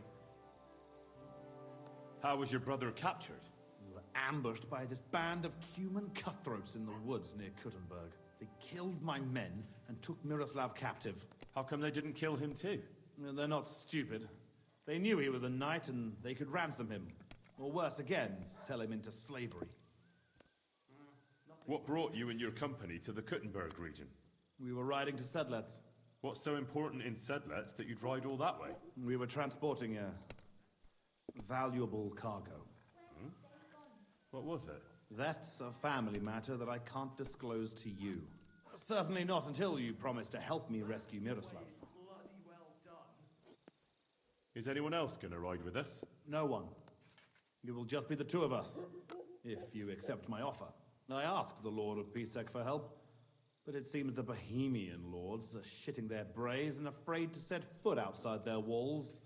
How was your brother captured? We were ambushed by this band of Cuman cutthroats in the woods near Kuttenberg. They killed my men and took Miroslav captive. How come they didn't kill him too? They're not stupid. They knew he was a knight and they could ransom him. Or worse again, sell him into slavery. What brought you and your company to the Kuttenberg region? We were riding to Sedlets. What's so important in Sedlets that you'd ride all that way? We were transporting a valuable cargo. Hmm? What was it? That's a family matter that I can't disclose to you. Certainly not until you promise to help me rescue Miroslav. Is anyone else going to ride with us? No one. It will just be the two of us, if you accept my offer. I asked the Lord of Pisek for help, but it seems the Bohemian lords are shitting their brays and afraid to set foot outside their walls,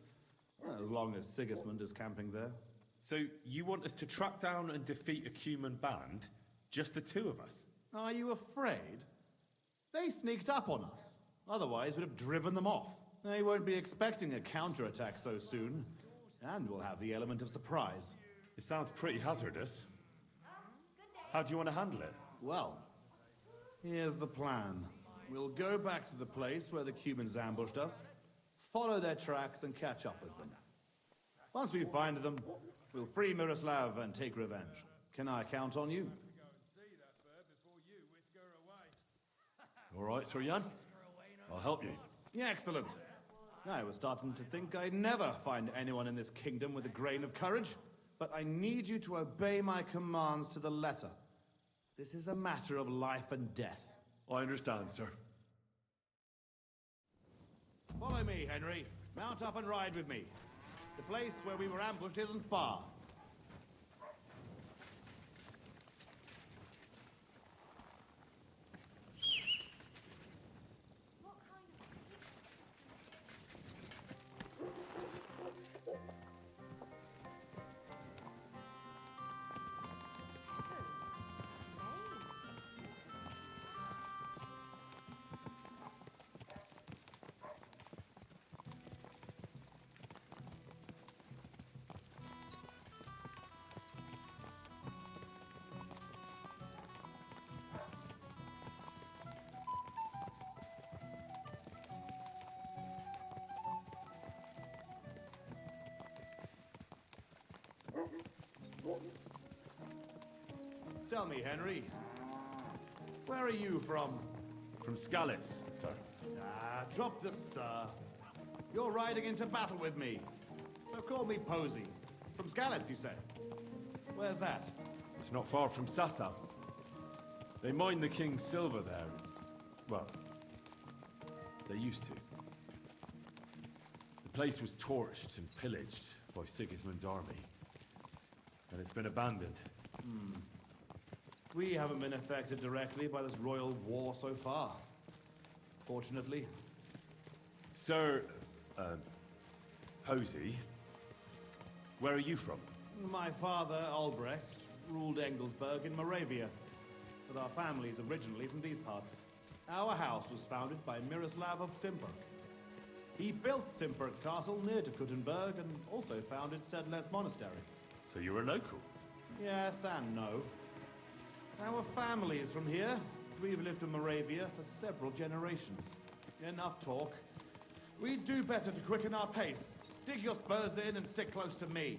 as long as Sigismund is camping there. So you want us to track down and defeat a Cuman band, just the two of us? Are you afraid? They sneaked up on us. Otherwise, we'd have driven them off. They won't be expecting a counterattack so soon, and we'll have the element of surprise. It sounds pretty hazardous. How do you want to handle it? Well, here's the plan. We'll go back to the place where the Cumans ambushed us, follow their tracks and catch up with them. Once we find them, we'll free Miroslav and take revenge. Can I count on you? All right, Sir Jan. I'll help you. Yeah, excellent. I was starting to think I'd never find anyone in this kingdom with a grain of courage, but I need you to obey my commands to the letter. This is a matter of life and death. I understand, sir. Follow me, Henry. Mount up and ride with me. The place where we were ambushed isn't far. Tell me, Henry, where are you from? From Skalitz, sir. Drop the sir. You're riding into battle with me. So call me Posey. From Skalitz, you say? Where's that? It's not far from Sassa. They mine the king's silver there. Well, they used to. The place was torched and pillaged by Sigismund's army. And it's been abandoned. We haven't been affected directly by this royal war so far. Fortunately. Sir, Posey, where are you from? My father, Albrecht, ruled Engelsberg in Moravia. But our family's originally from these parts. Our house was founded by Miroslav of Simperk. He built Simperk Castle near to Kuttenberg and also founded Sedlets Monastery. So you're a local? Yes and no. Our family is from here. We've lived in Moravia for several generations. Enough talk. We'd do better to quicken our pace. Dig your spurs in and stick close to me.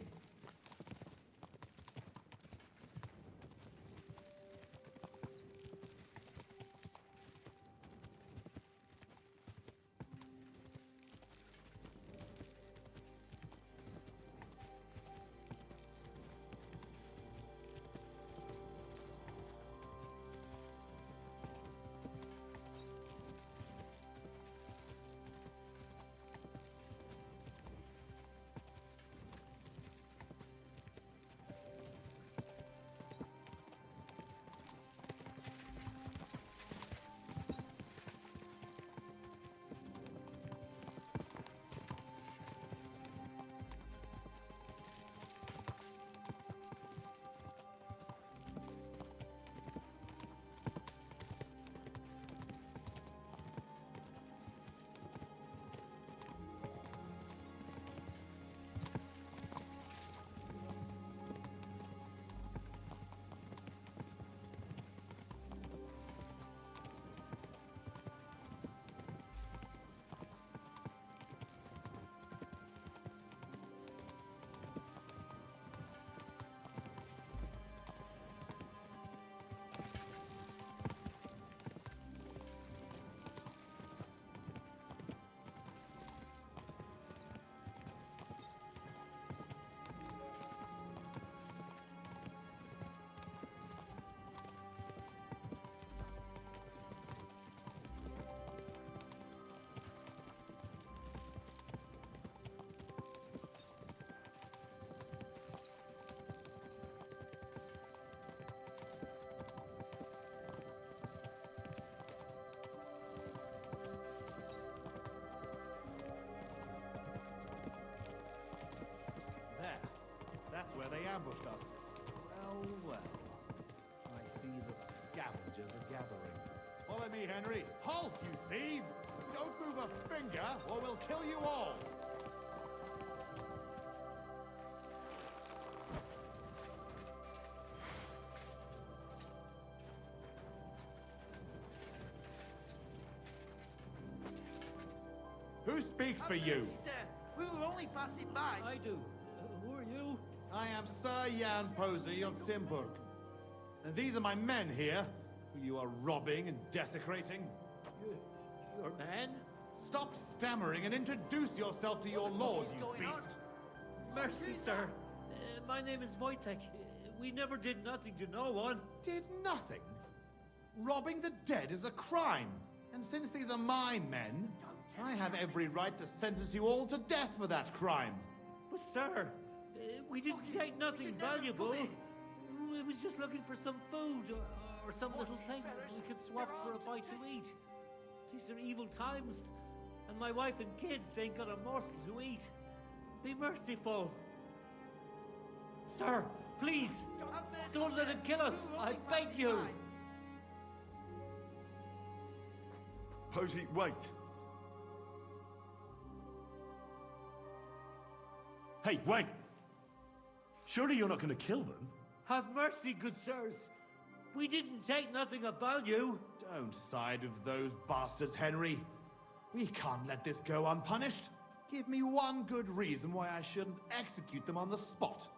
where they ambushed us. Well, well. I see the scavengers are gathering. Follow me, Henry. Halt, you thieves! Don't move a finger, or we'll kill you all! Who speaks for you? Sir, we were only passing by. I do. Who are you? I am Sir Jan Posey of Timburg. And these are my men here, who you are robbing and desecrating. Your man? Stop stammering and introduce yourself to your lord, you beast! Mercy, sir. My name is Wojtek. We never did nothing to no one. Did nothing? Robbing the dead is a crime. And since these are my men, I have every right to sentence you all to death for that crime. But, sir, we didn't take nothing valuable. We was just looking for some food or some little thing we could swap for a bite to eat. These are evil times, and my wife and kids ain't got a morsel to eat. Be merciful. Sir, please, don't let him kill us. I beg you. Posey, wait. Hey, wait! Surely you're not going to kill them? Have mercy, good sirs. We didn't take nothing of value. Don't side with those bastards, Henry. We can't let this go unpunished. Give me one good reason why I shouldn't execute them on the spot.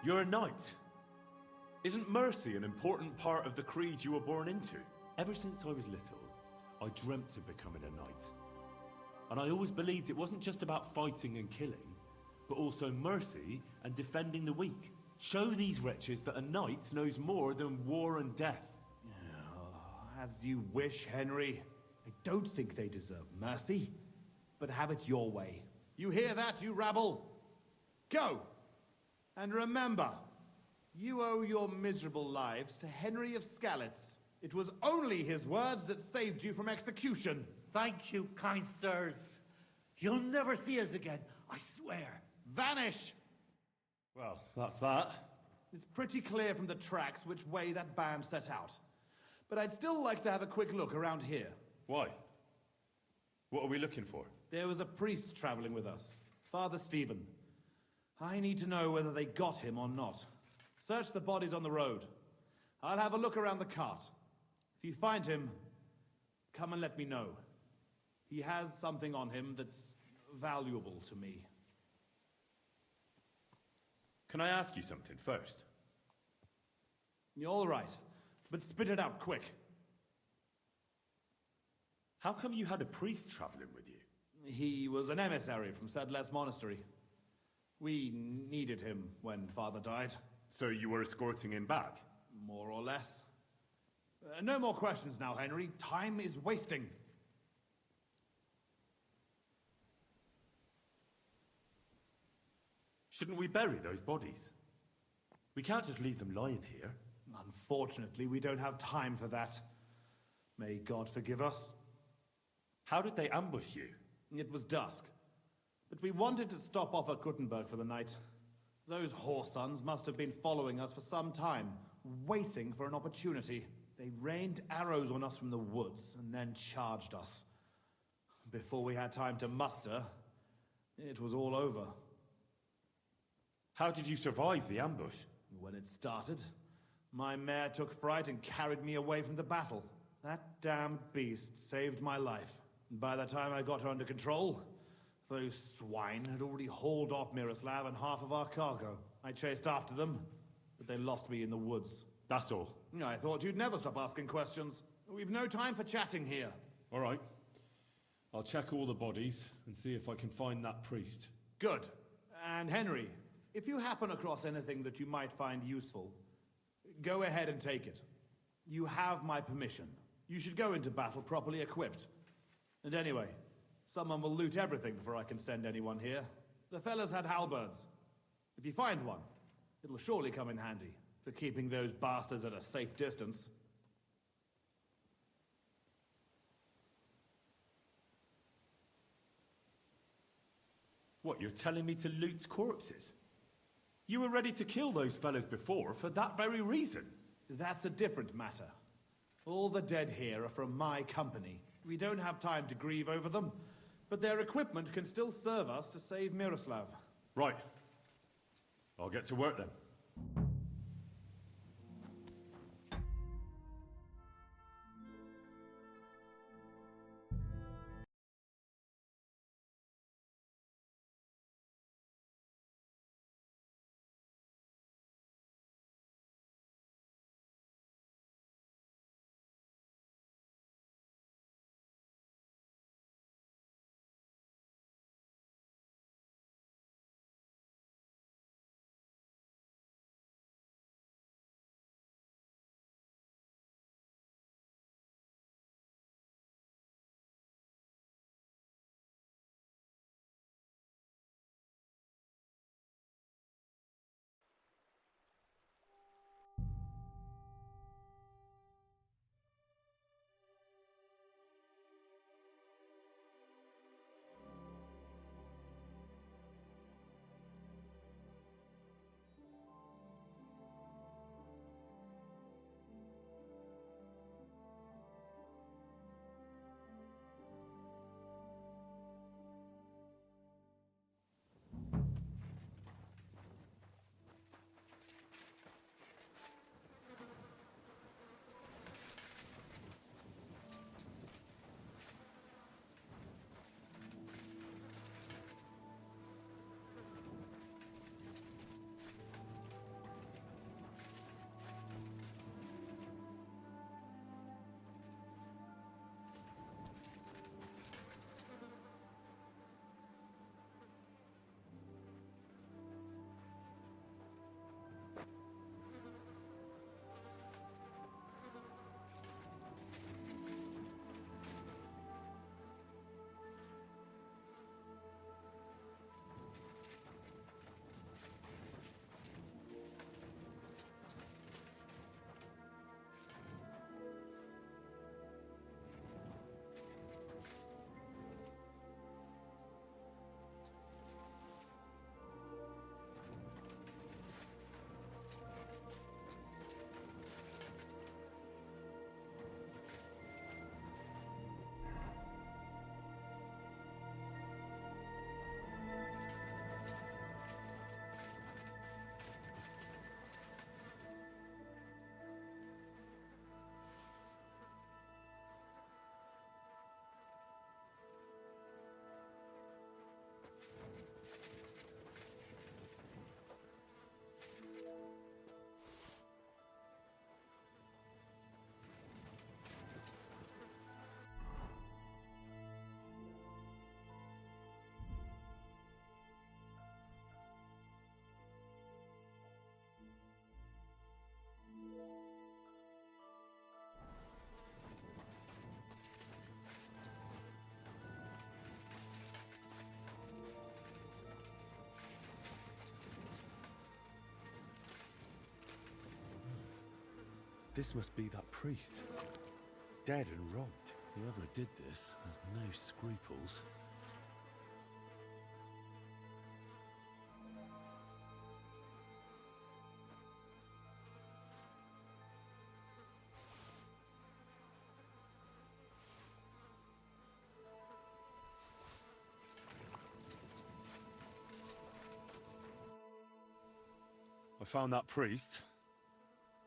You're a knight. Isn't mercy an important part of the creed you were born into? Ever since I was little, I dreamt of becoming a knight. And I always believed it wasn't just about fighting and killing, but also mercy and defending the weak. Show these wretches that a knight knows more than war and death. As you wish, Henry. I don't think they deserve mercy, but have it your way. You hear that, you rabble? Go! And remember, you owe your miserable lives to Henry of Skalitz. It was only his words that saved you from execution. Thank you, kind sirs. You'll never see us again, I swear. Vanish! Well, that's that. It's pretty clear from the tracks which way that band set out. But I'd still like to have a quick look around here. Why? What are we looking for? There was a priest traveling with us, Father Stephen. I need to know whether they got him or not. Search the bodies on the road. I'll have a look around the cart. If you find him, come and let me know. He has something on him that's valuable to me. Can I ask you something first? You're all right, but spit it out quick. How come you had a priest traveling with you? He was an emissary from Sedlet's monastery. We needed him when Father died. So you were escorting him back? More or less. No more questions now, Henry. Time is wasting. Shouldn't we bury those bodies? We can't just leave them lying here. Unfortunately, we don't have time for that. May God forgive us. How did they ambush you? It was dusk. But we wanted to stop off at Kuttenberg for the night. Those whoresons must have been following us for some time, waiting for an opportunity. They rained arrows on us from the woods and then charged us. Before we had time to muster, it was all over. How did you survive the ambush? When it started, my mare took fright and carried me away from the battle. That damned beast saved my life. And by the time I got her under control, those swine had already hauled off Miroslav and half of our cargo. I chased after them, but they lost me in the woods. That's all. I thought you'd never stop asking questions. We've no time for chatting here. All right. I'll check all the bodies and see if I can find that priest. Good. And Henry, if you happen across anything that you might find useful, go ahead and take it. You have my permission. You should go into battle properly equipped. And anyway, someone will loot everything before I can send anyone here. The fellas had halberds. If you find one, it'll surely come in handy for keeping those bastards at a safe distance. What, you're telling me to loot corpses? You were ready to kill those fellas before for that very reason. That's a different matter. All the dead here are from my company. We don't have time to grieve over them, but their equipment can still serve us to save Miroslav. Right. I'll get to work then. This must be that priest. Dead and robbed. Whoever did this has no scruples. I found that priest.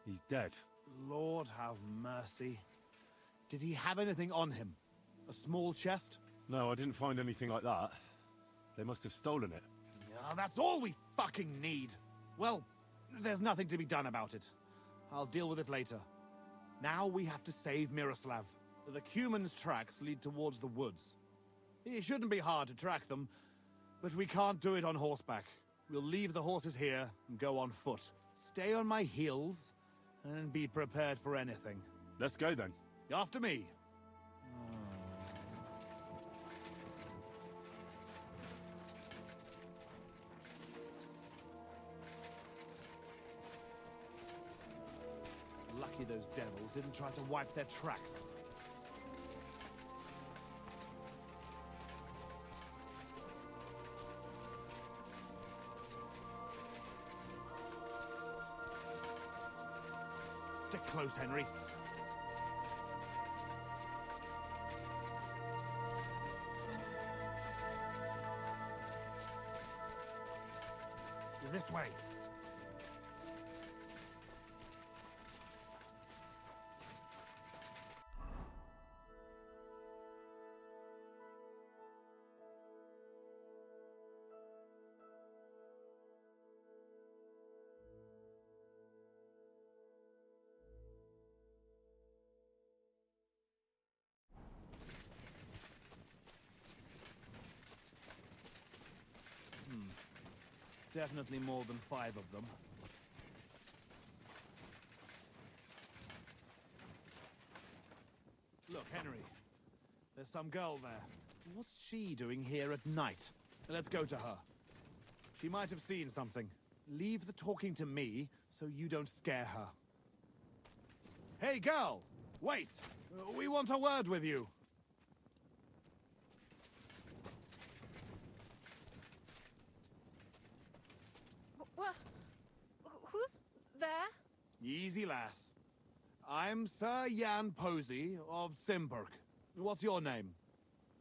He's dead. Lord have mercy. Did he have anything on him? A small chest? No, I didn't find anything like that. They must have stolen it. Yeah, that's all we fucking need. Well, there's nothing to be done about it. I'll deal with it later. Now we have to save Miroslav. The Cuman's tracks lead towards the woods. It shouldn't be hard to track them, but we can't do it on horseback. We'll leave the horses here and go on foot. Stay on my heels and be prepared for anything. Let's go then. After me. Lucky those devils didn't try to wipe their tracks. close, Henry. This way. Definitely more than 5 of them. Look, Henry. There's some girl there. What's she doing here at night? Let's go to her. She might have seen something. Leave the talking to me, so you don't scare her. Hey, girl! Wait! We want a word with you. Who's there? Easy, lass. I'm Sir Jan Posey of Simburg. What's your name?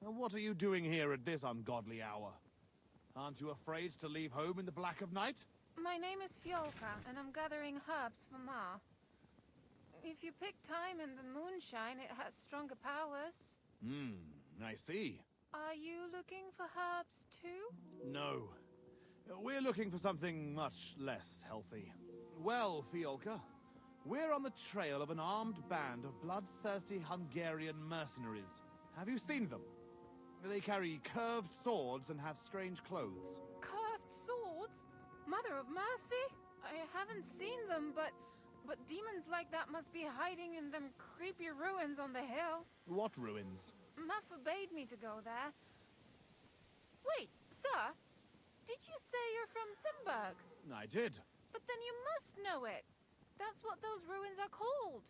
What are you doing here at this ungodly hour? Aren't you afraid to leave home in the black of night? My name is Fiolka, and I'm gathering herbs for Ma. If you pick thyme in the moonshine, it has stronger powers. I see. Are you looking for herbs too? No. We're looking for something much less healthy. Well, Fiolka, we're on the trail of an armed band of bloodthirsty Hungarian mercenaries. Have you seen them? They carry curved swords and have strange clothes. Curved swords? Mother of mercy? I haven't seen them, but demons like that must be hiding in them creepy ruins on the hill. What ruins? Ma forbade me to go there. Wait, sir? Did you say you're from Simburg? I did. But then you must know it. That's what those ruins are called.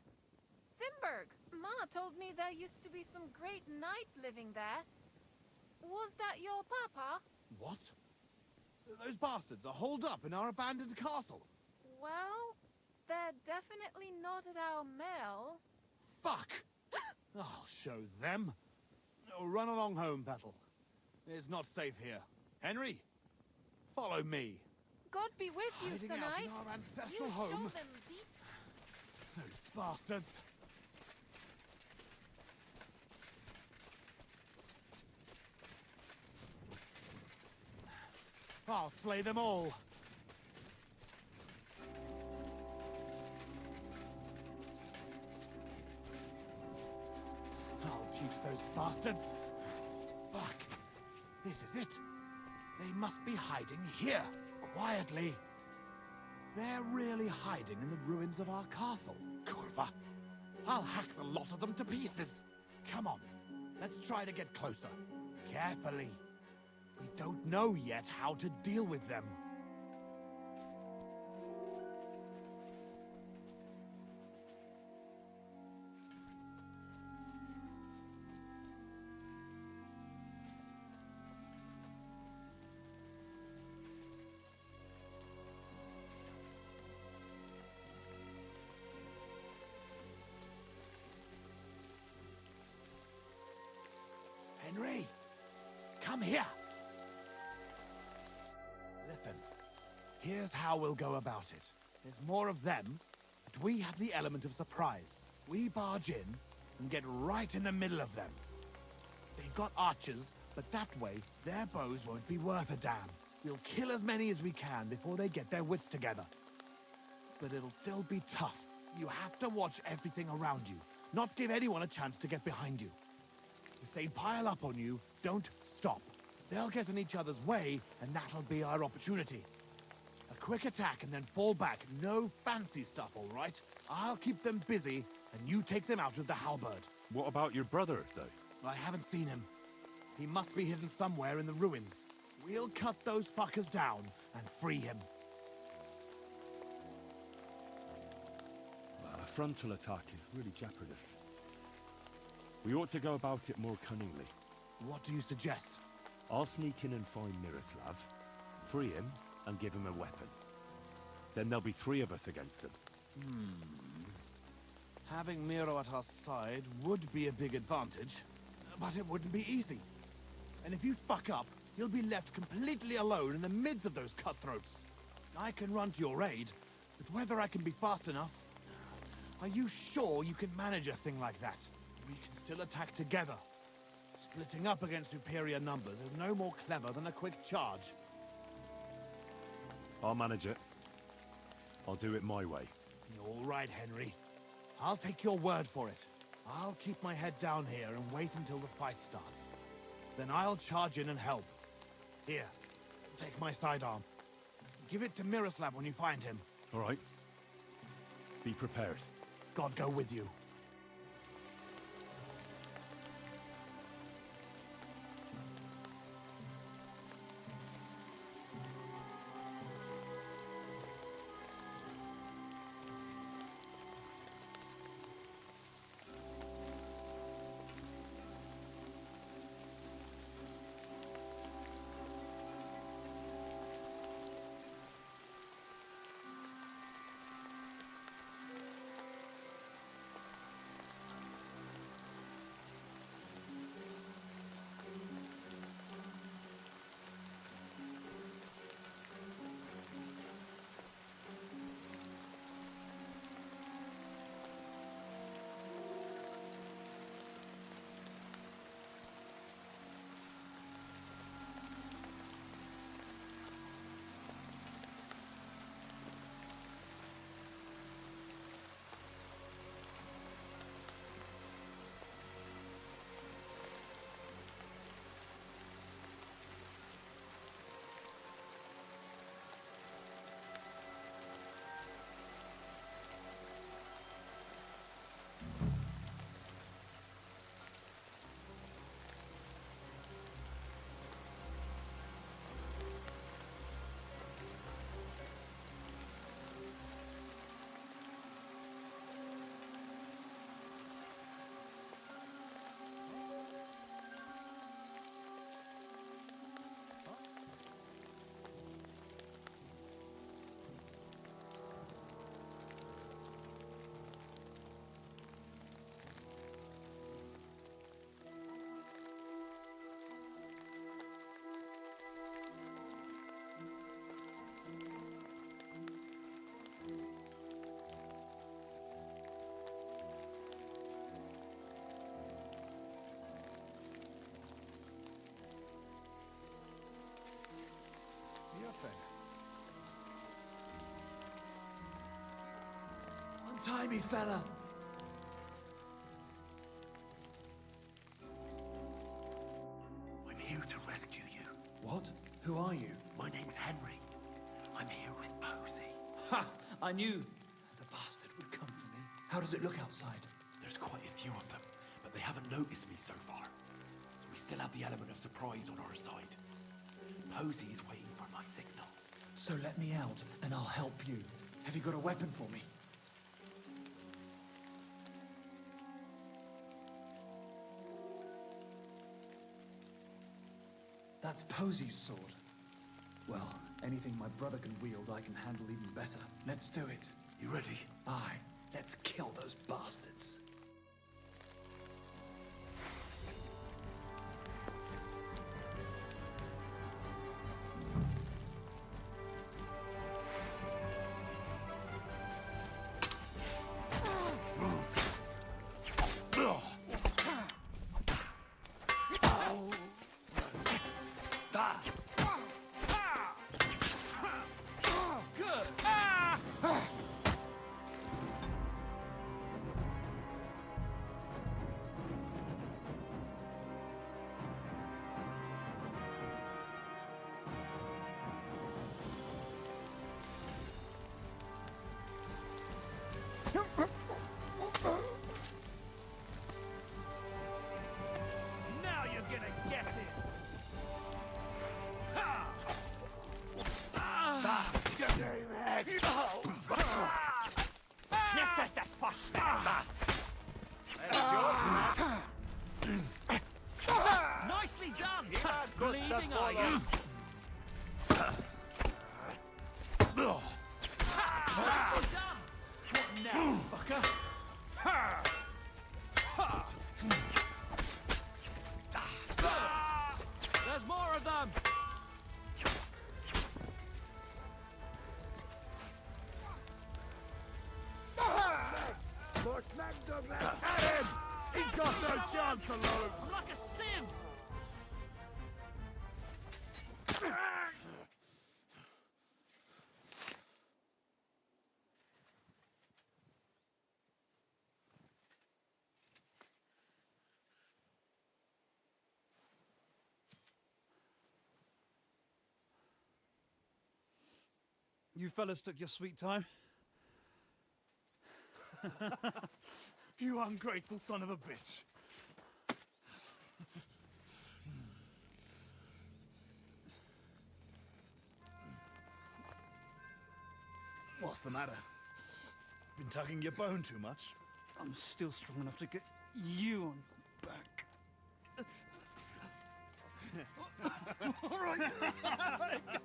Simburg. Ma told me there used to be some great knight living there. Was that your papa? What? Those bastards are holed up in our abandoned castle. Well, they're definitely not at our mill. Fuck! I'll show them. Run along home, Petal. It's not safe here. Henry, follow me. God be with you, Hiding Sir out Knight. in our ancestral You home. show them beast. Those bastards. I'll slay them all. I'll teach those bastards. Fuck. This is it. They must be hiding here, quietly. They're really hiding in the ruins of our castle. Kurva. I'll hack the lot of them to pieces. Come on. Let's try to get closer. Carefully. We don't know yet how to deal with them. Henry, come here. Listen, here's how we'll go about it. There's more of them, but we have the element of surprise. We barge in and get right in the middle of them. They've got archers, but that way their bows won't be worth a damn. We'll kill as many as we can before they get their wits together. But it'll still be tough. You have to watch everything around you, not give anyone a chance to get behind you. If they pile up on you, don't stop. They'll get in each other's way, and that'll be our opportunity. A quick attack and then fall back. No fancy stuff, all right? I'll keep them busy, and you take them out with the halberd. What about your brother, though? I haven't seen him. He must be hidden somewhere in the ruins. We'll cut those fuckers down and free him. A frontal attack is really jeopardous. We ought to go about it more cunningly. What do you suggest? I'll sneak in and find Miroslav, free him, and give him a weapon. Then there'll be 3 of us against them. Having Miro at our side would be a big advantage, but it wouldn't be easy. And if you fuck up, you'll be left completely alone in the midst of those cutthroats. I can run to your aid, but whether I can be fast enough... Are you sure you can manage a thing like that? We can still attack together. Splitting up against superior numbers is no more clever than a quick charge. I'll manage it. I'll do it my way. All right, Henry. I'll take your word for it. I'll keep my head down here and wait until the fight starts. Then I'll charge in and help. Here, take my sidearm. Give it to Miroslav when you find him. All right. Be prepared. God go with you. Untie me, fella. I'm here to rescue you. What? Who are you? My name's Henry. I'm here with Posey. Ha! I knew the bastard would come for me. How does it look outside? There's quite a few of them, but they haven't noticed me so far. We still have the element of surprise on our side. Posey is waiting for my signal. So let me out, and I'll help you. Have you got a weapon for me? That's Posey's sword. Well, anything my brother can wield, I can handle even better. Let's do it. You ready? Aye. Let's kill those bastards. Now you're gonna get it! Ha! Jag sätter först! Nicely done! Bleeding, are you? Nicely done! What now, fucker? got no chance alone! I'm like a sieve! You fellas took your sweet time. You ungrateful son of a bitch. What's the matter? Been tugging your bone too much? I'm still strong enough to get you on back. All right. Let it go.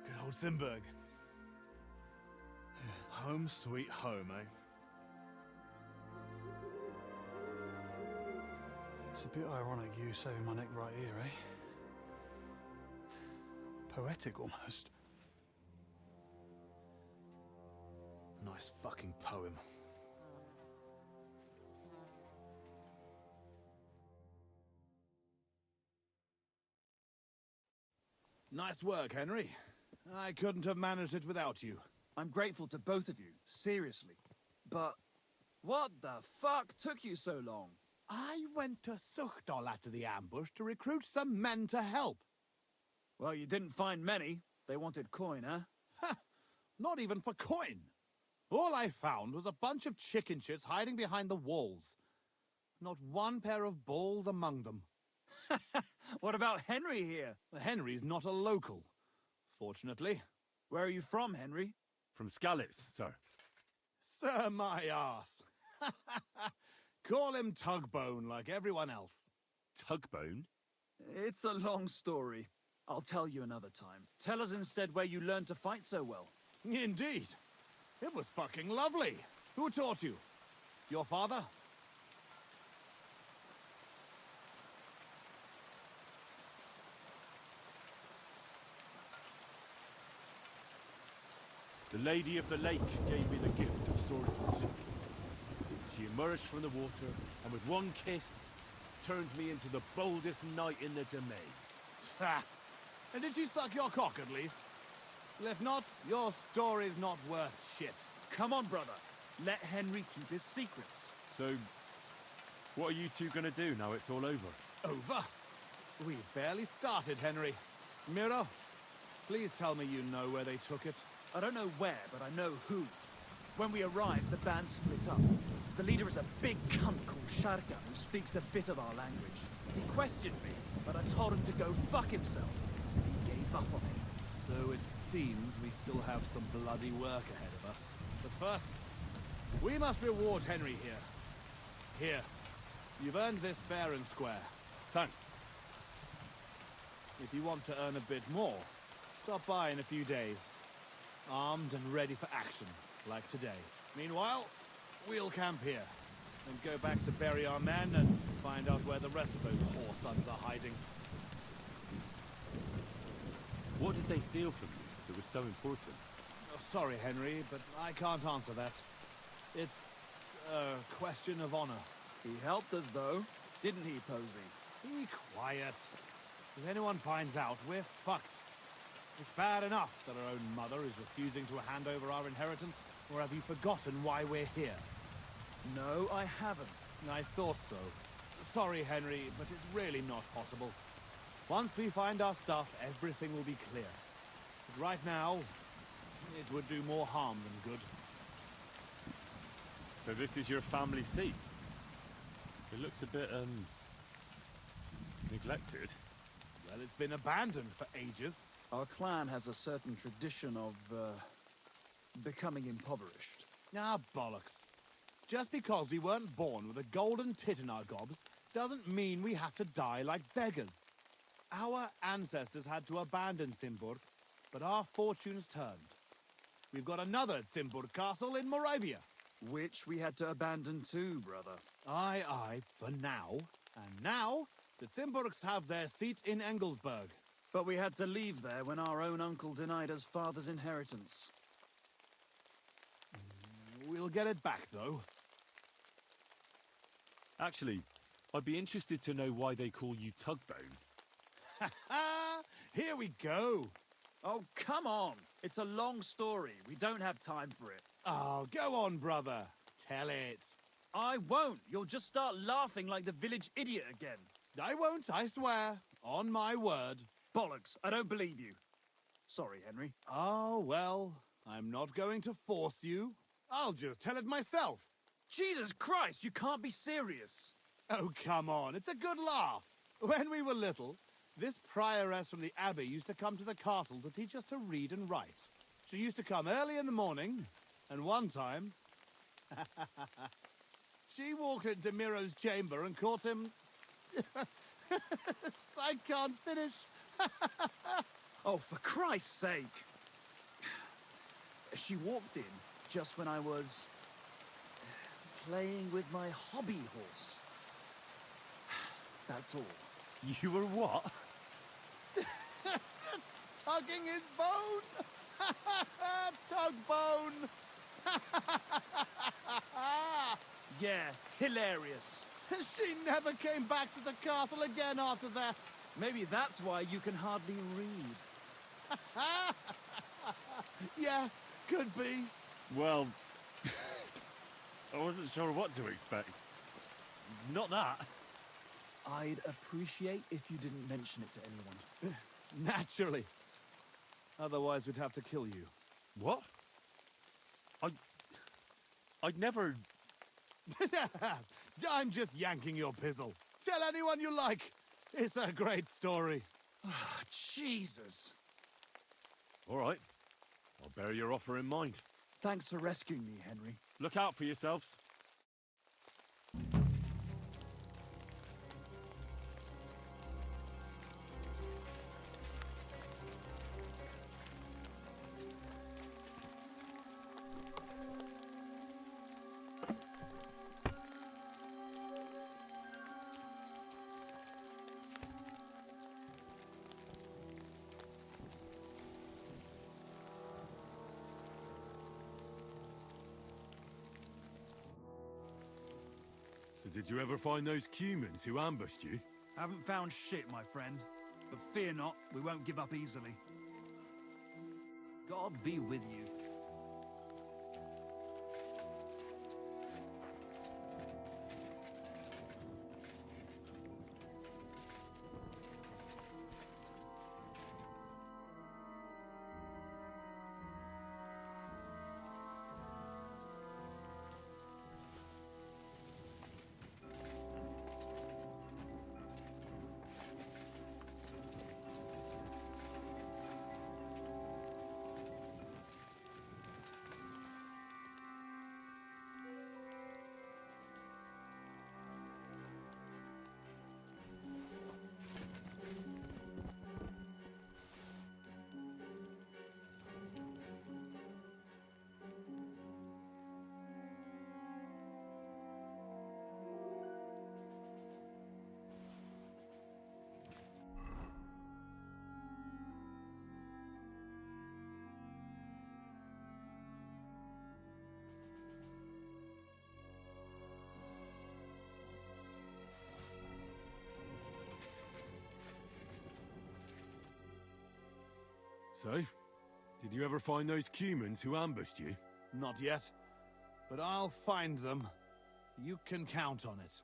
Good old Simberg. Home sweet home, eh? It's a bit ironic you saving my neck right here, eh? Poetic almost. Nice fucking poem. Nice work, Henry. I couldn't have managed it without you. I'm grateful to both of you, seriously. But what the fuck took you so long? I went to Suchdol after the ambush to recruit some men to help. Well, you didn't find many. They wanted coin, huh? Ha! Not even for coin. All I found was a bunch of chicken shits hiding behind the walls. Not one pair of balls among them. What about Henry here? Henry's not a local, fortunately. Where are you from, Henry? From Skalitz, sir. Sir, my arse. Call him Tugbone like everyone else. Tugbone? It's a long story. I'll tell you another time. Tell us instead where you learned to fight so well. Indeed. It was fucking lovely. Who taught you? Your father? The Lady of the Lake gave me the gift of swordsmanship. She emerged from the water, and with one kiss, turned me into the boldest knight in the domain. Ha! And did she suck your cock at least? If not, your story's not worth shit. Come on, brother. Let Henry keep his secrets. So, what are you two gonna do now it's all over? Over? We've barely started, Henry. Miro, please tell me you know where they took it. I don't know where, but I know who. When we arrived, the band split up. The leader is a big cunt called Sharka, who speaks a bit of our language. He questioned me, but I told him to go fuck himself. He gave up on me. So it seems we still have some bloody work ahead of us. But first, we must reward Henry here. Here. You've earned this fair and square. Thanks. If you want to earn a bit more, stop by in a few days. Armed and ready for action, like today. Meanwhile, we'll camp here. And go back to bury our men and find out where the rest of those whore sons are hiding. What did they steal from you that was so important? Oh, sorry, Henry, but I can't answer that. It's a question of honor. He helped us, though. Didn't he, Posey? Be quiet. If anyone finds out, we're fucked. It's bad enough that our own mother is refusing to hand over our inheritance. Or have you forgotten why we're here? No, I haven't. I thought so. Sorry, Henry, but it's really not possible. Once we find our stuff, everything will be clear. But right now, it would do more harm than good. So this is your family seat? It looks a bit, neglected. Well, it's been abandoned for ages. Our clan has a certain tradition of, becoming impoverished. Ah, bollocks. Just because we weren't born with a golden tit in our gobs doesn't mean we have to die like beggars. Our ancestors had to abandon Simburg, but our fortunes turned. We've got another Simburg castle in Moravia. Which we had to abandon too, brother. Aye, for now. And now, the Simburgs have their seat in Engelsberg. But we had to leave there when our own uncle denied us father's inheritance. We'll get it back, though. Actually, I'd be interested to know why they call you Tugbone. Here we go. Oh, come on. It's a long story. We don't have time for it. Oh, go on, brother. Tell it. I won't. You'll just start laughing like the village idiot again. I won't, I swear. On my word. Bollocks. I don't believe you. Sorry, Henry. Oh, well, I'm not going to force you. I'll just tell it myself. Jesus Christ, you can't be serious. Oh, come on. It's a good laugh. When we were little, this prioress from the abbey used to come to the castle to teach us to read and write. She used to come early in the morning, and one time... she walked into Miro's chamber and caught him... I can't finish. Oh, for Christ's sake. She walked in just when I was... playing with my hobby horse. That's all. You were what? Tugging his bone! Tug bone! Yeah, hilarious. She never came back to the castle again after that. Maybe that's why you can hardly read. Yeah, could be. Well, I wasn't sure what to expect. Not that. I'd appreciate if you didn't mention it to anyone. Naturally. Otherwise, we'd have to kill you. What? I'd never... I'm just yanking your pizzle. Tell anyone you like. It's a great story. Jesus. All right. I'll bear your offer in mind. Thanks for rescuing me, Henry. Look out for yourselves. So did you ever find those humans who ambushed you? Haven't found shit, my friend. But fear not, we won't give up easily. God be with you. So, did you ever find those humans who ambushed you? Not yet. But I'll find them. You can count on it.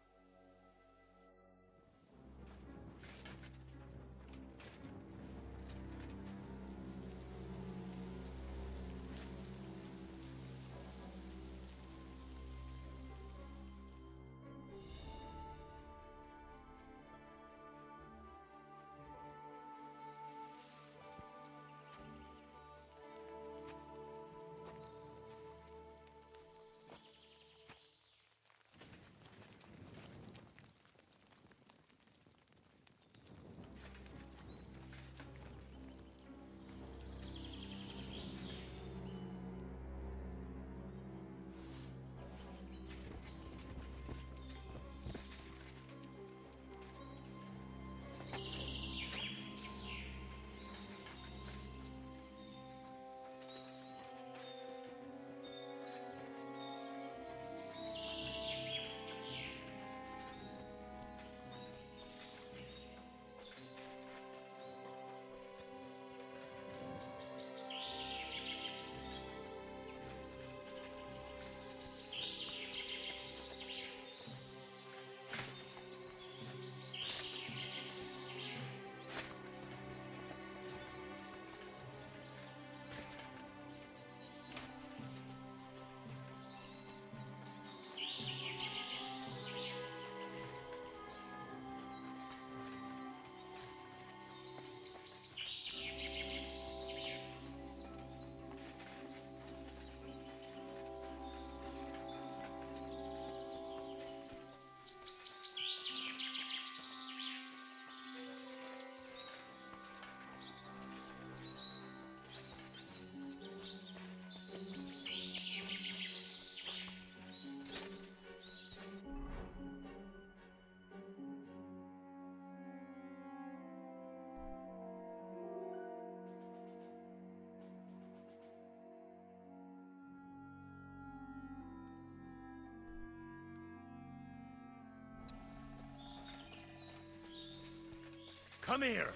Come here!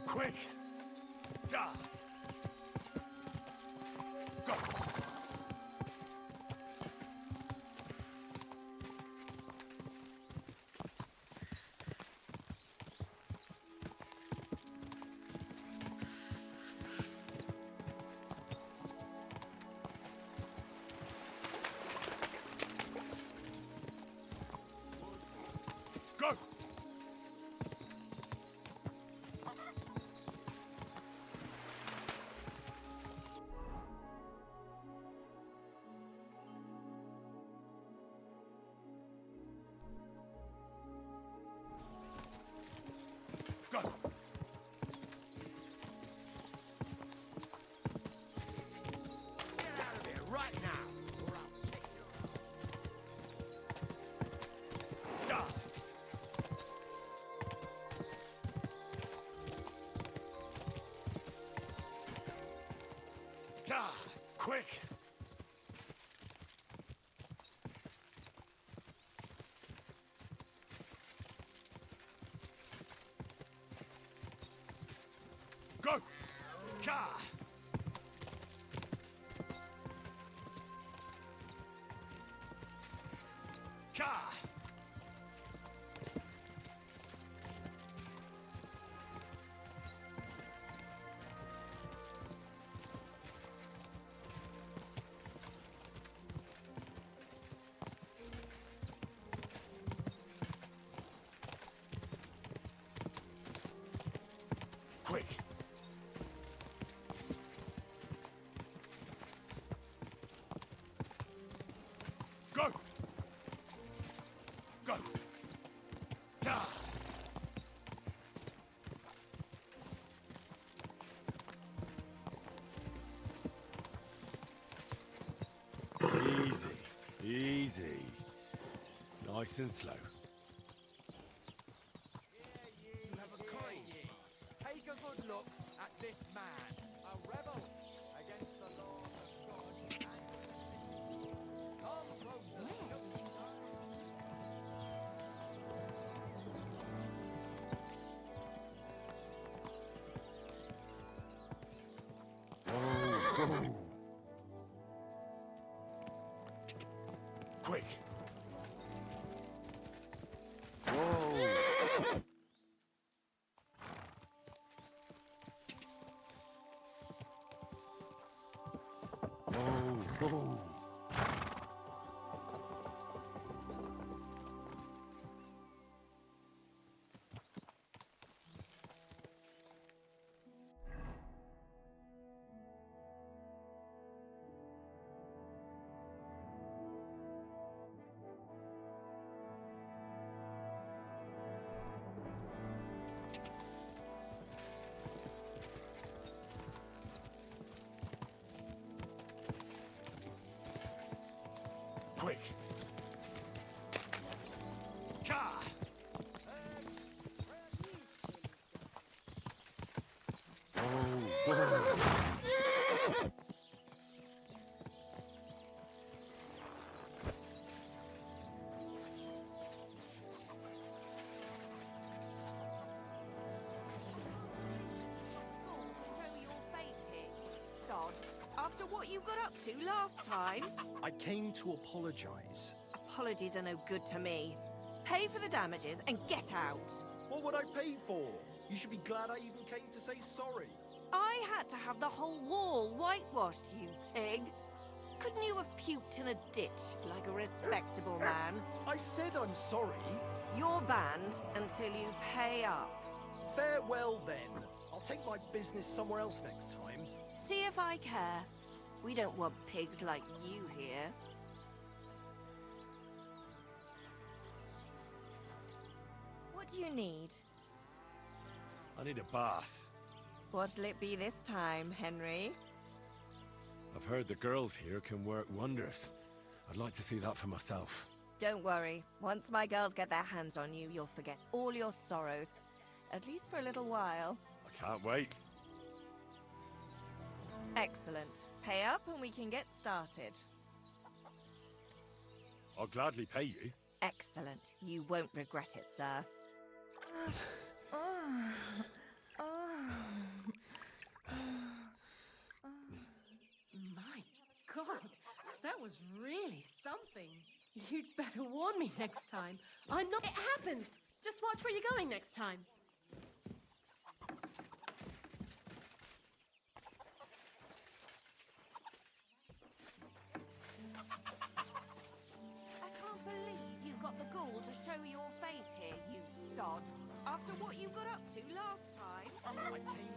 Quick! Ja! Go! Go! Go! Get out of here right now, or I'll take you. Ja! Ja! Quick! Go! Ja! Ja! Quick! Go! Go! Ja! Easy, easy. Nice and slow. You have a kind. Take a good look at this man, a rebel against the laws of God. Come closer. Quick! Whoa. Quick! Ja! After what you got up to last time? I came to apologize. Apologies are no good to me. Pay for the damages and get out. What would I pay for? You should be glad I even came to say sorry. I had to have the whole wall whitewashed, you pig. Couldn't you have puked in a ditch like a respectable man? I said I'm sorry. You're banned until you pay up. Farewell then. I'll take my business somewhere else next time. See if I care. We don't want pigs like you here. What do you need? I need a bath. What'll it be this time, Henry? I've heard the girls here can work wonders. I'd like to see that for myself. Don't worry. Once my girls get their hands on you, you'll forget all your sorrows. At least for a little while. I can't wait. Excellent. Pay up and we can get started. I'll gladly pay you. Excellent. You won't regret it, sir. My God, that was really something. You'd better warn me next time. I'm not. It happens. Just watch where you're going next time. I can't believe you got the gall to show your face here, you sod. After what you got up to last time. I came to you.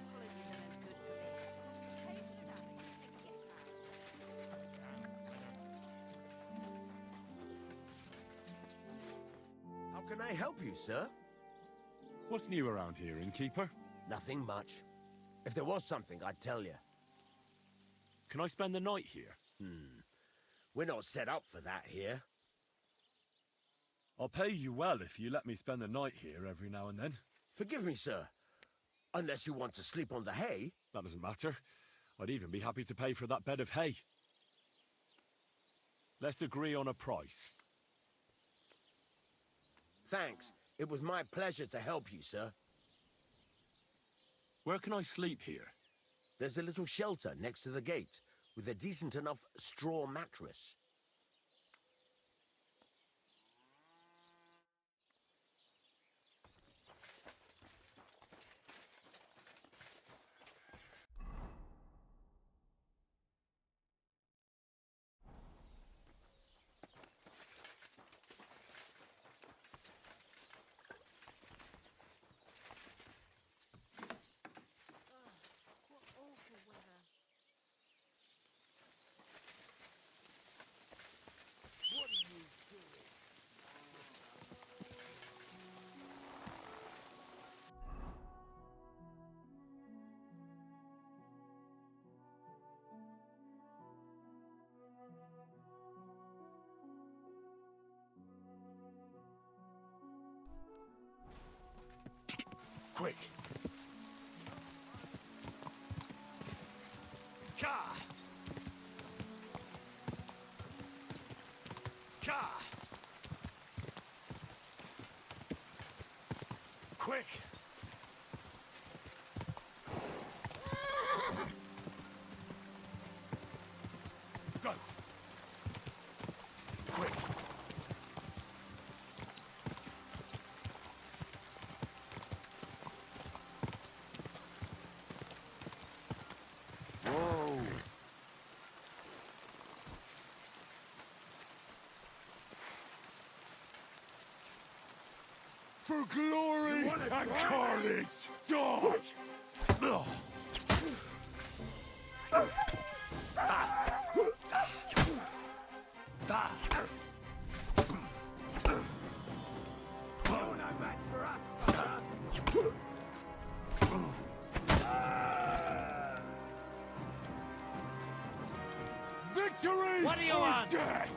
Apologies are no good for me. Pay for the damage and get back. How can I help you, sir? What's new around here, innkeeper? Nothing much. If there was something, I'd tell you. Can I spend the night here? We're not set up for that here. I'll pay you well if you let me spend the night here every now and then. Forgive me, sir. Unless you want to sleep on the hay. That doesn't matter. I'd even be happy to pay for that bed of hay. Let's agree on a price. Thanks. It was my pleasure to help you, sir. Where can I sleep here? There's a little shelter next to the gate, with a decent enough straw mattress. Quick! Ka! Ka! Quick! Go! Quick! Whoa! For glory and carnage, die! Ugh. Victory! What do you or want? Death?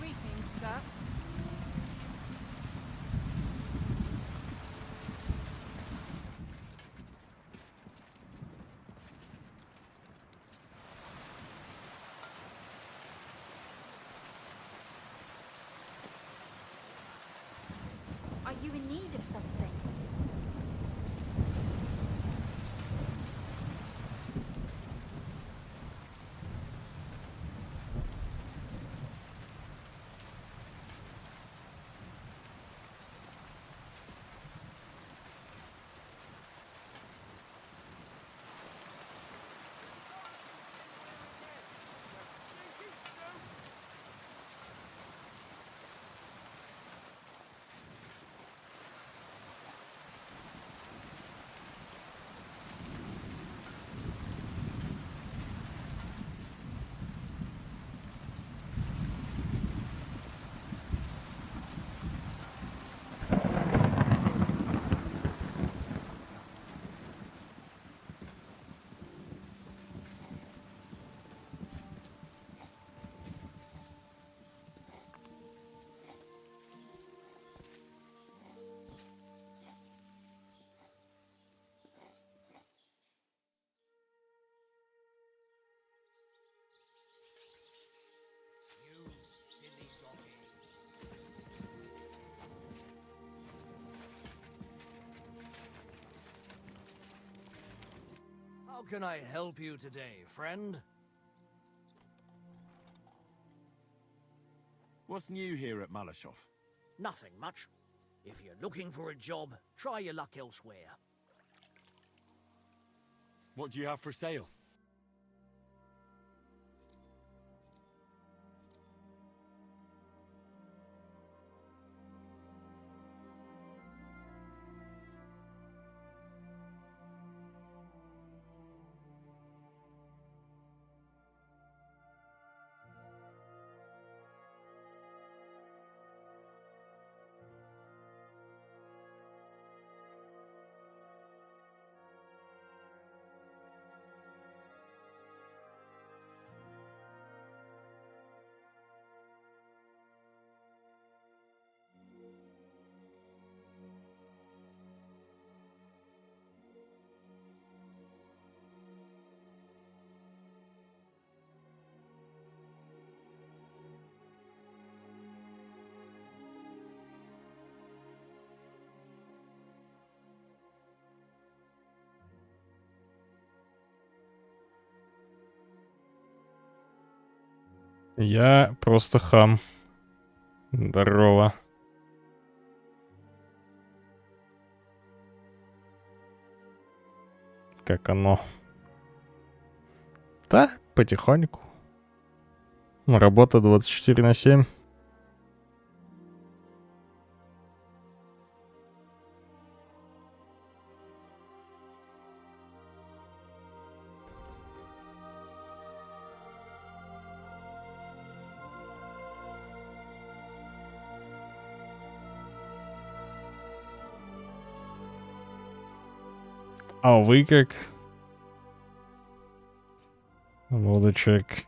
Greetings, sir. Are you in need of something? How can I help you today, friend? What's new here at Malashov? Nothing much. If you're looking for a job, try your luck elsewhere. What do you have for sale? Я просто хам. Здорово. Как оно? Да, потихоньку. Работа 24/7. А вы как? Молодой человек.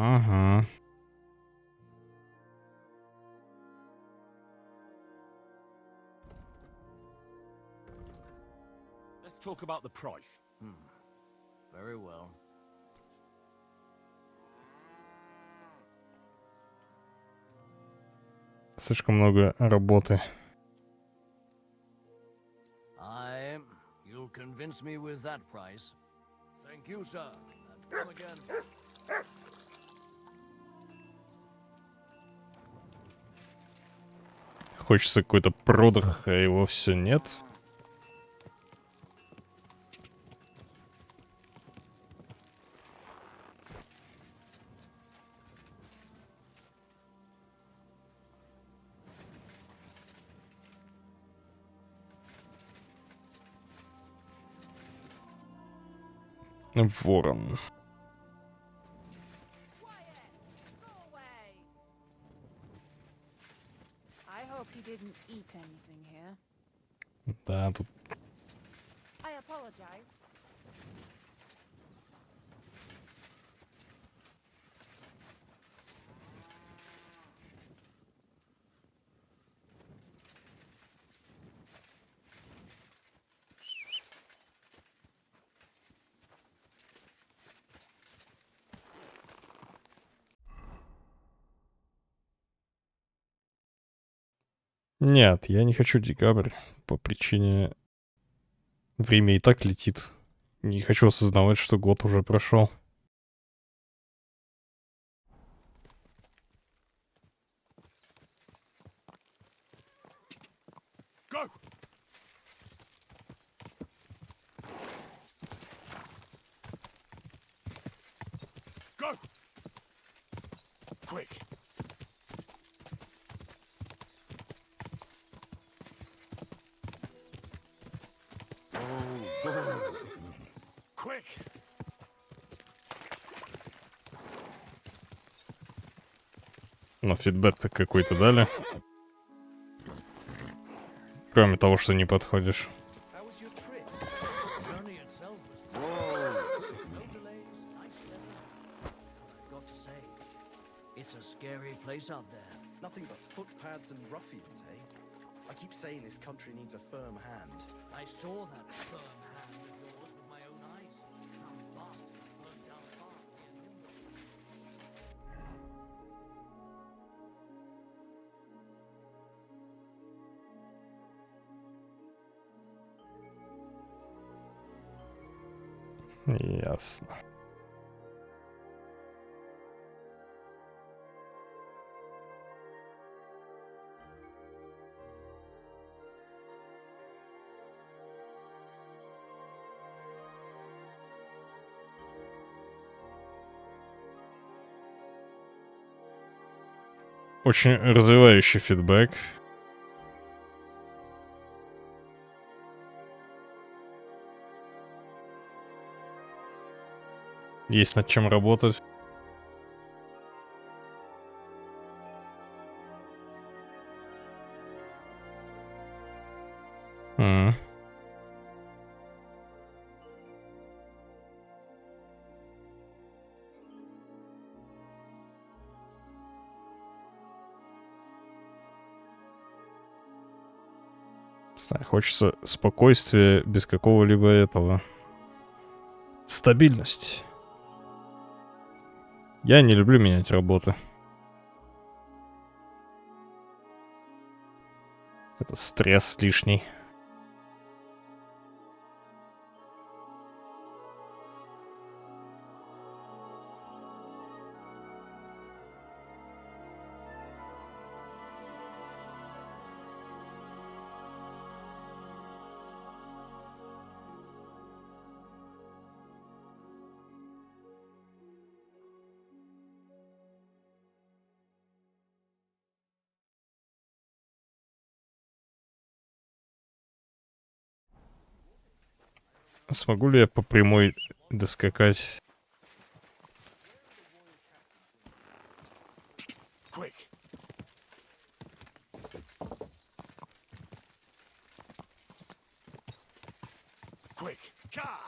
Ага. Let's talk about the price. Very well. Слишком много работы. You'll convince me with that price. Thank you, sir. And come again. Хочется какой-то продах, а его все нет. Ворон. I hope he didn't eat anything here. Да, тут I apologize. Нет, я не хочу декабрь по причине... Время и так летит. Не хочу осознавать, что год уже прошел. Go! Go! Quick! Quick! Но фидбэк-то какой-то дали. Кроме того, что не подходишь. How was your trip? The journey itself was... No delays, nice weather. I've got to say, it's a scary place out there. Nothing but footpads and ruffians, eh? I keep saying this country needs a firm hand. I saw that firm hand of yours with my own eyes. Some bastards burned down a farm near Limbo. Ясно. Очень развивающий фидбэк. Есть над чем работать. Хочется спокойствия без какого-либо этого. Стабильность. Я не люблю менять работы. Это стресс лишний. Смогу ли я по прямой доскакать? Quick! Quick! Car!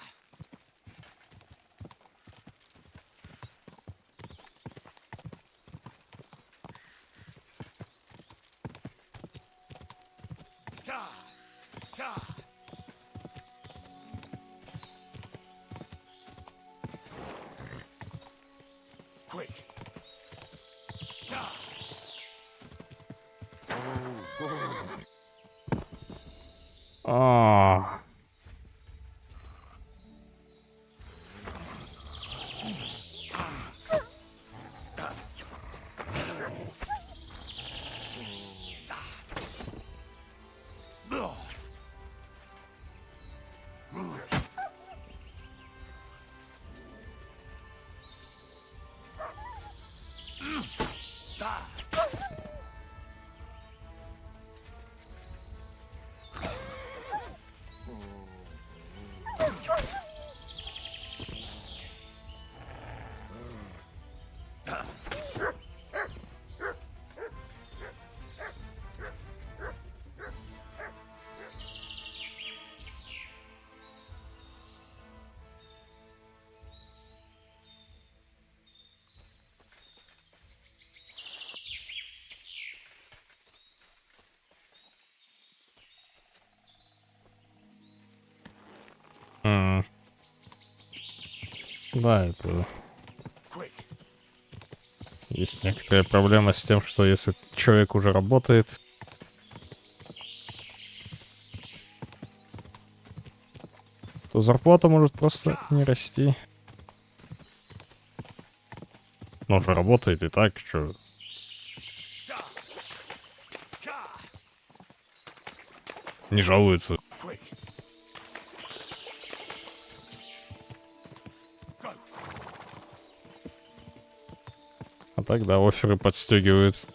Quick. А. Да, это... Есть некоторая проблема с тем, что если человек уже работает, то зарплата может просто не расти. Но уже работает и так, что... Не жалуется. А так, да, офферы подстегивают.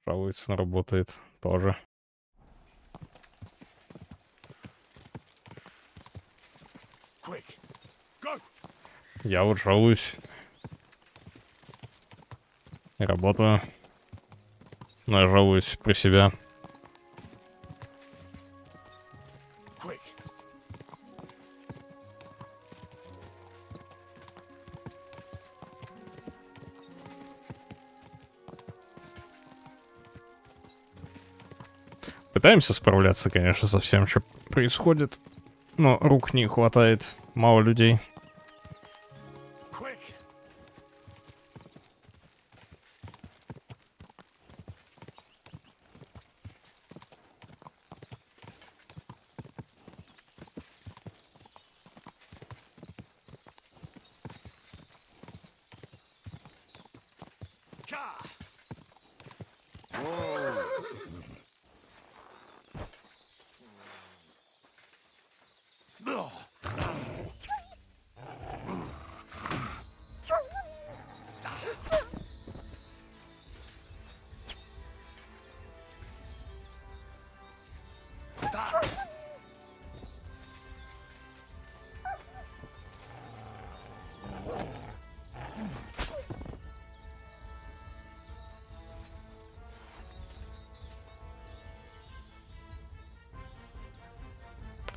Жалуется, но работает тоже. Я вот жалуюсь. И работаю. Но я жалуюсь про себя. Пытаемся справляться, конечно, со всем, что происходит. Но рук не хватает. Мало людей.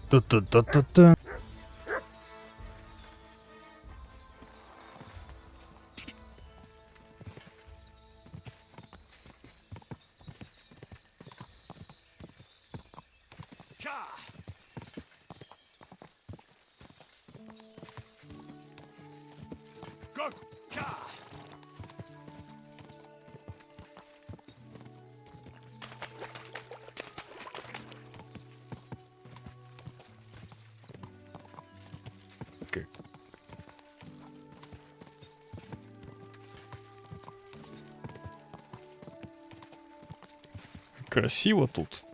Та-та-та-та-та. Красиво тут.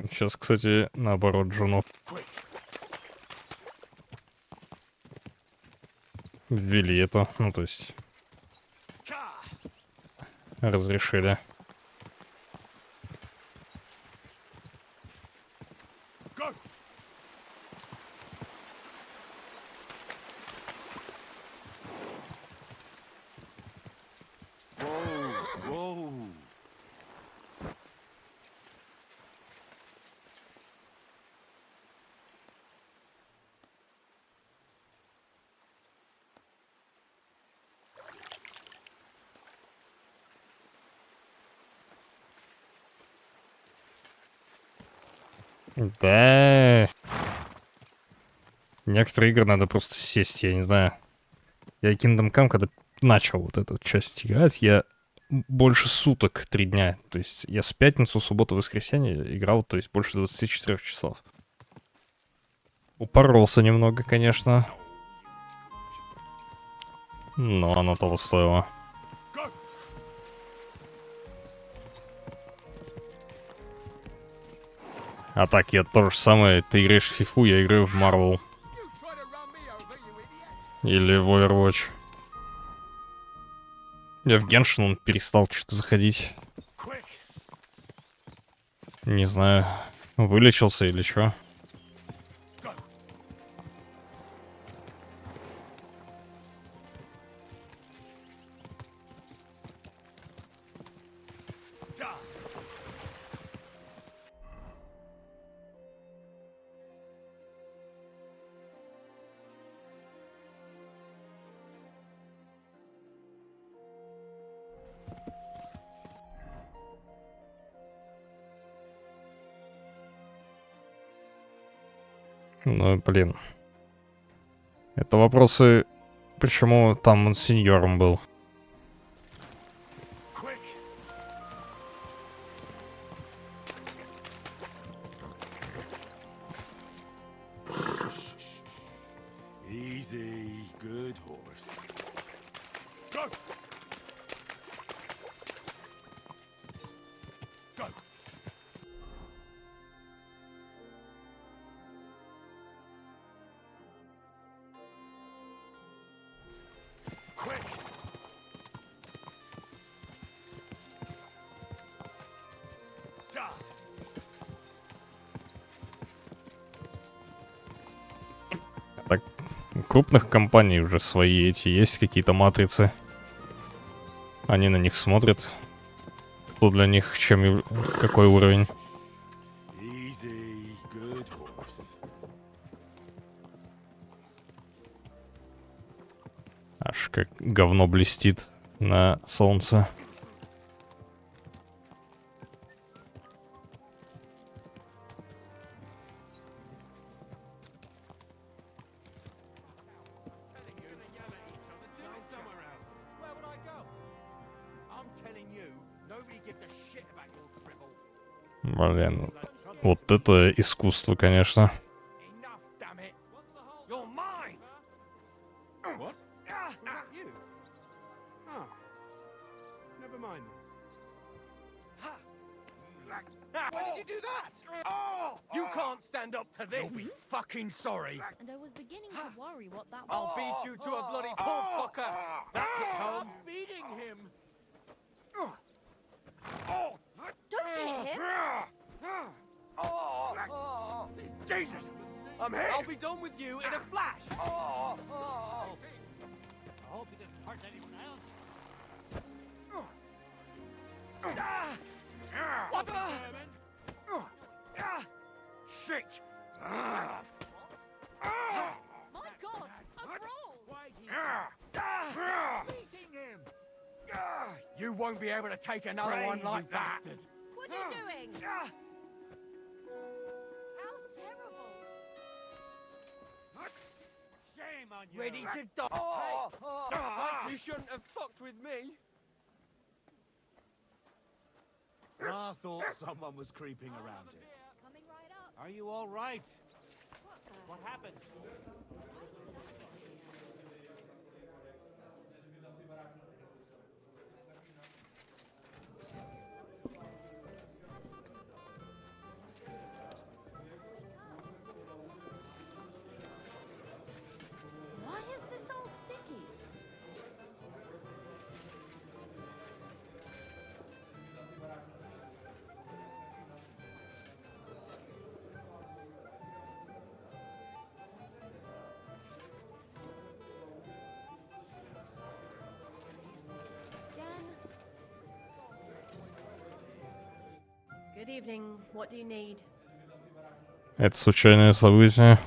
Сейчас, кстати, наоборот, жену ввели это, ну то есть разрешили. Да. Некоторые игры надо просто сесть, я не знаю. Я Kingdom Come, когда начал вот эту часть играть, я больше суток, 3 дня. То есть я с пятницу, субботу, воскресенье играл, то есть больше 24 часов. Упоролся немного, конечно. Но оно того стоило. А так, я то же самое. Ты играешь в фифу, я играю в Marvel. Или в Overwatch. Я в Genshin он перестал что-то заходить. Не знаю, вылечился или что. Ну, блин. Это вопросы, почему там он сеньором был. Easy, good horse. Go! Go! Quick! Da! Так, у крупных компаний уже свои эти есть какие-то матрицы. Они на них смотрят. Кто для них, чем и какой уровень. Easy, good horse. Аж как говно блестит на солнце. Блин, вот это искусство, конечно. What? You? Oh. Never mind. Why did you do that? Oh! You can't stand up to this. You'll be fucking sorry. And I was beginning to worry what that I'll beat you to a bloody pulp fucker. That hit home. Beating him. Don't hit him. Jesus! I'm here! I'll be done with you in a flash. I hope he doesn't hurt anyone else. What the? Shit! My God, a brawl! Beating him! You won't be able to take another one like that. What are you doing? How terrible! Shame on you. Ready to die? Hey, you shouldn't have fucked with me. I thought someone was creeping around here. Coming right up. Are you all right? What happened? Good evening. What do you need? Это случайное событие.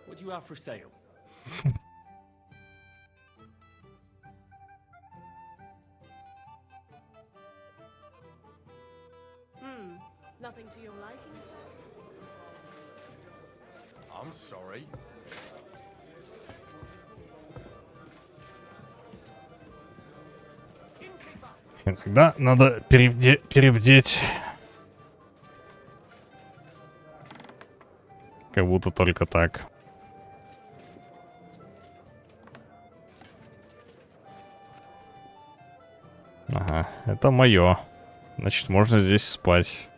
What do you have for sale? Nothing to your liking, sir? I'm sorry. Иногда надо перебдеть. Как будто только так. Ага, это мое. Значит, можно здесь спать.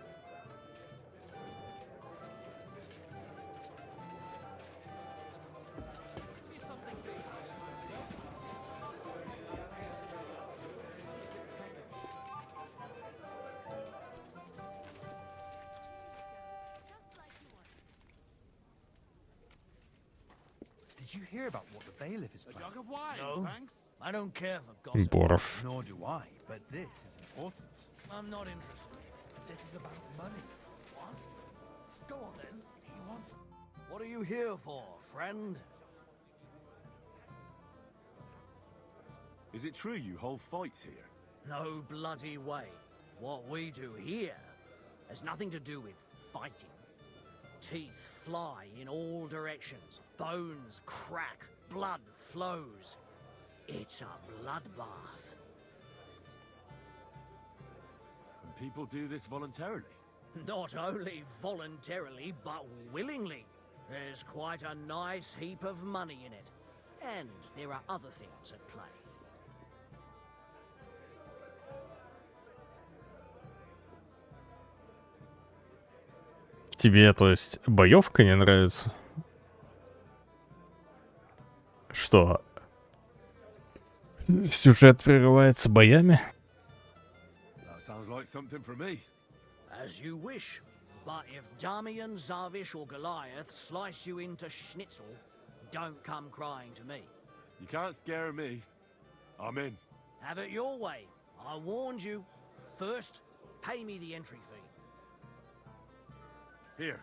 Did you hear about what the bailiff is planning? No, I don't care for gossip. Боров. Nor do I, but this is important. I'm not interested. This is about money. What? Go on then. He wants... What are you here for, friend? Is it true you hold fights here? No bloody way. What we do here has nothing to do with fighting. Teeth fly in all directions. Bones crack. Blood flows. It's a bloodbath. And people do this voluntarily? Not only voluntarily, but willingly. There's quite a nice heap of money in it. And there are other things at play. Тебе, то есть, боевка не нравится? Что? Сюжет прерывается боями? That sounds like something for me. As you wish. But if Damian, Zavish, or Goliath slice you into schnitzel, don't come crying to me. You can't scare me. I'm in. Have it your way. I warned you. First, pay me the entry fee. Here.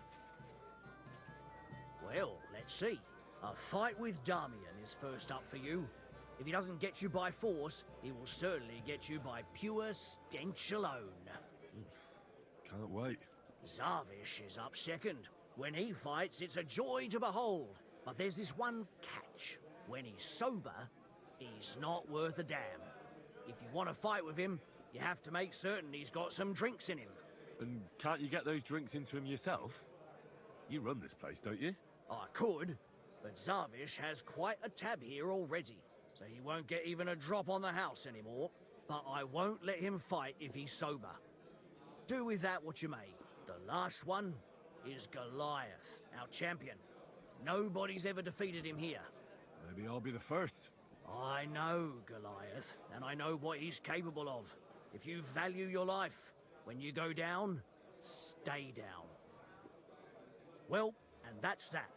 Well, let's see. A fight with Damian is first up for you. If he doesn't get you by force, he will certainly get you by pure stench alone. Can't wait. Zavish is up second. When he fights, it's a joy to behold. But there's this one catch. When he's sober, he's not worth a damn. If you want to fight with him, you have to make certain he's got some drinks in him. And can't you get those drinks into him yourself? You run this place, don't you? I could, but Zavish has quite a tab here already, so he won't get even a drop on the house anymore. But I won't let him fight if he's sober. Do with that what you may. The last one is Goliath, our champion. Nobody's ever defeated him here. Maybe I'll be the first. I know Goliath, and I know what he's capable of. If you value your life, when you go down, stay down. Well, and that's that.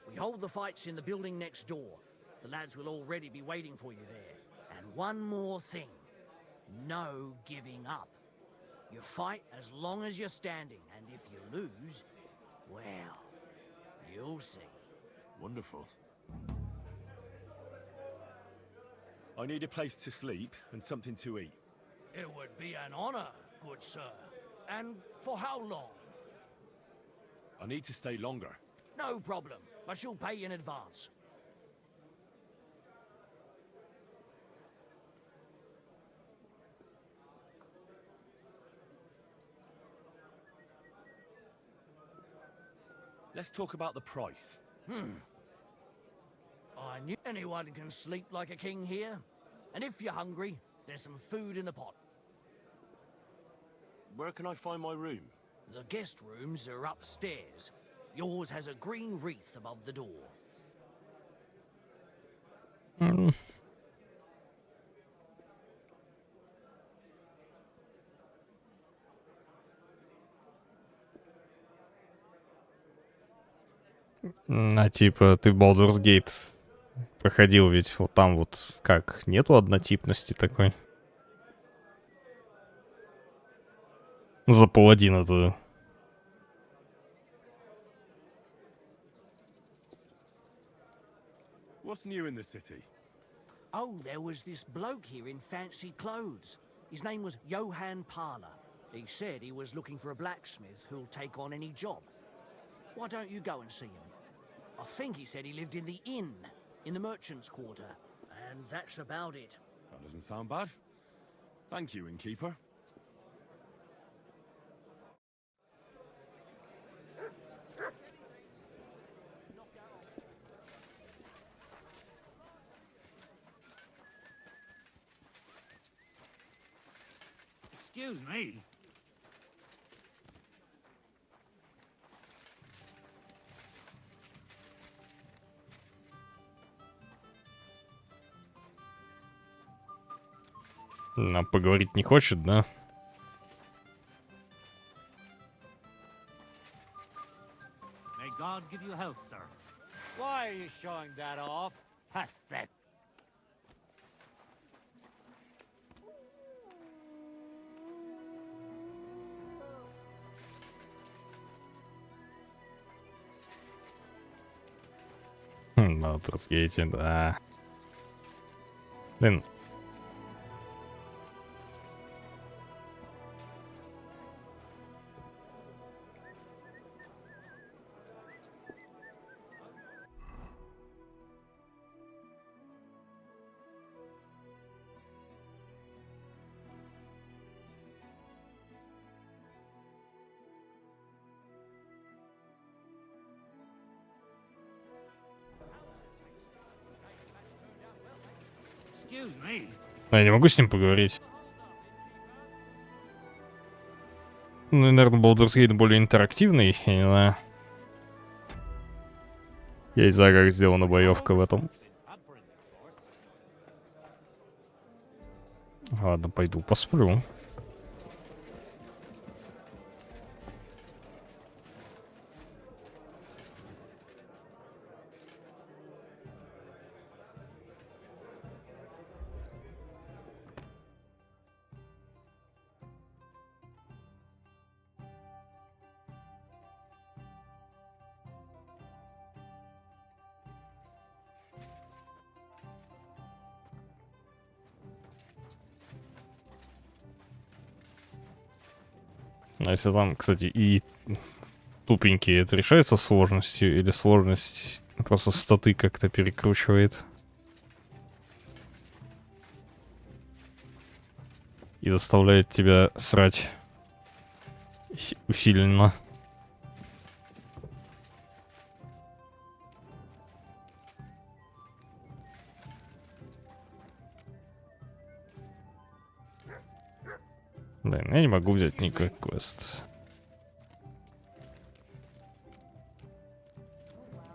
We hold the fights in the building next door. The lads will already be waiting for you there. And one more thing. No giving up. You fight as long as you're standing, and if you lose, well, you'll see. Wonderful. I need a place to sleep and something to eat. It would be an honor, good sir. And for how long? I need to stay longer. No problem, but she'll pay in advance. Let's talk about the price. I knew anyone can sleep like a king here. And if you're hungry, there's some food in the pot. Where can I find my room? The guest rooms are upstairs. Yours has a green wreath above the door. А типа ты Baldur's Gate проходил, ведь вот там вот как, нету однотипности такой? За паладина-то. What's new in the city? Oh, there was this bloke here in fancy clothes. His name was Johann Parler. He said he was looking for a blacksmith who'll take on any job. Why don't you go and see him? I think he said he lived in the inn, in the merchant's quarter. And that's about it. That doesn't sound bad. Thank you, innkeeper. Excuse me. Нам поговорить не хочет, да? May God give you health, sir. Why are you showing that off? Pathetic. На Трансгейте, да. Блин. Excuse me. Я не могу с ним поговорить. Ну, наверное, Baldur's Gate более интерактивный, я не знаю. Я не знаю, как сделана боевка в этом. Ладно, пойду посплю. А если там, кстати, и тупенькие, это решается сложностью или сложность просто статы как-то перекручивает? И заставляет тебя срать усиленно. Да, я не могу взять никакой квест.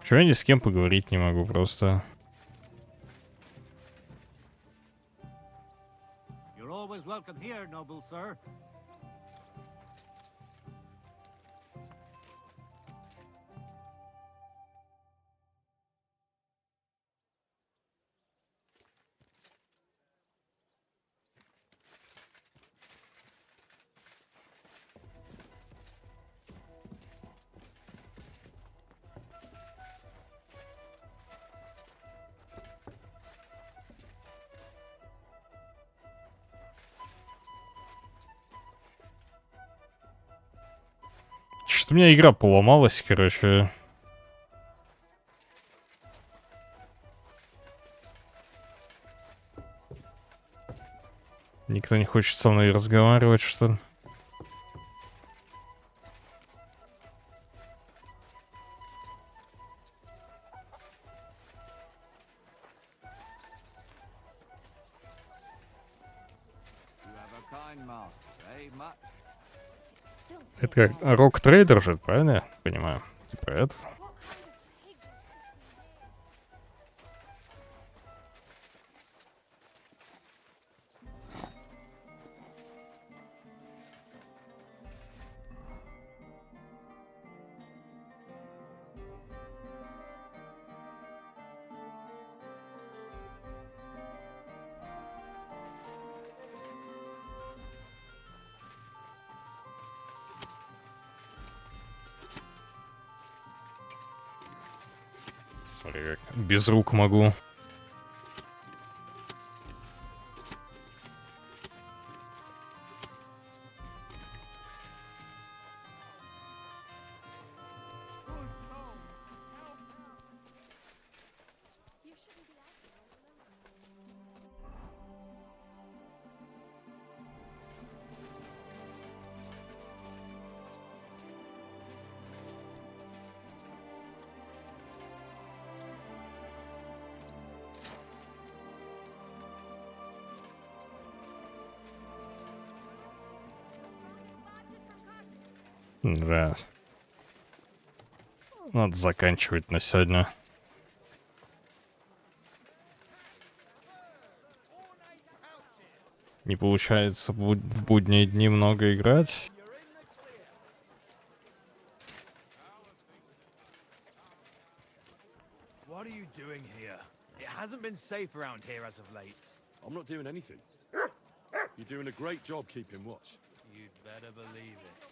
Чего я ни с кем поговорить не могу просто. You're always welcome here, noble sir. Что-то у меня игра поломалась, короче. Никто не хочет со мной разговаривать, что ли? Это как рок-трейдер же, правильно я понимаю? Типа это. Смотри, как без рук могу. Да. Надо заканчивать на сегодня. Не получается в будние дни много играть. What are you doing here? It hasn't been safe around here as of late. I'm not doing anything. You're doing a great job keeping watch. You'd better believe it.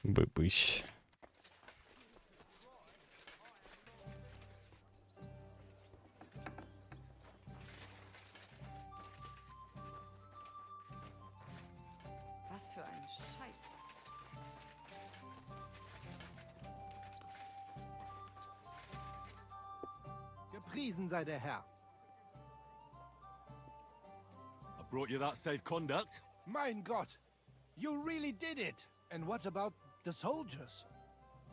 Быбысь. Was für ein Scheiß. Gepriesen sei der Herr. I brought you that safe conduct. Mein Gott, you really did it. And what about the soldiers?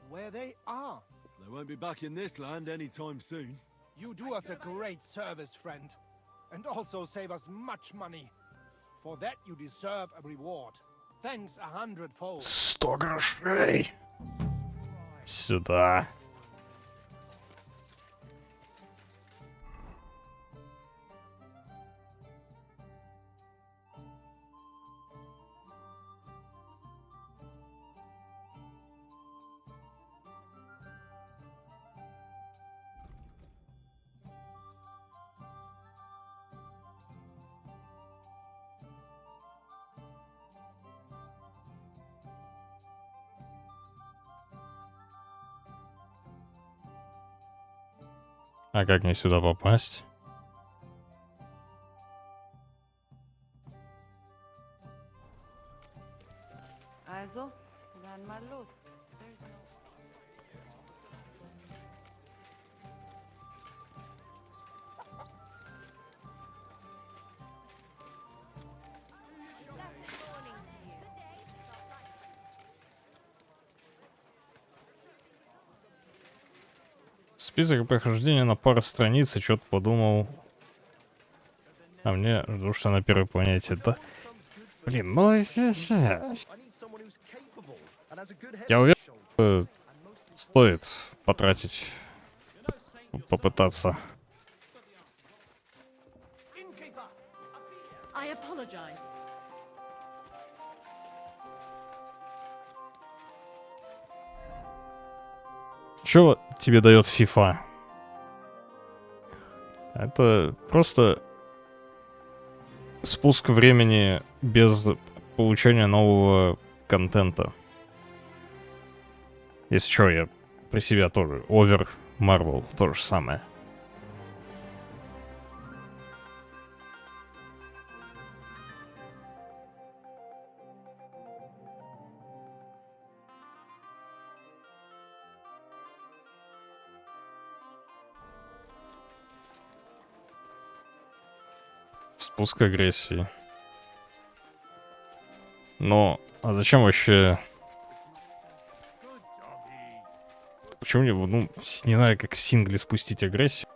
Where they are? They won't be back in this land anytime soon. You do us a great service, friend. And also save us much money. For that you deserve a reward. Thanks 100-fold. 100 грошей. Сюда. А как мне сюда попасть? Also, dann mal los. There's no... Список прохождения на пару страниц, и что-то подумал. А мне жду, что на первой планете. Да. Блин, ну я уверен, стоит потратить, попытаться. I apologize. Что тебе дает FIFA? Это просто спуск времени без получения нового контента. Если что, я при себя тоже. Over Marvel, то же самое. Спуск агрессии. Но, а зачем вообще... Почему мне, ну, не знаю, как в сингле спустить агрессию?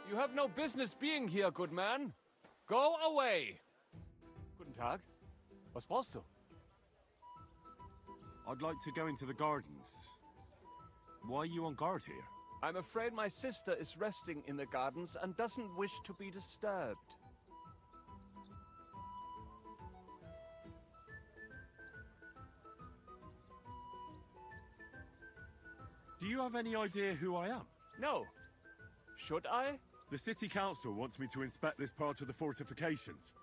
You have no business being here, good man. Go away. Guten Tag. Was brauchst du? I'd like to go into the gardens. Why are you on guard here? I'm afraid my sister is resting in the gardens and doesn't wish to be disturbed. you have any idea who I am? No. Should I? The city council wants me to inspect this part of the fortifications.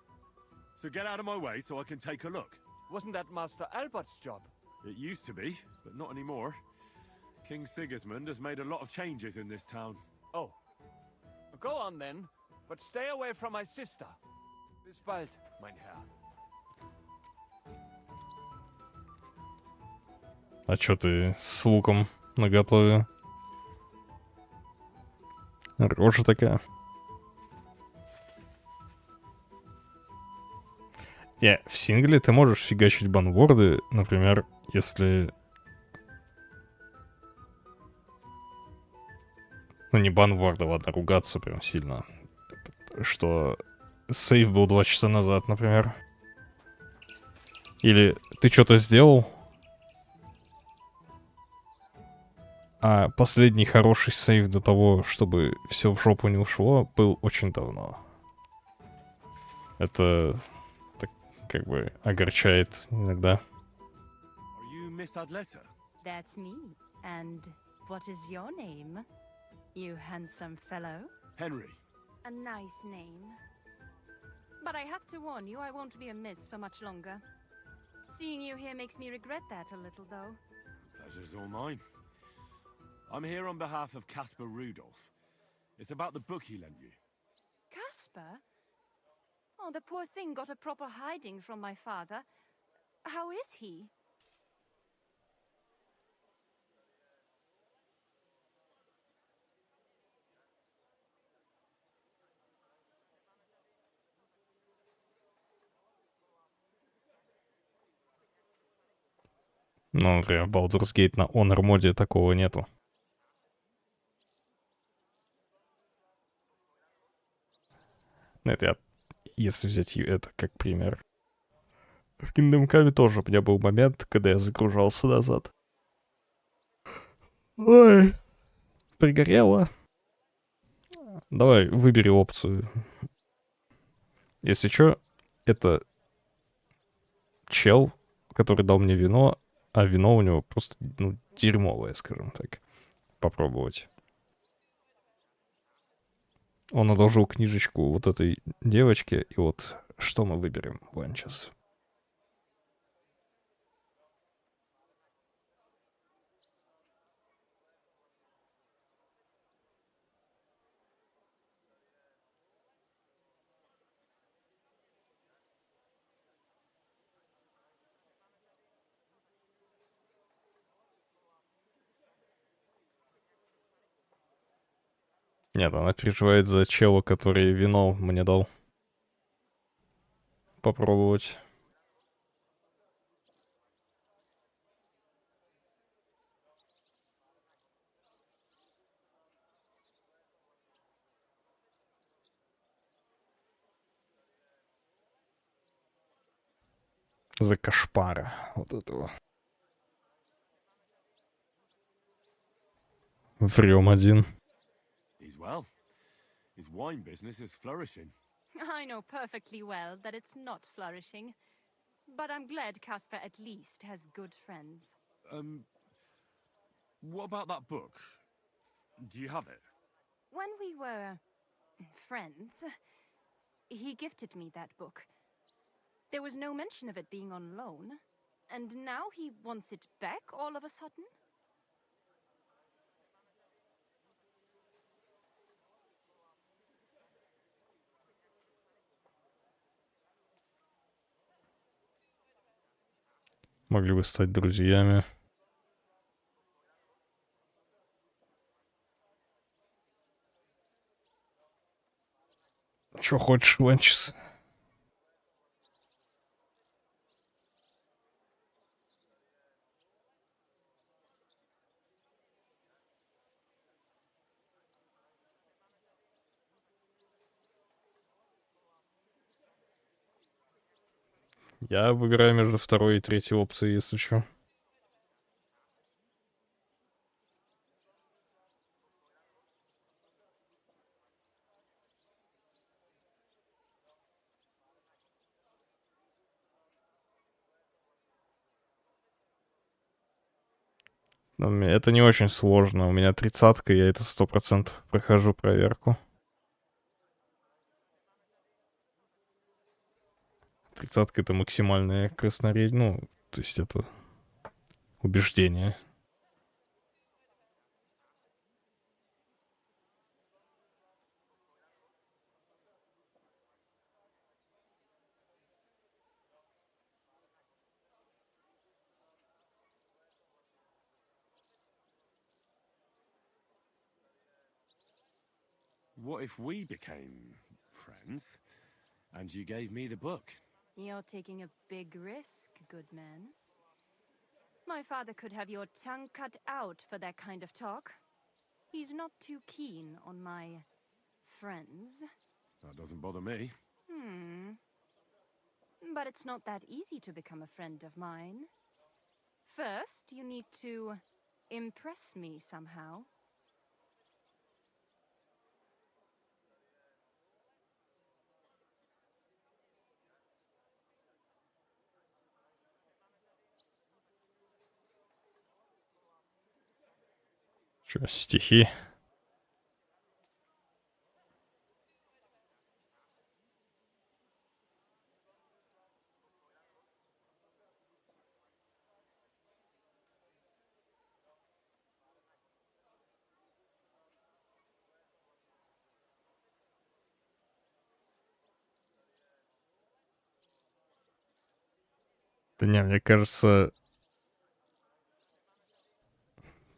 So get out of my way so I can take a look. Wasn't that Master Albert's job? It used to be, but not anymore. King Sigismund has made a lot of changes in this town. Oh. Go on then, but stay away from my sister. Bis bald, mein Herr. А чё ты с луком наготове? Рожа такая. Не, в сингле ты можешь фигачить банворды, например, если... Ну, не банворды, ладно, ругаться прям сильно. Что сейв был 2 часа назад, например. Или ты что-то сделал, а последний хороший сейв до того, чтобы все в жопу не ушло, был очень давно. Это так, как бы огорчает иногда. Are you Miss Adletta? That's me. And what is your name, you handsome fellow? Henry. A nice name. But I have to warn you, I won't be a miss for much longer. Seeing you here makes me regret that a little, though. Pleasure's all mine. I'm here on behalf of Caspar Rudolph. It's about the book he lent you. Caspar? Oh, the poor thing got a proper hiding from my father. How is he? Ну, например, Baldur's Gate на Honor моде такого нету. Это я, если взять это как пример. В Kingdom Come тоже у меня был момент, когда я загружался назад. Ой, пригорело. Давай, выбери опцию. Если чё, это чел, который дал мне вино, а вино у него просто, ну, дерьмовое, скажем так. Попробовать. Он одолжил книжечку вот этой девочке, и вот что мы выберем, Ванчас? Нет, она переживает за чела, который вино мне дал. Попробовать. За кошпара вот этого. Врем один. He's well. His wine business is flourishing. I know perfectly well that it's not flourishing. But I'm glad Caspar at least has good friends. What about that book? Do you have it? When we were friends, he gifted me that book. There was no mention of it being on loan. And now he wants it back all of a sudden? Могли бы стать друзьями. Чё хочешь, Ванчес? Я выбираю между второй и третьей опцией, если что. Но это не очень сложно. У меня 30-ка, я это 100% прохожу проверку. 30-ка это максимальное красноречие. Ну, то есть это убеждение. What if we became friends and you gave me the book? You're taking a big risk, good man. My father could have your tongue cut out for that kind of talk. He's not too keen on my friends. That doesn't bother me. But it's not that easy to become a friend of mine. First, you need to impress me somehow. Что, стихи? Да не, мне кажется...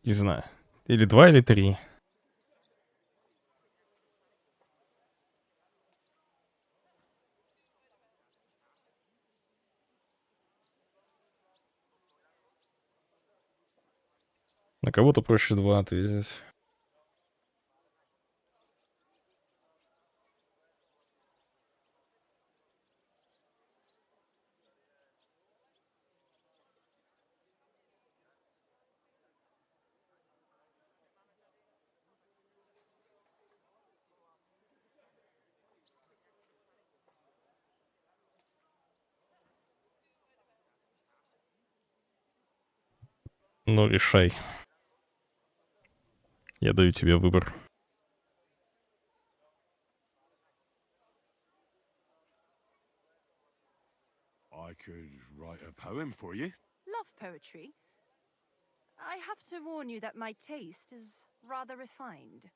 Не знаю. Или 2, или 3. На кого-то проще 2 ответить. Ну, решай. Я даю тебе выбор. I could write a poem for you. Love poetry. I have to warn you that my taste is rather refined.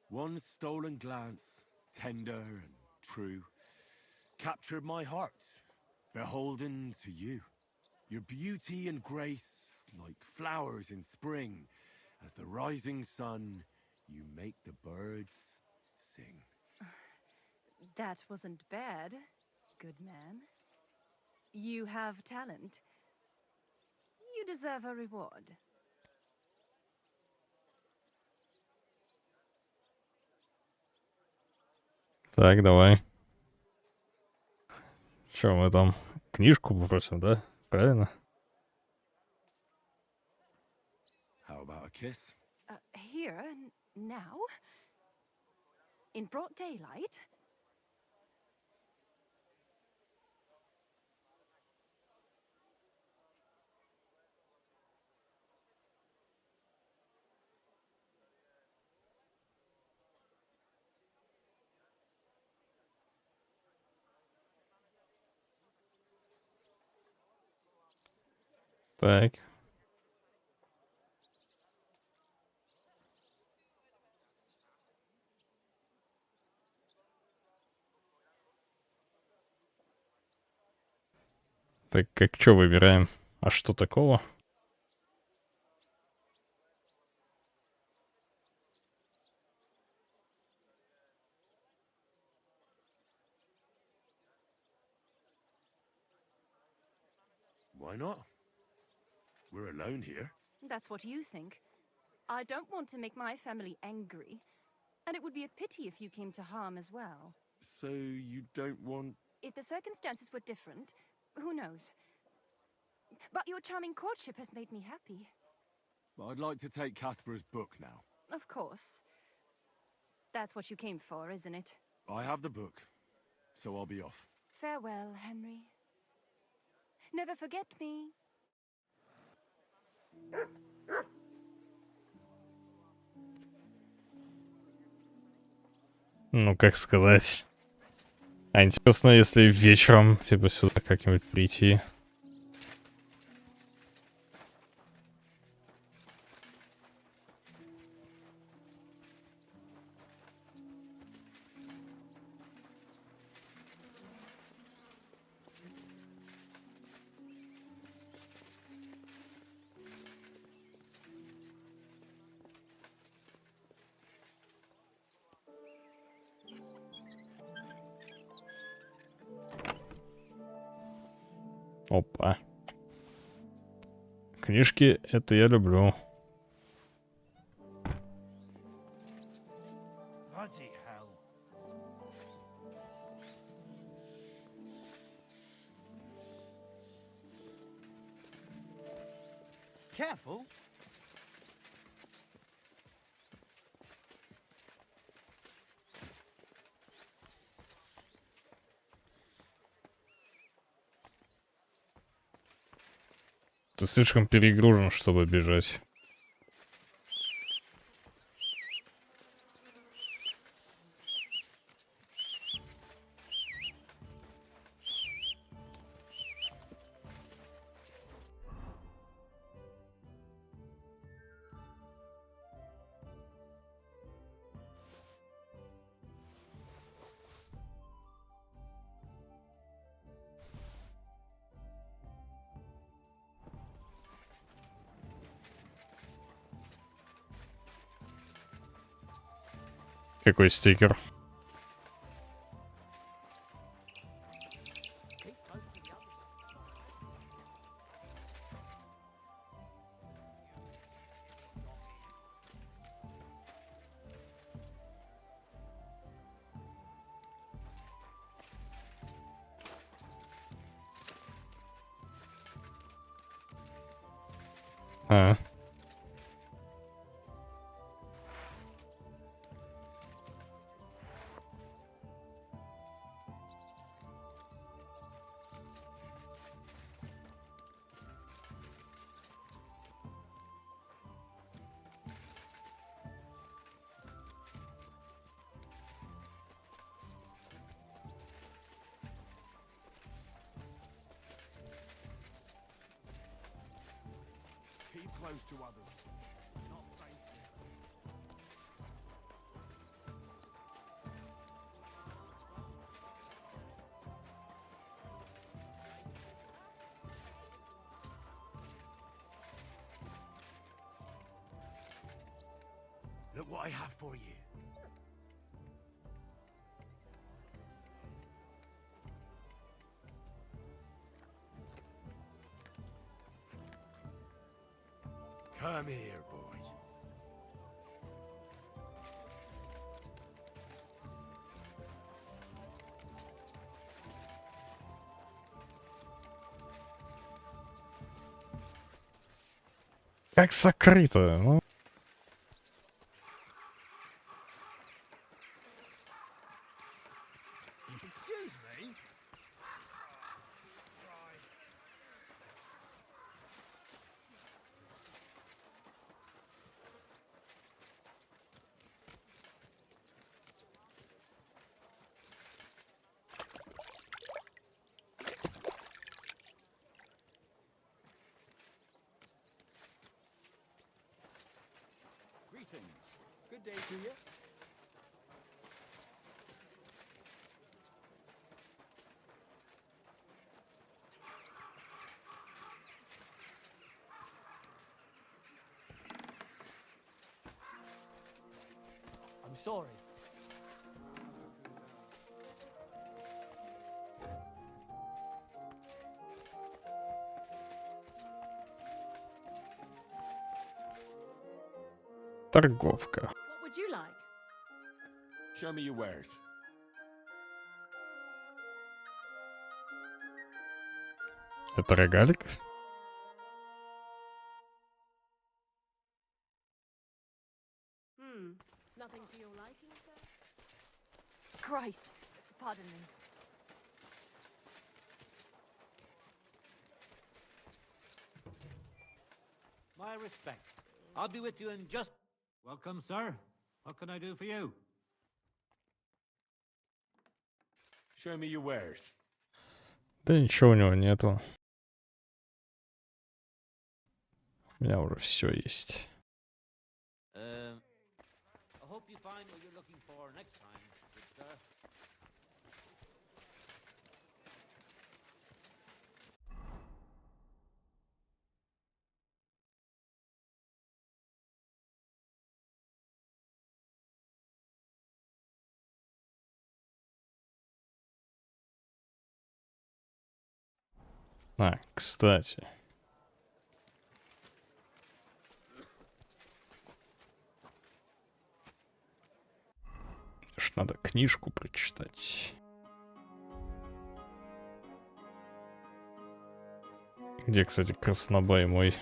One stolen glance, tender and true, captured my heart, beholden to you. Your beauty and grace, like flowers in spring, as the rising sun, you make the birds sing. That wasn't bad, good man. You have talent. You deserve a reward. Так, давай. Что, мы там книжку попросим, да? Правильно? How about a kiss? Here, now? In broad daylight? Так. Так, как что выбираем? А что такого? Why not? We're alone here. That's what you think. I don't want to make my family angry, and it would be a pity if you came to harm as well. So you don't want... If the circumstances were different, who knows? But your charming courtship has made me happy. I'd like to take Casper's book now. Of course. That's what you came for, isn't it? I have the book, so I'll be off. Farewell, Henry. Never forget me. Ну, как сказать. А интересно, если вечером, типа, сюда как-нибудь прийти. Опа. Книжки, это я люблю. Bloody hell. Careful. Ты слишком перегружен, чтобы бежать. Какой стикер? А. Keep close to others. Not safe. Look what I have for you. Come here, boy. Как закрыто, ну. Excuse me? Greetings. Good day to you. I'm sorry. Торговка. What would you like? Show me your wares. Это рогалик? Nothing to your liking, sir? Christ, pardon me. My respects. I'll be with you in just... Welcome, sir. What can I do for you? Show me your wares. Да ничего у него нету. У меня уже все есть. I hope you find what you're looking for next time, good sir. А, кстати. Ж надо книжку прочитать. Где, кстати, краснобай мой?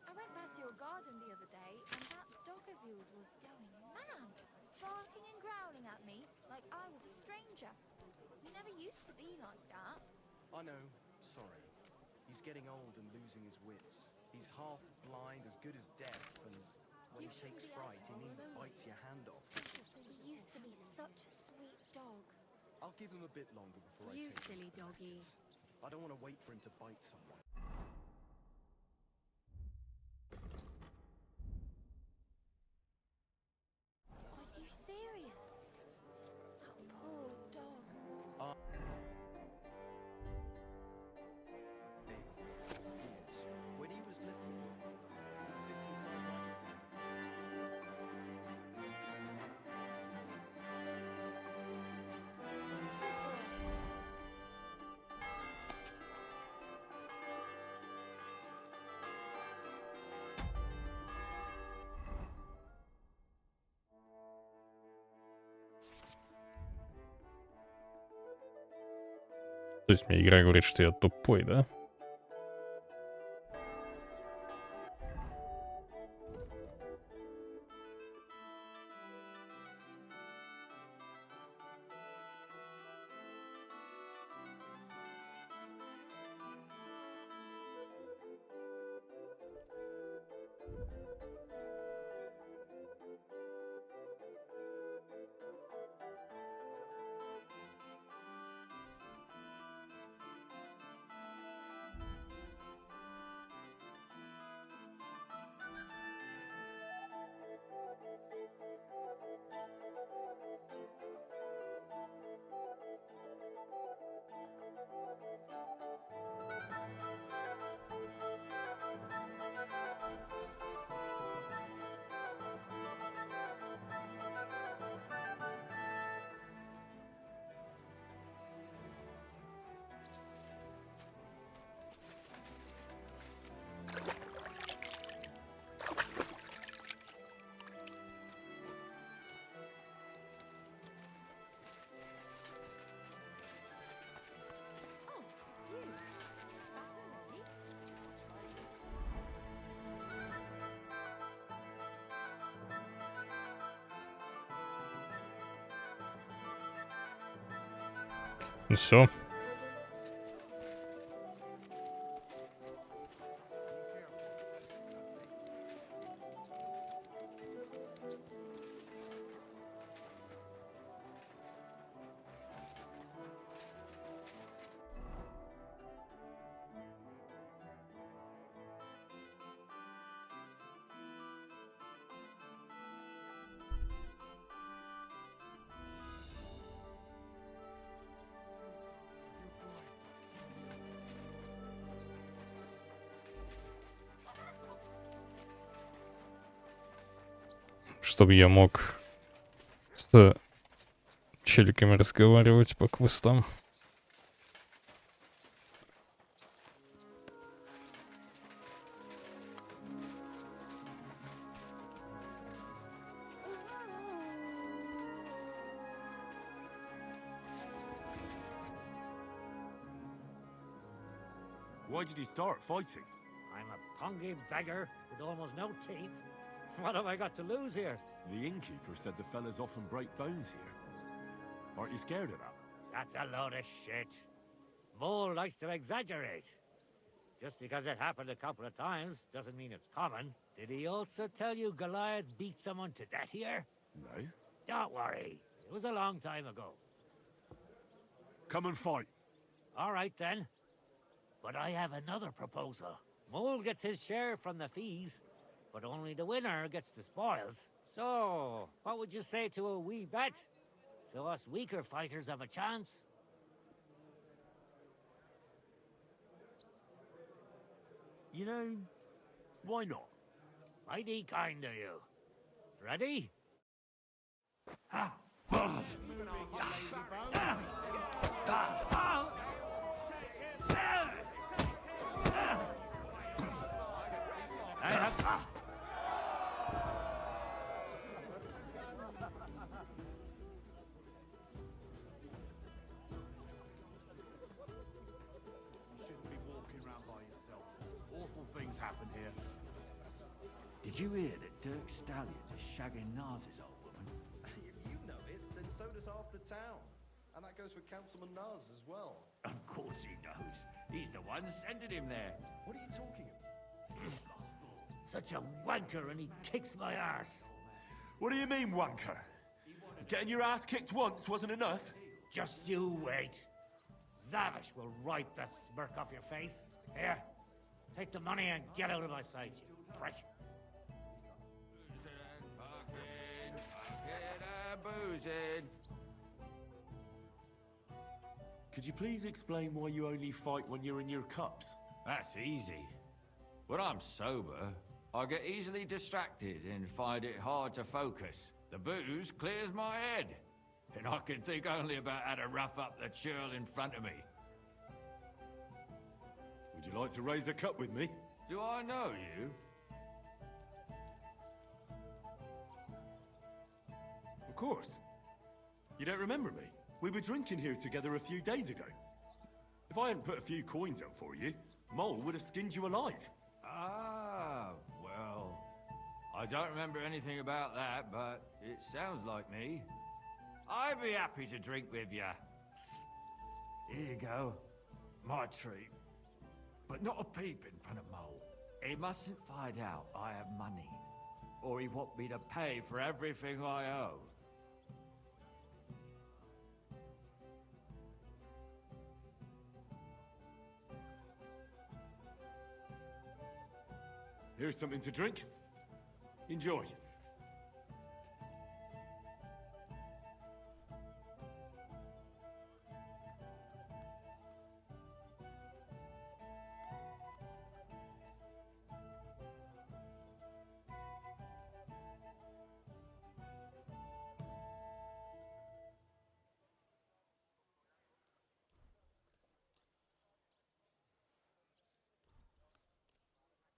I went past your garden the other day, and that dog of yours was going mad, barking and growling at me like I was a stranger. He never used to be like that. I know. Sorry. He's getting old and losing his wits. He's half blind, as good as deaf, and when he takes fright, he nearly bites your hand off. He used to be such a sweet dog. I'll give him a bit longer before I You take him. silly doggy. I don't want to wait for him to bite someone. Are you serious? That poor dog. When he was little, he fit inside my То есть мне игра говорит, что я тупой, да? Ну все. чтобы я мог с челиками разговаривать по квестам. Why did he start fighting? I'm a pungy beggar with almost no teeth. What have I got to lose here? The innkeeper said the fellas often break bones here. Aren't you scared of that? That's a load of shit. Mole likes to exaggerate. Just because it happened a couple of times doesn't mean it's common. Did he also tell you Goliath beat someone to death here? No. Don't worry. It was a long time ago. Come and fight. All right, then. But I have another proposal. Mole gets his share from the fees, but only the winner gets the spoils. So, what would you say to a wee bet? So us weaker fighters have a chance. You know, why not? Mighty kind of you. Ready? Things happen here. Did you hear that Dirk Stallion is shagging Nars's old woman? If you know it, then so does half the town. And that goes for Councilman Nars as well. Of course he knows. He's the one sending him there. What are you talking about? Such a wanker, and he kicks my arse. What do you mean, wanker? Getting your ass kicked once wasn't enough? Just you wait. Zavish will wipe that smirk off your face. Here, take the money and get out of my sight, you prick. Could you please explain why you only fight when you're in your cups? That's easy. When I'm sober, I get easily distracted and find it hard to focus. The booze clears my head, and I can think only about how to rough up the churl in front of me. Would you like to raise a cup with me? Do I know you? Of course. You don't remember me? We were drinking here together a few days ago. If I hadn't put a few coins up for you, Mole would have skinned you alive. Ah, well, I don't remember anything about that, but it sounds like me. I'd be happy to drink with you. Here you go. My treat. But not a peep in front of Mole. He mustn't find out I have money, or he want me to pay for everything I owe. Here's something to drink. Enjoy.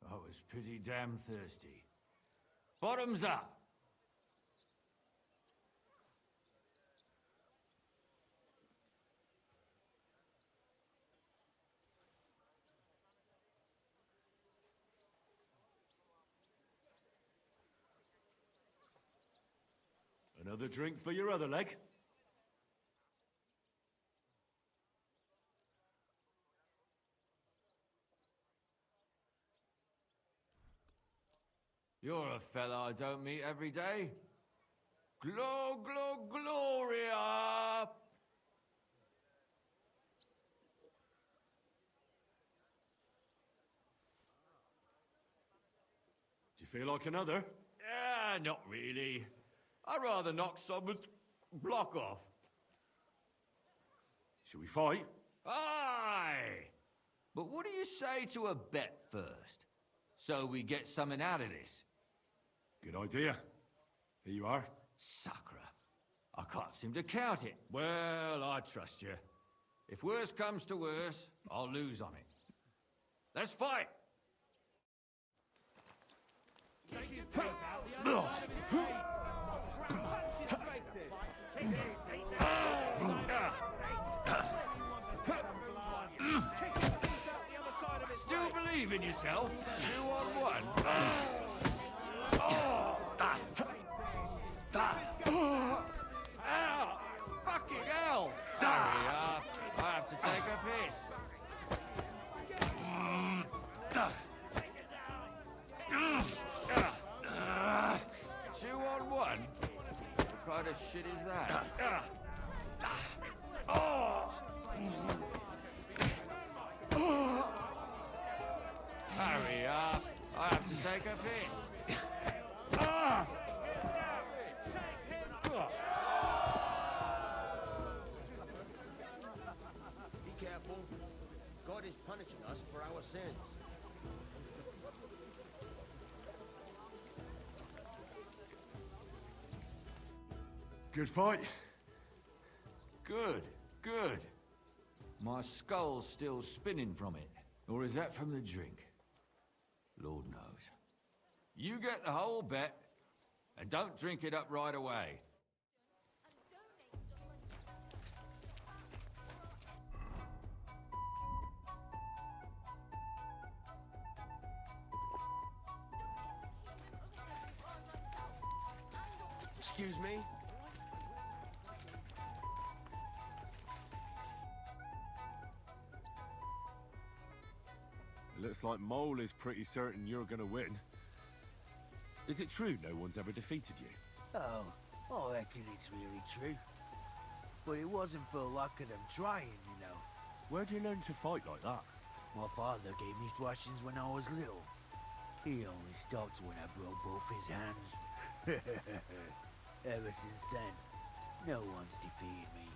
I was pretty damn thirsty. Bottoms up! Another drink for your other leg? You're a fella I don't meet every day. Gloria! Do you feel like another? Yeah, not really. I'd rather knock someone's block off. Should we fight? Aye! But what do you say to a bet first? So we get something out of this. Good idea. Here you are. Sacre. I can't seem to count it. Well, I trust you. If worse comes to worse, I'll lose on it. Let's fight! Still believe in yourself? 2-on-1. Ow! Fucking hell! Hurry up. I have to take a piss. 2-on-1? What kind of shit is that? Hurry up. I have to take a piss. Be careful. God is punishing us for our sins. Good fight? Good, good. My skull's still spinning from it. Or is that from the drink? Lord knows. You get the whole bet, and don't drink it up right away. Excuse me? It looks like Mole is pretty certain you're gonna win. Is it true no one's ever defeated you? Oh, I reckon it's really true. But it wasn't for luck of them trying, you know. Where'd you learn to fight like that? My father gave me thrashings when I was little. He only stopped when I broke both his hands. Ever since then, no one's defeated me.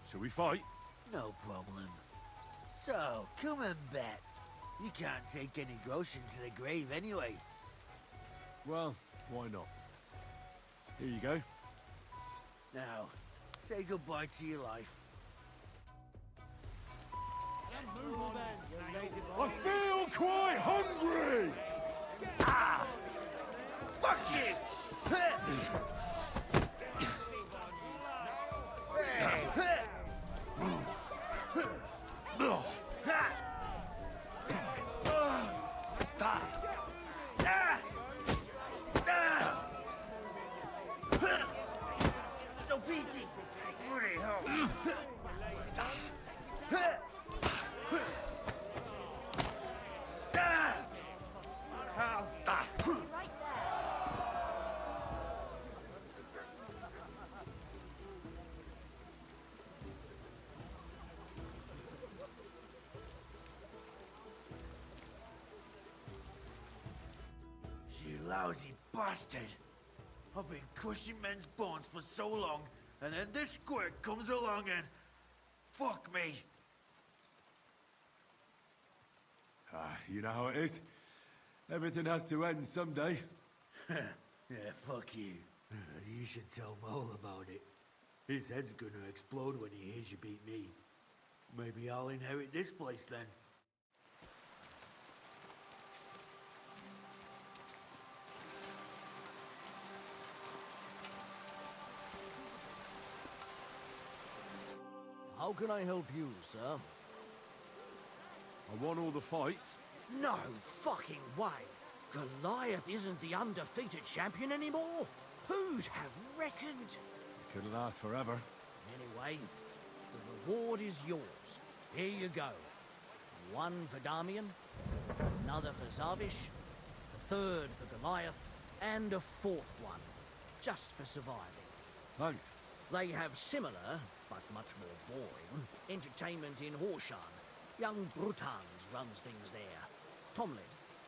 Shall we fight? No problem. So, come and bet. You can't take any groschen to the grave anyway. Well, why not? Here you go. Now, say goodbye to your life. I feel quite hungry! Ah! Fuck you! You lousy bastard! I've been crushing men's bones for so long, and then this squirt comes along and... fuck me! You know how it is. Everything has to end someday. Yeah, fuck you. You should tell Mole about it. His head's gonna explode when he hears you beat me. Maybe I'll inherit this place then. How can I help you, sir? I won all the fights. No fucking way! Goliath isn't the undefeated champion anymore! Who'd have reckoned? Couldn't last forever. Anyway, the reward is yours. Here you go. One for Damian, another for Zavish, a third for Goliath, and a fourth one, just for surviving. Thanks. They have similar, but much more boring, entertainment in Horshan. Young Brutans runs things there. Tomlin,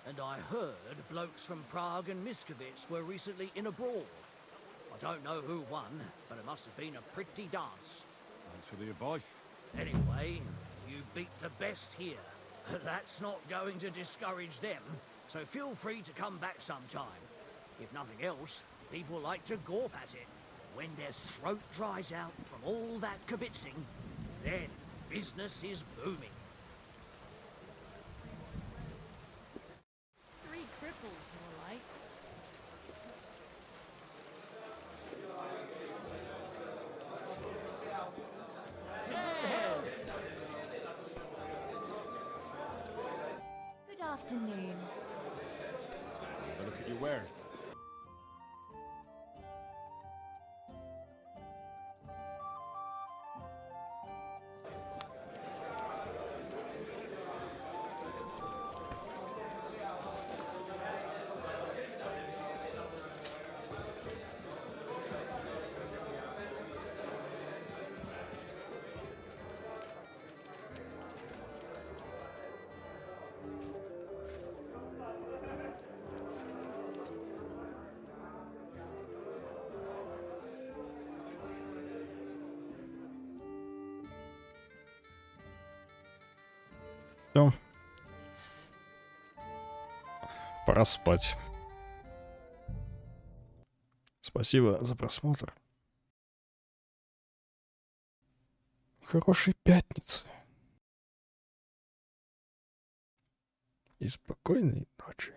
and I heard blokes from Prague and Miskovitz were recently in a brawl. I don't know who won, but it must have been a pretty dance. Thanks for the advice. Anyway, you beat the best here. That's not going to discourage them, so feel free to come back sometime. If nothing else, People like to gawp at it. When their throat dries out from all that kibitzing, then business is booming. 3 cripples, more like. Good afternoon. But look at your wares. Все. Пора спать. Спасибо за просмотр. Хорошей пятницы. И спокойной ночи.